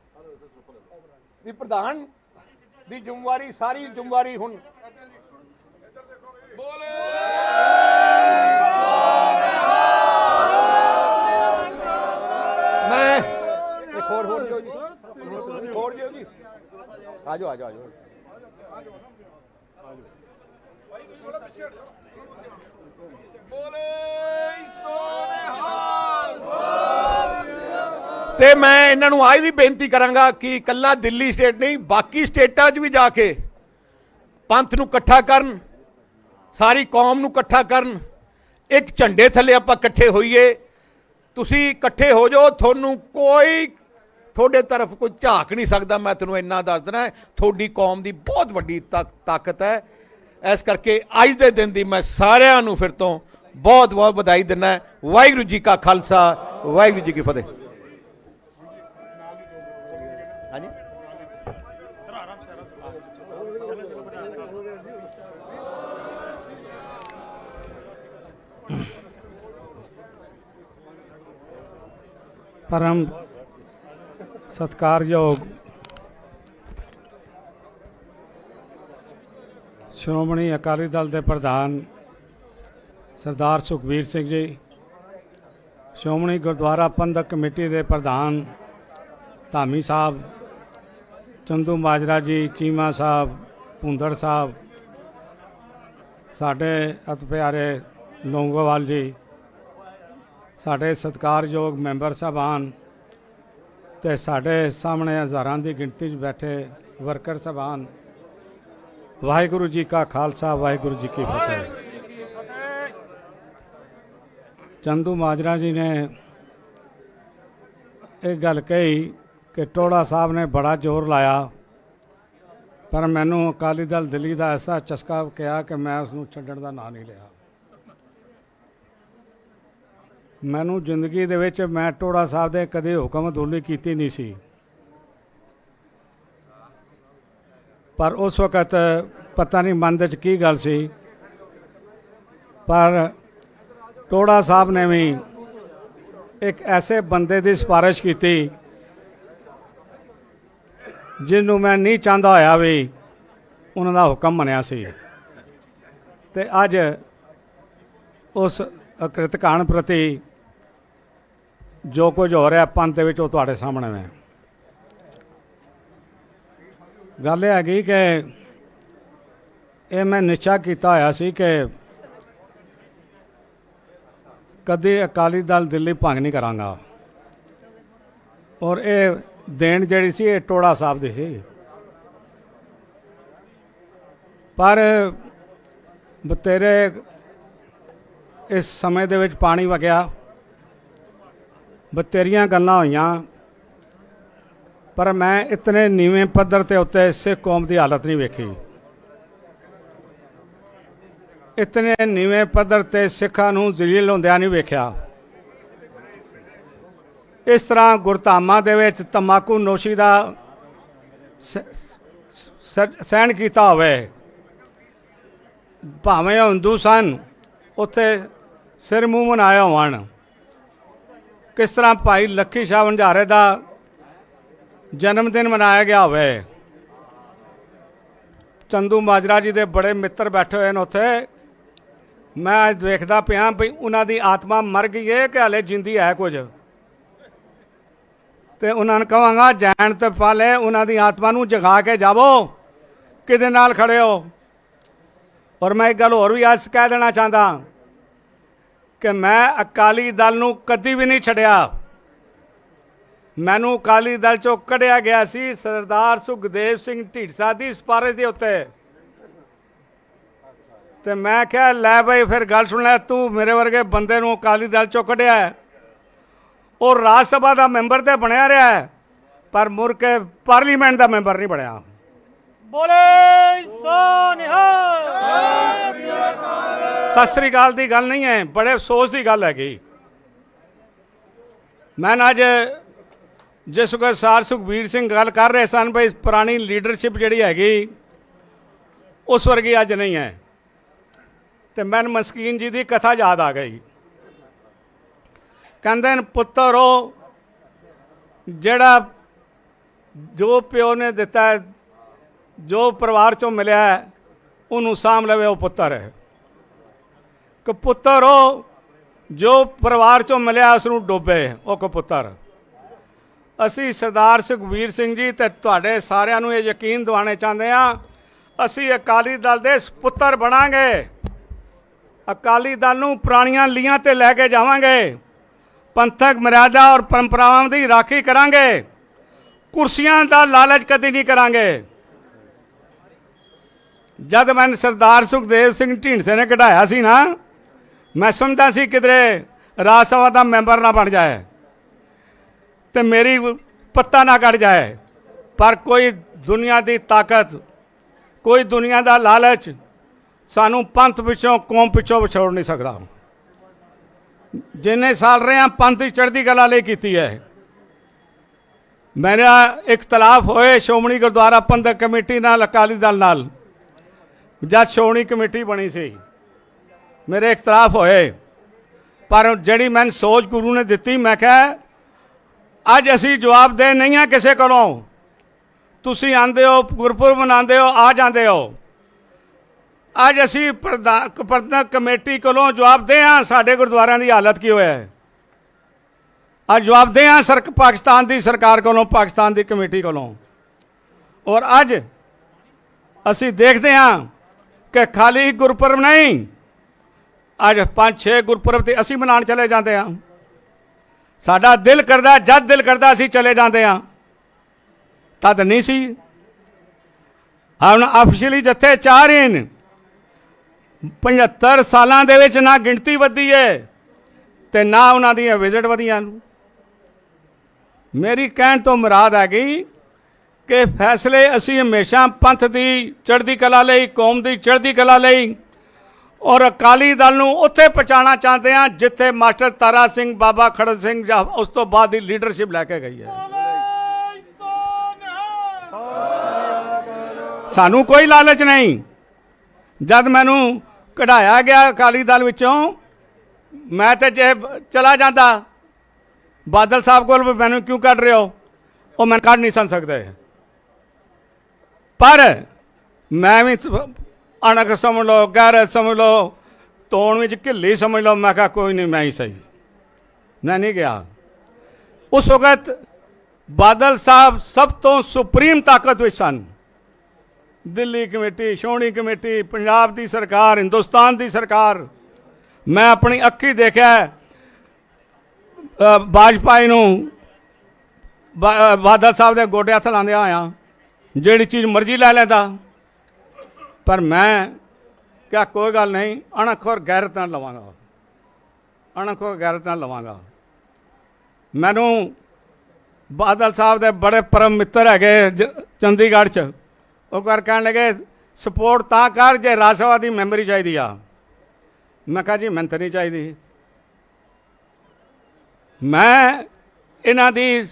ਦੀ ਪ੍ਰਧਾਨ ਦੀ ਜ਼ਿੰਮੇਵਾਰੀ, ਸਾਰੀ ਜ਼ਿੰਮੇਵਾਰੀ ਹੁਣ ਮੈਂ ਇੱਕ ਹੋਰ ਦਿਓ ਜੀ, ਹੋਰ ਦਿਓ ਜੀ। ਆ ਜਾਓ ਆ ਜਾਓ ਆ ਜਾਓ। ਤੇ ਮੈਂ ਇਹਨਾਂ ਨੂੰ ਆਜ ਵੀ ਬੇਨਤੀ ਕਰਾਂਗਾ ਕਿ ਇਕੱਲਾ ਦਿੱਲੀ ਸਟੇਟ ਨਹੀਂ, ਬਾਕੀ ਸਟੇਟਾਂ 'ਚ ਵੀ ਜਾ ਕੇ ਪੰਥ ਨੂੰ ਇਕੱਠਾ ਕਰਨ, ਸਾਰੀ ਕੌਮ ਨੂੰ ਇਕੱਠਾ ਕਰਨ, ਇੱਕ ਝੰਡੇ ਥੱਲੇ ਆਪਾਂ ਇਕੱਠੇ ਹੋਈਏ। ਤੁਸੀਂ ਇਕੱਠੇ ਹੋ ਜਾਓ, ਤੁਹਾਨੂੰ ਕੋਈ ਤੁਹਾਡੇ ਤਰਫ ਕੋਈ ਝਾਕ ਨਹੀਂ ਸਕਦਾ। ਮੈਂ ਤੁਹਾਨੂੰ ਇੰਨਾ ਦੱਸ ਦੇਣਾ, ਤੁਹਾਡੀ ਕੌਮ ਦੀ ਬਹੁਤ ਵੱਡੀ ਤਾਕਤ ਹੈ। ਇਸ ਕਰਕੇ ਅੱਜ ਦੇ ਦਿਨ ਦੀ ਮੈਂ ਸਾਰਿਆਂ ਨੂੰ ਫਿਰ ਤੋਂ ਬਹੁਤ ਬਹੁਤ ਵਧਾਈ ਦਿੰਦਾ। ਵਾਹਿਗੁਰੂ ਜੀ ਕਾ ਖਾਲਸਾ, ਵਾਹਿਗੁਰੂ ਜੀ ਕੀ ਫਤਿਹ। ਹਾਂਜੀ परम सत्कारयोग श्रोमणी अकाली दल के प्रधान सरदार सुखबीर सिंह जी, श्रोमणी गुरुद्वारा प्रबंधक कमेटी के प्रधान धामी साहब, चंदू माजरा जी, चीमा साहब, भुंदड़ साहब, साढ़े अत प्यारे लोंगोवाल जी, साढ़े सत्कारयोग मैंबर साहबान ते साढ़े सामने हज़ारां की गिनती बैठे वर्कर साहबान, वाहिगुरु जी का खालसा, वाहिगुरु जी की फतेह। चंदू माजरा जी ने एक गल कही कि टोड़ा साहब ने बड़ा जोर लाया, पर मैनू अकाली दल दिल्ली का ऐसा चस्का किया कि मैं उसनूं छड्डण दा नां नहीं लिया। मैनू जिंदगी दे विच मैं टोड़ा साहब दे कदे हुक्म अदूली कीती नहीं सी, पर उस वक्त पता नहीं मन दे की गल सी, पर टोड़ा साहब ने भी एक ऐसे बंदे की सिफारिश की जिन्हों मैं नहीं चाहता होया भी उन्हों का हुक्म मनिया सी। ते अज ਉਸ ਅਕ੍ਰਿਤ ਕਾਂਡ ਪ੍ਰਤੀ ਜੋ ਕੁਝ ਹੋ ਰਿਹਾ ਪੰਥ ਦੇ ਵਿੱਚ ਉਹ ਤੁਹਾਡੇ ਸਾਹਮਣੇ ਹੈ। ਗੱਲ ਇਹ ਹੈਗੀ ਕਿ ਇਹ ਮੈਂ ਨਿਸ਼ਚਾ ਕੀਤਾ ਹੋਇਆ ਸੀ ਕਿ ਕਦੇ ਅਕਾਲੀ ਦਲ ਦਿੱਲੀ ਭੰਗ ਨਹੀਂ ਕਰਾਂਗਾ, ਔਰ ਇਹ ਦੇਣ ਜਿਹੜੀ ਸੀ ਇਹ ਟੋੜਾ ਸਾਹਿਬ ਦੀ ਸੀ। ਪਰ ਬਤੇਰੇ ਇਸ ਸਮੇਂ ਦੇ ਵਿੱਚ ਪਾਣੀ ਵਗਿਆ, ਬਤੇਰੀਆਂ ਗੱਲਾਂ ਹੋਈਆਂ, ਪਰ ਮੈਂ ਇਤਨੇ ਨੀਵੇਂ ਪੱਧਰ ਤੇ ਉੱਤੇ ਸਿੱਖ ਕੌਮ ਦੀ ਹਾਲਤ ਨਹੀਂ ਵੇਖੀ। ਇਤਨੇ ਨੀਵੇਂ ਪੱਧਰ ਤੇ ਸਿੱਖਾਂ ਨੂੰ ਜ਼ਲੀਲ ਹੁੰਦਿਆਂ ਨਹੀਂ ਵੇਖਿਆ। ਇਸ ਤਰ੍ਹਾਂ ਗੁਰਧਾਮਾਂ ਦੇ ਵਿੱਚ ਤੰਬਾਕੂ ਨੋਸ਼ੀ ਦਾ ਸਹਿਣ ਕੀਤਾ ਹੋਵੇ, ਭਾਵੇਂ ਉਹ ਹਿੰਦੂ ਸਨ ਉੱਥੇ ਸਿਰ ਮੂੰਹ ਮਨਾਏ ਹੋਣ। ਕਿਸ ਤਰ੍ਹਾਂ ਭਾਈ ਲੱਖੀ ਸ਼ਾਹ ਵਣਜਾਰੇ ਦਾ ਜਨਮ ਦਿਨ ਮਨਾਇਆ ਗਿਆ ਹੋਵੇ। ਚੰਦੂ ਮਾਜਰਾ ਜੀ ਦੇ ਬੜੇ ਮਿੱਤਰ ਬੈਠੇ ਹੋਏ ਨੇ ਉੱਥੇ। ਮੈਂ ਅੱਜ ਵੇਖਦਾ ਪਿਆ ਵੀ ਉਹਨਾਂ ਦੀ ਆਤਮਾ ਮਰ ਗਈ ਹੈ ਕਿ ਹਾਲੇ ਜਿੰਦੀ ਹੈ ਕੁਝ, ਤੇ ਉਹਨਾਂ ਨੂੰ ਕਹਾਂਗਾ ਜੈਨ ਤੇ ਪਾਲੇ ਉਹਨਾਂ ਦੀ ਆਤਮਾ ਨੂੰ ਜਗਾ ਕੇ ਜਾਵੋ, ਕਿਹਦੇ ਨਾਲ ਖੜੇ ਹੋ। ਔਰ ਮੈਂ ਇੱਕ ਗੱਲ ਹੋਰ ਵੀ ਅੱਜ ਕਹਿ ਦੇਣਾ ਚਾਹੁੰਦਾ ਕਿ ਮੈਂ ਅਕਾਲੀ ਦਲ ਨੂੰ ਕਦੀ ਵੀ ਨਹੀਂ ਛੱਡਿਆ। ਮੈਨੂੰ ਅਕਾਲੀ ਦਲ ਚੋਂ ਕੱਢਿਆ ਗਿਆ ਸੀ ਸਰਦਾਰ ਸੁਖਦੇਵ ਸਿੰਘ ਢੀਂਡਸਾ ਦੀ ਸਿਫਾਰਿਸ਼ ਦੇ ਉੱਤੇ, ਤੇ ਮੈਂ ਕਿਹਾ ਲੈ ਬਈ ਫਿਰ ਗੱਲ ਸੁਣ ਲੈ, ਤੂੰ ਮੇਰੇ ਵਰਗੇ ਬੰਦੇ ਨੂੰ ਅਕਾਲੀ ਦਲ ਚੋਂ ਕੱਢਿਆ, ਉਹ ਰਾਜ ਸਭਾ ਦਾ ਮੈਂਬਰ ਤੇ ਬਣਿਆ ਰਿਹਾ, ਪਰ ਮੁੜ ਕੇ ਪਾਰਲੀਮੈਂਟ ਦਾ ਮੈਂਬਰ ਨਹੀਂ ਬਣਿਆ। ਬੋਲੇ ਸੋ ਨਿਹਾਲ। ਸਤਿ ਸ੍ਰੀ ਅਕਾਲ ਦੀ ਗੱਲ ਨਹੀਂ ਹੈ, ਬੜੇ ਅਫਸੋਸ ਦੀ ਗੱਲ ਹੈਗੀ। ਮੈਂ ਅੱਜ ਜਿਸ ਵਕਤ ਸਰ ਸੁਖਬੀਰ ਸਿੰਘ ਗੱਲ ਕਰ ਰਹੇ ਸਨ ਬਈ ਪੁਰਾਣੀ ਲੀਡਰਸ਼ਿਪ ਜਿਹੜੀ ਹੈਗੀ ਉਸ ਵਰਗੀ ਅੱਜ ਨਹੀਂ ਹੈ, ਤੇ ਮੈਨੂੰ ਮਸਕੀਨ ਜੀ ਦੀ ਕਥਾ ਯਾਦ ਆ ਗਈ। ਕਹਿੰਦੇ ਨੇ ਪੁੱਤਰ ਉਹ ਜਿਹੜਾ ਜੋ ਪਿਓ ਨੇ ਦਿੱਤਾ, ਜੋ ਪਰਿਵਾਰ ਚੋਂ ਮਿਲਿਆ ਉਹਨੂੰ ਸਾਂਭ ਲਵੇ, ਉਹ ਪੁੱਤਰ ਹੈ। ਕਿ ਪੁੱਤਰ ਉਹ ਜੋ ਪਰਿਵਾਰ ਚੋਂ ਮਿਲਿਆ ਉਸ ਨੂੰ ਡੋਬੇ, ਉਹ ਕਪੁੱਤਰ। ਅਸੀਂ ਸਰਦਾਰ ਸੁਖਬੀਰ ਸਿੰਘ ਜੀ ਤੇ ਤੁਹਾਡੇ ਸਾਰਿਆਂ ਨੂੰ ਇਹ ਯਕੀਨ ਦਿਵਾਉਣਾ ਚਾਹੁੰਦੇ ਹਾਂ, ਅਸੀਂ ਅਕਾਲੀ ਦਲ ਦੇ ਸਪੁੱਤਰ ਬਣਾਂਗੇ। ਅਕਾਲੀ ਦਲ ਨੂੰ ਪੁਰਾਣੀਆਂ ਲੀਹਾਂ ਤੇ ਲੈ ਕੇ ਜਾਵਾਂਗੇ, ਪੰਥਕ ਮਰਿਆਦਾ ਔਰ ਪਰੰਪਰਾਵਾਂ ਦੀ ਰਾਖੀ ਕਰਾਂਗੇ, ਕੁਰਸੀਆਂ ਦਾ ਲਾਲਚ ਕਦੀ ਨਹੀਂ ਕਰਾਂਗੇ। ਜਦ ਮੈਨੂੰ ਸਰਦਾਰ ਸੁਖਦੇਵ ਸਿੰਘ ਢੀਂਡਸੇ ਨੇ ਕਢਾਇਆ ਸੀ ਨਾ, ਮੈਂ ਸਮਝਦਾ ਸੀ ਕਿਧਰੇ ਰਾਜ ਸਭਾ ਦਾ ਮੈਂਬਰ ਨਾ ਬਣ ਜਾਏ ਤੇ ਮੇਰੀ ਪੱਤਾ ਨਾ ਕੱਢ ਜਾਏ, ਪਰ ਕੋਈ ਦੁਨੀਆ ਦੀ ਤਾਕਤ, ਕੋਈ ਦੁਨੀਆ ਦਾ ਲਾਲਚ ਸਾਨੂੰ ਪੰਥ ਪਿੱਛੋਂ, ਕੌਮ ਪਿੱਛੋਂ ਵਿਛੋੜ ਨਹੀਂ ਸਕਦਾ। ਜਿੰਨੇ ਸਾਲ ਰਹੇ ਹਾਂ ਪੰਥ ਦੀ ਚੜ੍ਹਦੀ ਕਲਾ ਲਈ ਕੀਤੀ ਹੈ। ਮੇਰਾ ਇਖਤਲਾਫ ਹੋਏ ਸ਼੍ਰੋਮਣੀ ਗੁਰਦੁਆਰਾ ਪ੍ਰਬੰਧਕ ਕਮੇਟੀ ਨਾਲ, ਅਕਾਲੀ ਦਲ ਨਾਲ, ਜਦ ਸ਼੍ਰੋਮਣੀ ਕਮੇਟੀ ਬਣੀ ਸੀ ਮੇਰੇ ਇਖਤਲਾਫ ਹੋਏ, ਪਰ ਜਿਹੜੀ ਮੈਨੂੰ ਸੋਚ ਗੁਰੂ ਨੇ ਦਿੱਤੀ, ਮੈਂ ਕਿਹਾ ਅੱਜ ਅਸੀਂ ਜਵਾਬਦੇਹ ਨਹੀਂ ਹਾਂ ਕਿਸੇ ਕੋਲੋਂ। ਤੁਸੀਂ ਆਉਂਦੇ ਹੋ, ਗੁਰਪੁਰਬ ਮਨਾਉਂਦੇ ਹੋ, ਆ ਜਾਂਦੇ ਹੋ। ਅੱਜ ਅਸੀਂ ਪ੍ਰਬੰਧਕ ਕਮੇਟੀ ਕੋਲੋਂ ਜਵਾਬਦੇਹ ਹਾਂ ਸਾਡੇ ਗੁਰਦੁਆਰਿਆਂ ਦੀ ਹਾਲਤ ਕੀ ਹੋਇਆ ਹੈ। ਅੱਜ ਜਵਾਬਦੇਹ ਹਾਂ ਪਾਕਿਸਤਾਨ ਦੀ ਸਰਕਾਰ ਕੋਲੋਂ, ਪਾਕਿਸਤਾਨ ਦੀ ਕਮੇਟੀ ਕੋਲੋਂ। ਔਰ ਅੱਜ ਅਸੀਂ ਦੇਖਦੇ ਹਾਂ ਕਿ ਖਾਲੀ ਗੁਰਪੁਰਬ ਨਹੀਂ, ਅੱਜ 5-6 ਗੁਰਪੁਰਬ ਤੇ ਅਸੀਂ ਮਨਾਉਣ ਚਲੇ ਜਾਂਦੇ ਹਾਂ। ਸਾਡਾ ਦਿਲ ਕਰਦਾ, ਜਦ ਦਿਲ ਕਰਦਾ ਅਸੀਂ ਚਲੇ ਜਾਂਦੇ ਹਾਂ, ਤਦ ਨਹੀਂ ਸੀ। ਹੁਣ ਆਫੀਸ਼ੀਅਲੀ ਜੱਥੇ 4 ਹਨ, 75 ਸਾਲਾਂ ਦੇ ਵਿੱਚ ਨਾ ਗਿਣਤੀ ਵਧੀ ਹੈ ਤੇ ਨਾ ਉਹਨਾਂ ਦੀਆਂ ਵਿਜ਼ਿਟ ਵਧੀਆਂ। ਮੇਰੀ ਕਹਿਣ ਤੋਂ ਮੁਰਾਦ ਹੈਗੀ ਕਿ ਫੈਸਲੇ ਅਸੀਂ ਹਮੇਸ਼ਾ ਪੰਥ ਦੀ ਚੜ੍ਹਦੀ ਕਲਾ ਲਈ, ਕੌਮ ਦੀ ਚੜ੍ਹਦੀ ਕਲਾ ਲਈ ਔਰ ਅਕਾਲੀ ਦਲ ਨੂੰ ਉੱਥੇ ਪਹੁੰਚਾਉਣਾ ਚਾਹੁੰਦੇ ਹਾਂ ਜਿੱਥੇ ਮਾਸਟਰ ਤਾਰਾ ਸਿੰਘ, ਬਾਬਾ ਖੜਕ ਸਿੰਘ ਜਾਂ ਉਸ ਤੋਂ ਬਾਅਦ ਦੀ ਲੀਡਰਸ਼ਿਪ ਲੈ ਕੇ ਗਈ ਹੈ। ਸਾਨੂੰ ਕੋਈ ਲਾਲਚ ਨਹੀਂ। ਜਦ ਮੈਨੂੰ ਕਢਾਇਆ ਗਿਆ ਅਕਾਲੀ ਦਲ ਵਿੱਚੋਂ, ਮੈਂ ਤੇ ਜੇ ਚਲਾ ਜਾਂਦਾ ਬਾਦਲ ਸਾਹਿਬ ਕੋਲ, ਮੈਨੂੰ ਕਿਉਂ ਕੱਢ ਰਹੇ ਹੋ, ਉਹ ਮੈਂ ਕੱਢ ਨਹੀਂ ਸਕਦੇ। ਪਰ ਮੈਂ ਵੀ ਅਣਖ ਸਮਝ ਲਓ, ਗੈਰਤ ਸਮਝ ਲਓ, ਤੋਣ ਵਿੱਚ ਢਿੱਲੀ ਸਮਝ ਲਓ। ਮੈਂ ਕਿਹਾ ਕੋਈ ਨਹੀਂ, ਮੈਂ ਹੀ ਸਹੀ, ਮੈਂ ਨਹੀਂ ਗਿਆ। ਉਸ ਵਕਤ ਬਾਦਲ ਸਾਹਿਬ ਸਭ ਤੋਂ ਸੁਪਰੀਮ ਤਾਕਤ ਵਿੱਚ ਸਨ। ਦਿੱਲੀ ਕਮੇਟੀ, ਸ਼੍ਰੋਮਣੀ ਕਮੇਟੀ, ਪੰਜਾਬ ਦੀ ਸਰਕਾਰ, ਹਿੰਦੁਸਤਾਨ ਦੀ ਸਰਕਾਰ। ਮੈਂ ਆਪਣੀ ਅੱਖੀ ਦੇਖਿਆ ਵਾਜਪਾਈ ਨੂੰ ਬਾਦਲ ਸਾਹਿਬ ਦੇ ਗੋਡੇ ਹੱਥ ਲਾਉਂਦਿਆਂ ਹੋਇਆ, ਜਿਹੜੀ ਚੀਜ਼ ਮਰਜ਼ੀ ਲੈ ਲੈਂਦਾ। ਪਰ ਮੈਂ ਕਿਹਾ ਕੋਈ ਗੱਲ ਨਹੀਂ, ਅਣਖ ਔਰ ਗੈਰਤ ਨਾਲ ਲਵਾਂਗਾ, ਅਣਖ ਔਰ ਗੈਰਤ ਨਾਲ ਲਵਾਂਗਾ। ਮੈਨੂੰ ਬਾਦਲ ਸਾਹਿਬ ਦੇ ਬੜੇ ਪਰਮ ਮਿੱਤਰ ਹੈਗੇ ਚੰਡੀਗੜ੍ਹ 'ਚ, ਉਹ ਕਹਿਣ ਲੱਗੇ ਸਪੋਰਟ ਤਾਂ ਕਰ ਜੇ ਰਾਜ ਸਭਾ ਦੀ ਮੈਂਬਰੀ ਚਾਹੀਦੀ ਆ। ਮੈਂ ਕਿਹਾ ਜੀ ਮੈਨੂੰ ਤਾਂ ਨਹੀਂ ਚਾਹੀਦੀ। ਮੈਂ ਇਹਨਾਂ ਦੀ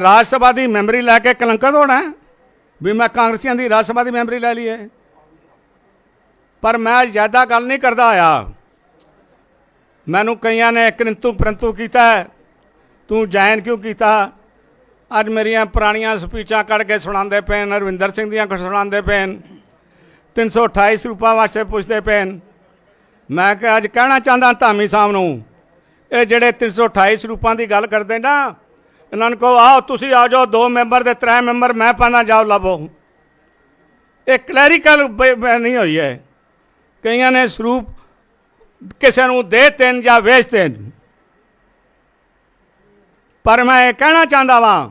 ਰਾਜ ਸਭਾ ਦੀ ਮੈਂਬਰੀ ਲੈ ਕੇ ਕਲੰਕਿਤ ਹੋਣਾ ਵੀ ਮੈਂ ਕਾਂਗਰਸੀਆਂ ਦੀ ਰਾਜ ਸਭਾ ਦੀ ਮੈਂਬਰੀ ਲੈ ਲਈਏ। ਪਰ ਮੈਂ ਜ਼ਿਆਦਾ ਗੱਲ ਨਹੀਂ ਕਰਦਾ ਆਇਆ। ਮੈਨੂੰ ਕਈਆਂ ਨੇ ਕਿੰਤੂ ਪਰੰਤੂ ਕੀਤਾ, ਤੂੰ ਜੈਨ ਕਿਉਂ ਕੀਤਾ। ਅੱਜ ਮੇਰੀਆਂ ਪੁਰਾਣੀਆਂ ਸਪੀਚਾਂ ਕੱਢ ਕੇ ਸੁਣਾਉਂਦੇ ਪਏ, ਰਵਿੰਦਰ ਸਿੰਘ ਦੀਆਂ ਸੁਣਾਉਂਦੇ ਪਏ, 328 ਸਰੂਪਾਂ ਵਾਸਤੇ ਪੁੱਛਦੇ ਪਏ। ਮੈਂ ਕਿਹਾ ਅੱਜ ਕਹਿਣਾ ਚਾਹੁੰਦਾ ਧਾਮੀ ਸਾਹਿਬ ਨੂੰ, ਇਹ ਜਿਹੜੇ 328 ਸਰੂਪਾਂ ਦੀ ਗੱਲ ਕਰਦੇ ਨਾ, ਇਹਨਾਂ ਨੂੰ ਕਹੋ ਆਓ ਤੁਸੀਂ ਆ ਜਾਓ, 2 ਮੈਂਬਰ ਦੇ 3 ਮੈਂਬਰ ਮੈਂ ਪਾਣਾ, ਜਾਓ ਲੱਭੋ। ਇਹ ਕਲੈਰੀਕਲ ਨਹੀਂ ਹੋਈ ਹੈ। ਕਈਆਂ ਨੇ ਸਰੂਪ ਕਿਸੇ ਨੂੰ ਦੇ ਦੇਣ ਜਾਂ ਵੇਚ ਦੇਣ। ਪਰ ਮੈਂ ਇਹ ਕਹਿਣਾ ਚਾਹੁੰਦਾ ਵਾਂ,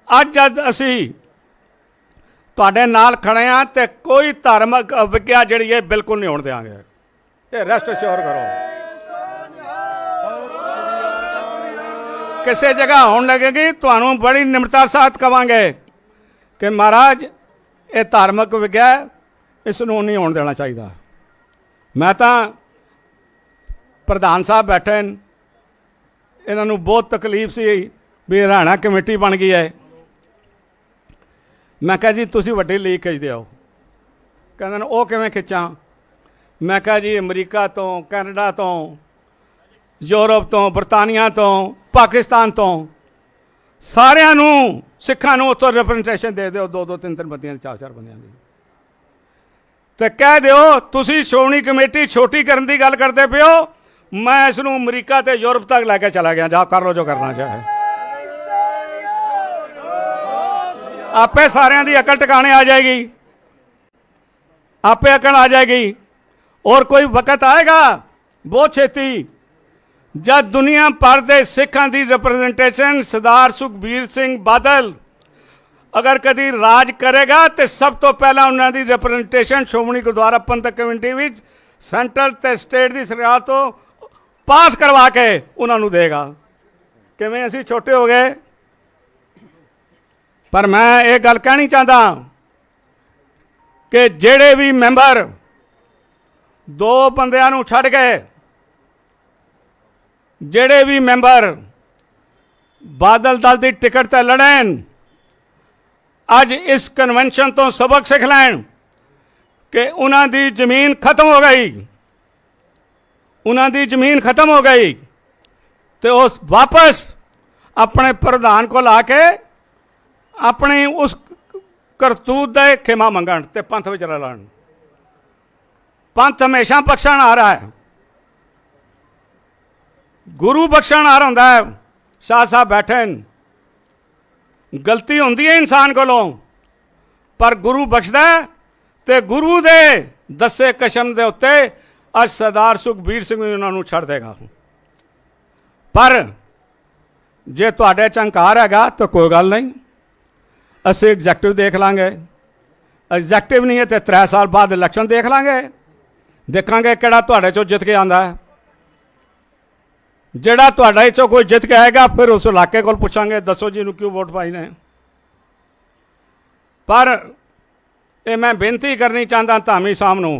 ਅੱਜ ਜਦ ਅਸੀਂ ਤੁਹਾਡੇ ਨਾਲ ਖੜੇ ਹਾਂ ਤੇ ਕੋਈ ਧਾਰਮਿਕ ਅਵਿਗਿਆ ਜਿਹੜੀ ਹੈ ਬਿਲਕੁਲ ਨਹੀਂ ਹੋਣ ਦਿਆਂਗੇ। ਇਹ ਰੈਸਟ ਅਸ਼ੋਰ ਕਰੋ। ਕਿਸੇ ਜਗ੍ਹਾ ਹੋਣ ਲੱਗੇਗੀ ਤੁਹਾਨੂੰ ਬੜੀ ਨਿਮਰਤਾ ਸਾਥ ਕਵਾਂਗੇ ਕਿ ਮਹਾਰਾਜ ਇਹ ਧਾਰਮਿਕ ਵਿਗਿਆ, ਇਸ ਨੂੰ ਨਹੀਂ ਹੋਣ ਦੇਣਾ ਚਾਹੀਦਾ। ਮੈਂ ਤਾਂ ਪ੍ਰਧਾਨ ਸਾਹਿਬ ਬੈਠੇ ਨੇ, ਇਹਨਾਂ ਨੂੰ ਬਹੁਤ ਤਕਲੀਫ ਸੀ ਵੀ ਹਰਿਆਣਾ ਕਮੇਟੀ ਬਣ ਗਈ ਹੈ। ਮੈਂ ਕਿਹਾ ਜੀ ਤੁਸੀਂ ਵੱਡੀ ਲੀਕ ਖਿੱਚਦੇ ਹੋ। ਕਹਿੰਦੇ ਨੇ ਉਹ ਕਿਵੇਂ ਖਿੱਚਾਂ। ਮੈਂ ਕਿਹਾ ਜੀ ਅਮਰੀਕਾ ਤੋਂ, ਕੈਨੇਡਾ ਤੋਂ, ਯੂਰਪ ਤੋਂ, ਬਰਤਾਨੀਆ ਤੋਂ, ਪਾਕਿਸਤਾਨ ਤੋਂ ਸਾਰਿਆਂ ਨੂੰ, ਸਿੱਖਾਂ ਨੂੰ ਉੱਥੋਂ ਰਿਪਰੈਜ਼ੈਂਟੇਸ਼ਨ ਦੇ ਦਿਓ, 2-2 3-3 ਬੰਦਿਆਂ ਦੀ, 4-4 ਬੰਦਿਆਂ ਦੀ, ਤੇ ਕਹਿ ਦਿਓ ਤੁਸੀਂ ਸ਼੍ਰੋਮਣੀ ਕਮੇਟੀ ਛੋਟੀ ਕਰਨ ਦੀ ਗੱਲ ਕਰਦੇ ਪਏ ਹੋ, ਮੈਂ ਇਸ ਨੂੰ ਅਮਰੀਕਾ ਤੇ ਯੂਰਪ ਤੱਕ ਲੈ ਕੇ ਚਲਾ ਗਿਆ, ਜਾ ਕਰ ਲਓ ਜੋ ਕਰਨਾ ਚਾਹੇ। ਆਪੇ ਸਾਰਿਆਂ ਦੀ ਅਕਲ ਟਿਕਾਣੇ ਆ ਜਾਏਗੀ, ਆਪੇ ਅਕਲ ਆ ਜਾਏਗੀ। और कोई वक्त आएगा बहुत छेती जब दुनिया भर के सिखां की रिप्रजेंटेशन सरदार सुखबीर सिंह बादल अगर कभी राज करेगा तो सब तो पहला उन्होंने रिप्रजेंटेशन श्रोमणी गुरुद्वारा प्रबंधक कमेटी में सेंट्रल ते स्टेट की सरकार तो पास करवा के उन्होंने देगा। किवें असीं छोटे हो गए। पर मैं ये गल कहनी चाहता कि जेड़े भी मैंबर 2 बंदियां नूं छड्ड गए, जेड़े भी मैंबर बादल दल की टिकट ते लड़न, अज इस कन्वेंशन तो सबक सीख लैन कि उन्हां दी जमीन खत्म हो गई, उन्हां दी जमीन खत्म हो गई, तो उस वापस अपने प्रधान को लाके अपनी उस करतूत दे खिमा मंगण ते पंथ विच रलण। पंथ हमेशा बख्शण आ रहा है, गुरु बख्शण आ रहा है। शाह साहब बैठे गलती होंदी है इंसान कोलों, पर गुरु बख्शदा ते गुरु दे दसे कशम दे उत्ते अज सरदार सुखबीर सिंह उन्होंने छड़ देगा। पर जे तुहाडे च हंकार हैगा तो कोई गल नहीं, असीं एग्जैक्टिव देख लांगे, एग्जैक्टिव नहीं है तो 3 साल बाद इलैक्शन देख लांगे, देखांगे किहड़ा तुहाडे चों जित के आंदा है। जिहड़ा तुहाडे चों कोई जित के आएगा फिर उस इलाके को पुछांगे दसो जी नूं क्यों वोट पाई ने। पर ये मैं बेनती करनी चाहता धामी साहब नूं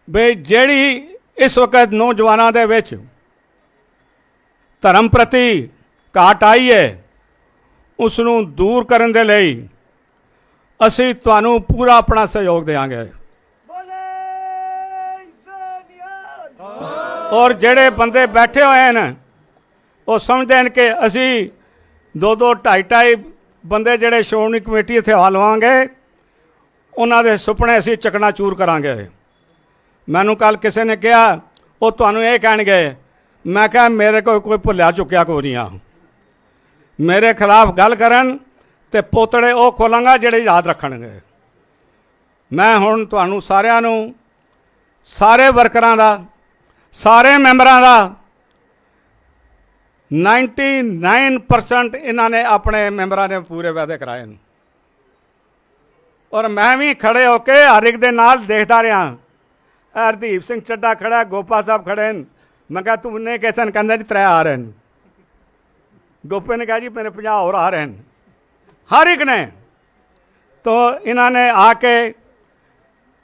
भी जिहड़ी इस वक्त नौजवानों दे विच धर्म प्रति घाट आई है, उसनूं दूर करन दे लई असीं तुहानूं पूरा अपना सहयोग देंगे। और जेड़े बंदे बैठे हुए हैं वो समझते हैं कि असी 2-2 2.5 बंदे जेड़े श्रोमणी कमेटी इत्थे लवांगे, उन्हां दे सुपने असी चकनाचूर करांगे। ਮੈਨੂੰ ਕੱਲ ਕਿਸੇ ਨੇ ਕਿਹਾ ਉਹ ਤੁਹਾਨੂੰ ਇਹ ਕਹਿਣਗੇ, ਮੈਂ ਕਿਹਾ ਮੇਰੇ ਕੋਲ ਕੋਈ ਭੁੱਲਿਆ ਚੁੱਕਿਆ ਕੋਈ ਨਹੀਂ ਆ। ਮੇਰੇ ਖਿਲਾਫ ਗੱਲ ਕਰਨ ਤੇ ਪੋਤੜੇ ਉਹ ਖੋਲਾਂਗਾ ਜਿਹੜੇ ਯਾਦ ਰੱਖਣਗੇ। ਮੈਂ ਹੁਣ ਤੁਹਾਨੂੰ ਸਾਰਿਆਂ ਨੂੰ, ਸਾਰੇ ਵਰਕਰਾਂ ਦਾ, ਸਾਰੇ ਮੈਂਬਰਾਂ ਦਾ 99% ਇਹਨਾਂ ਨੇ ਆਪਣੇ ਮੈਂਬਰਾਂ ਨੇ ਪੂਰੇ ਵਾਅਦੇ ਕਰਾਏ ਨੇ, ਔਰ ਮੈਂ ਵੀ ਖੜੇ ਹੋ ਕੇ ਹਰ ਇੱਕ ਦੇ ਨਾਲ ਦੇਖਦਾ ਰਿਹਾ। ਹਰਦੀਪ ਸਿੰਘ ਚੱਡਾ ਖੜਾ, ਗੋਪਾ ਸਾਹਿਬ ਖੜੇ ਨੇ। मैं कहा तुमने कैसे कहना जी 3 आ रहे हैं। गोपे ने कहा जी मेरे 50 और आ रहे हैं, हर एक ने। तो इन्होंने आके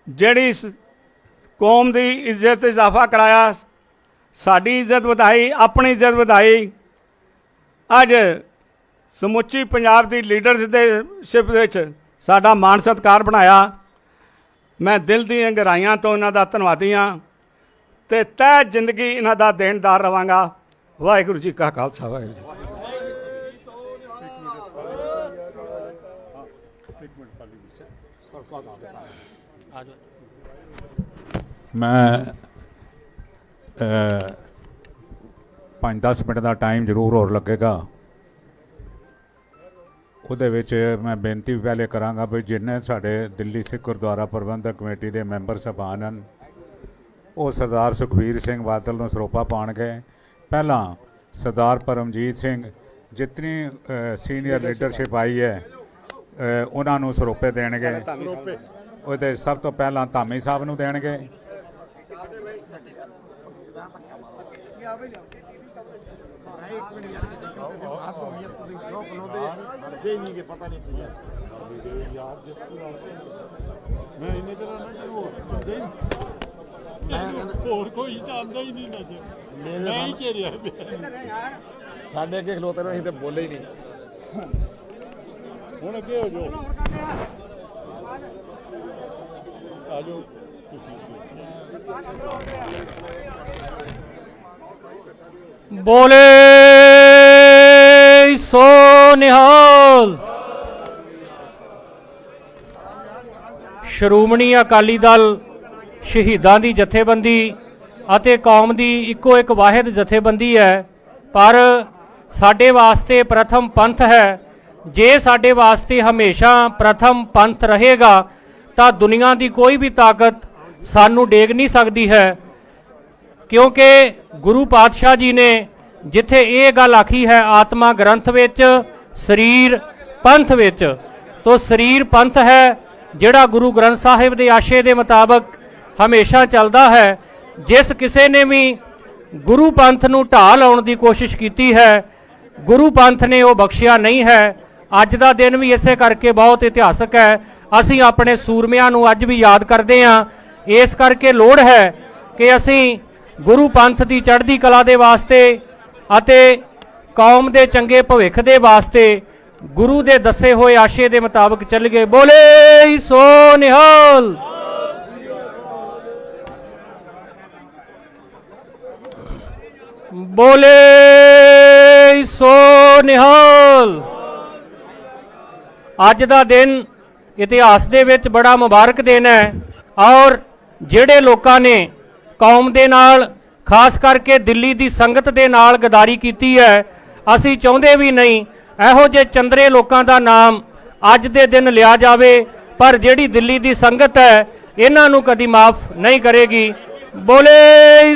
जेड़ी कौम की इज्जत इजाफा कराया, साड़ी इज्जत वधाई, अपनी इज्जत वधाई। अज समुची पंजाब की लीडरशिप साडा मान सत्कार बनाया। मैं दिल दी गहराइयां तो इन्हां दा धन्नवादी हाँ ते तय जिंदगी इन्हां दा देनदार रवांगा। वाहिगुरू जी का खालसा, वाहिगुरू जी। मैं 5-10 मिनट का टाइम जरूर होर लगेगा। ਉਹਦੇ ਵਿੱਚ मैं बेनती भी पहले करांगा भी जिन्ने साढ़े दिल्ली सिख गुरुद्वारा प्रबंधक कमेटी के मैंबर ਸਾਹਿਬਾਨ ਹਨ ਉਹ सरदार सुखबीर सिंह बादल ਨੂੰ ਸਰੋਪਾ ਪਾਉਣਗੇ। ਪਹਿਲਾਂ सरदार परमजीत सिंह, जितनी सीनियर लीडरशिप आई है ਉਹਨਾਂ ਨੂੰ ਸਰੋਪੇ ਦੇਣਗੇ। ਉਹਦੇ ਸਭ ਤੋਂ ਪਹਿਲਾਂ ਧਾਮੀ ਸਾਹਿਬ ਨੂੰ ਦੇਣਗੇ। ਹੋਰ ਕੋਈ ਜਾਂਦਾ ਹੀ ਨਹੀਂ ਨਜ਼ਰ, ਮੈਂ ਹੀ ਘੇਰਿਆ ਸਾਡੇ ਅੱਗੇ ਖਲੋਤੇ ਨੂੰ, ਅਸੀਂ ਤੇ ਬੋਲੇ ਹੀ ਨਹੀਂ। ਹੁਣ ਅੱਗੇ ਹੋ ਜਾਓ, ਆ ਜਾਓ। बोले सो निहाल। ਸ਼੍ਰੋਮਣੀ ਅਕਾਲੀ ਦਲ ਸ਼ਹੀਦਾਂ ਦੀ ਜਥੇਬੰਦੀ ਅਤੇ ਕੌਮ ਦੀ ਇੱਕੋ ਇੱਕ ਵਾਹਿਦ ਜਥੇਬੰਦੀ ਹੈ, ਪਰ ਸਾਡੇ ਵਾਸਤੇ ਪ੍ਰਥਮ ਪੰਥ ਹੈ। ਜੇ ਸਾਡੇ ਵਾਸਤੇ ਹਮੇਸ਼ਾ ਪ੍ਰਥਮ ਪੰਥ ਰਹੇਗਾ ਤਾਂ ਦੁਨੀਆ ਦੀ ਕੋਈ ਵੀ ਤਾਕਤ ਸਾਨੂੰ ਡੇਗ ਨਹੀਂ ਸਕਦੀ ਹੈ। क्योंकि गुरु पातशाह जी ने जिथे ये गल आखी है आत्मा ग्रंथ विच शरीर पंथ विच, तो शरीर पंथ है जिहड़ा गुरु ग्रंथ साहिब के आशे के मुताबक हमेशा चलता है। जिस किसी ने भी गुरु पंथ नूं ढा लाउण दी कोशिश की है, गुरु पंथ ने वो बख्शिया नहीं है। अज दा दिन भी इसे करके बहुत इतिहासक है। असी अपने सूरमियां नूं अज भी याद करते हैं। इस करके लोड़ है कि असी गुरु पंथ की चढ़ती कला दे वास्ते अते कौम के चंगे भविख दे वास्ते गुरु दे दसे हुए आशे दे मुताबिक चल गए। बोले सो निहाल। बोले सो निहाल। अज दा दिन इतिहास दे विच बड़ा मुबारक दिन है और जिहड़े लोकां ने कौम दे नाल खास करके दिल्ली दी संगत दे नाल गदारी कीती है, असी चाहुंदे भी नहीं इहो जे चंदरे लोकां दा नाम अज दे दिन लिया जावे, पर जिहड़ी दिल्ली दी संगत है इन्हां नूं कदी माफ नहीं करेगी। बोले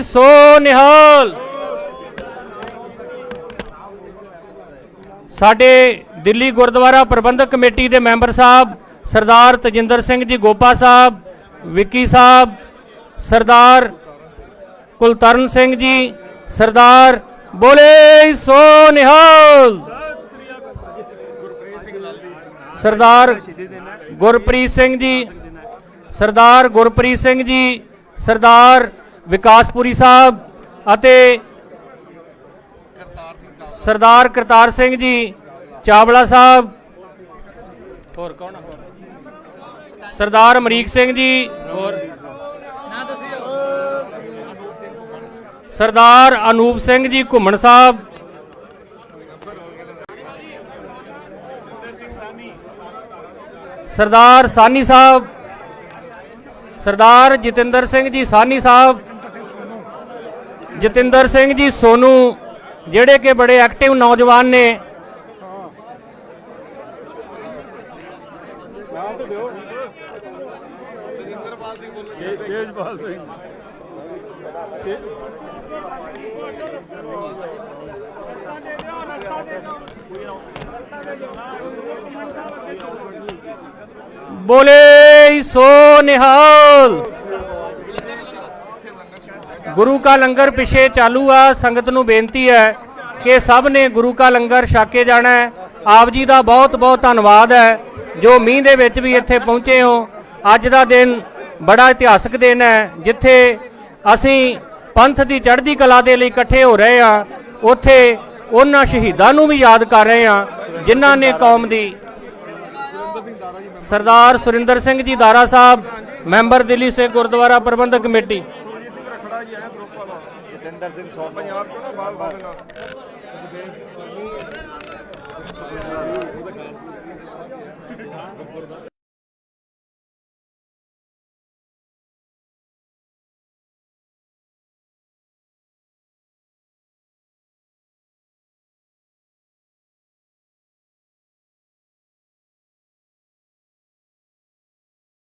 सो निहाल। साडे दिल्ली गुरुद्वारा प्रबंधक कमेटी दे मैंबर साहब सरदार तजिंदर सिंह जी गोपा साहब, विक्की साहब, सरदार कुलतरण सिंह जी, सरदार बोले सो निहाल, सरदार गुरप्रीत सिंह जी, सरदार गुरप्रीत सिंह जी, सरदार विकासपुरी साहब अते सरदार करतार सिंह जी चावला साहब, और कौन सरदार अमरीक सिंह जी, और सरदार अनूप सिंह जी घुमन साहब, सरदार सानी साहब, ਸਰਦਾਰ ਜਤਿੰਦਰ ਸਿੰਘ ਜੀ ਸਾਹਨੀ ਸਾਹਿਬ, ਜਤਿੰਦਰ ਸਿੰਘ ਜੀ ਸੋਨੂ, ਜਿਹੜੇ ਕਿ ਬੜੇ ਐਕਟਿਵ ਨੌਜਵਾਨ ਨੇ। बोले सो निहाल। गुरु का लंगर पिछे चालू आ। संगत नूं बेनती है कि सब ने गुरु का लंगर छक के जाना है। आप जी का बहुत बहुत धन्यवाद है जो मींह दे विच भी इत्थे पहुंचे हो। अज दा दिन बड़ा इतिहासक दिन है जिथे असी पंथ की चढ़ती कला दे लई इकट्ठे हो रहे हैं। उत्थे उन्हां शहीदां नूं भी याद कर रहे हैं जिन्हां ने कौम दी। सरदार सुरिंदर सिंह जी दारा साहब, मैंबर दिल्ली से गुरुद्वारा प्रबंधक कमेटी। जितेंद्र सिंह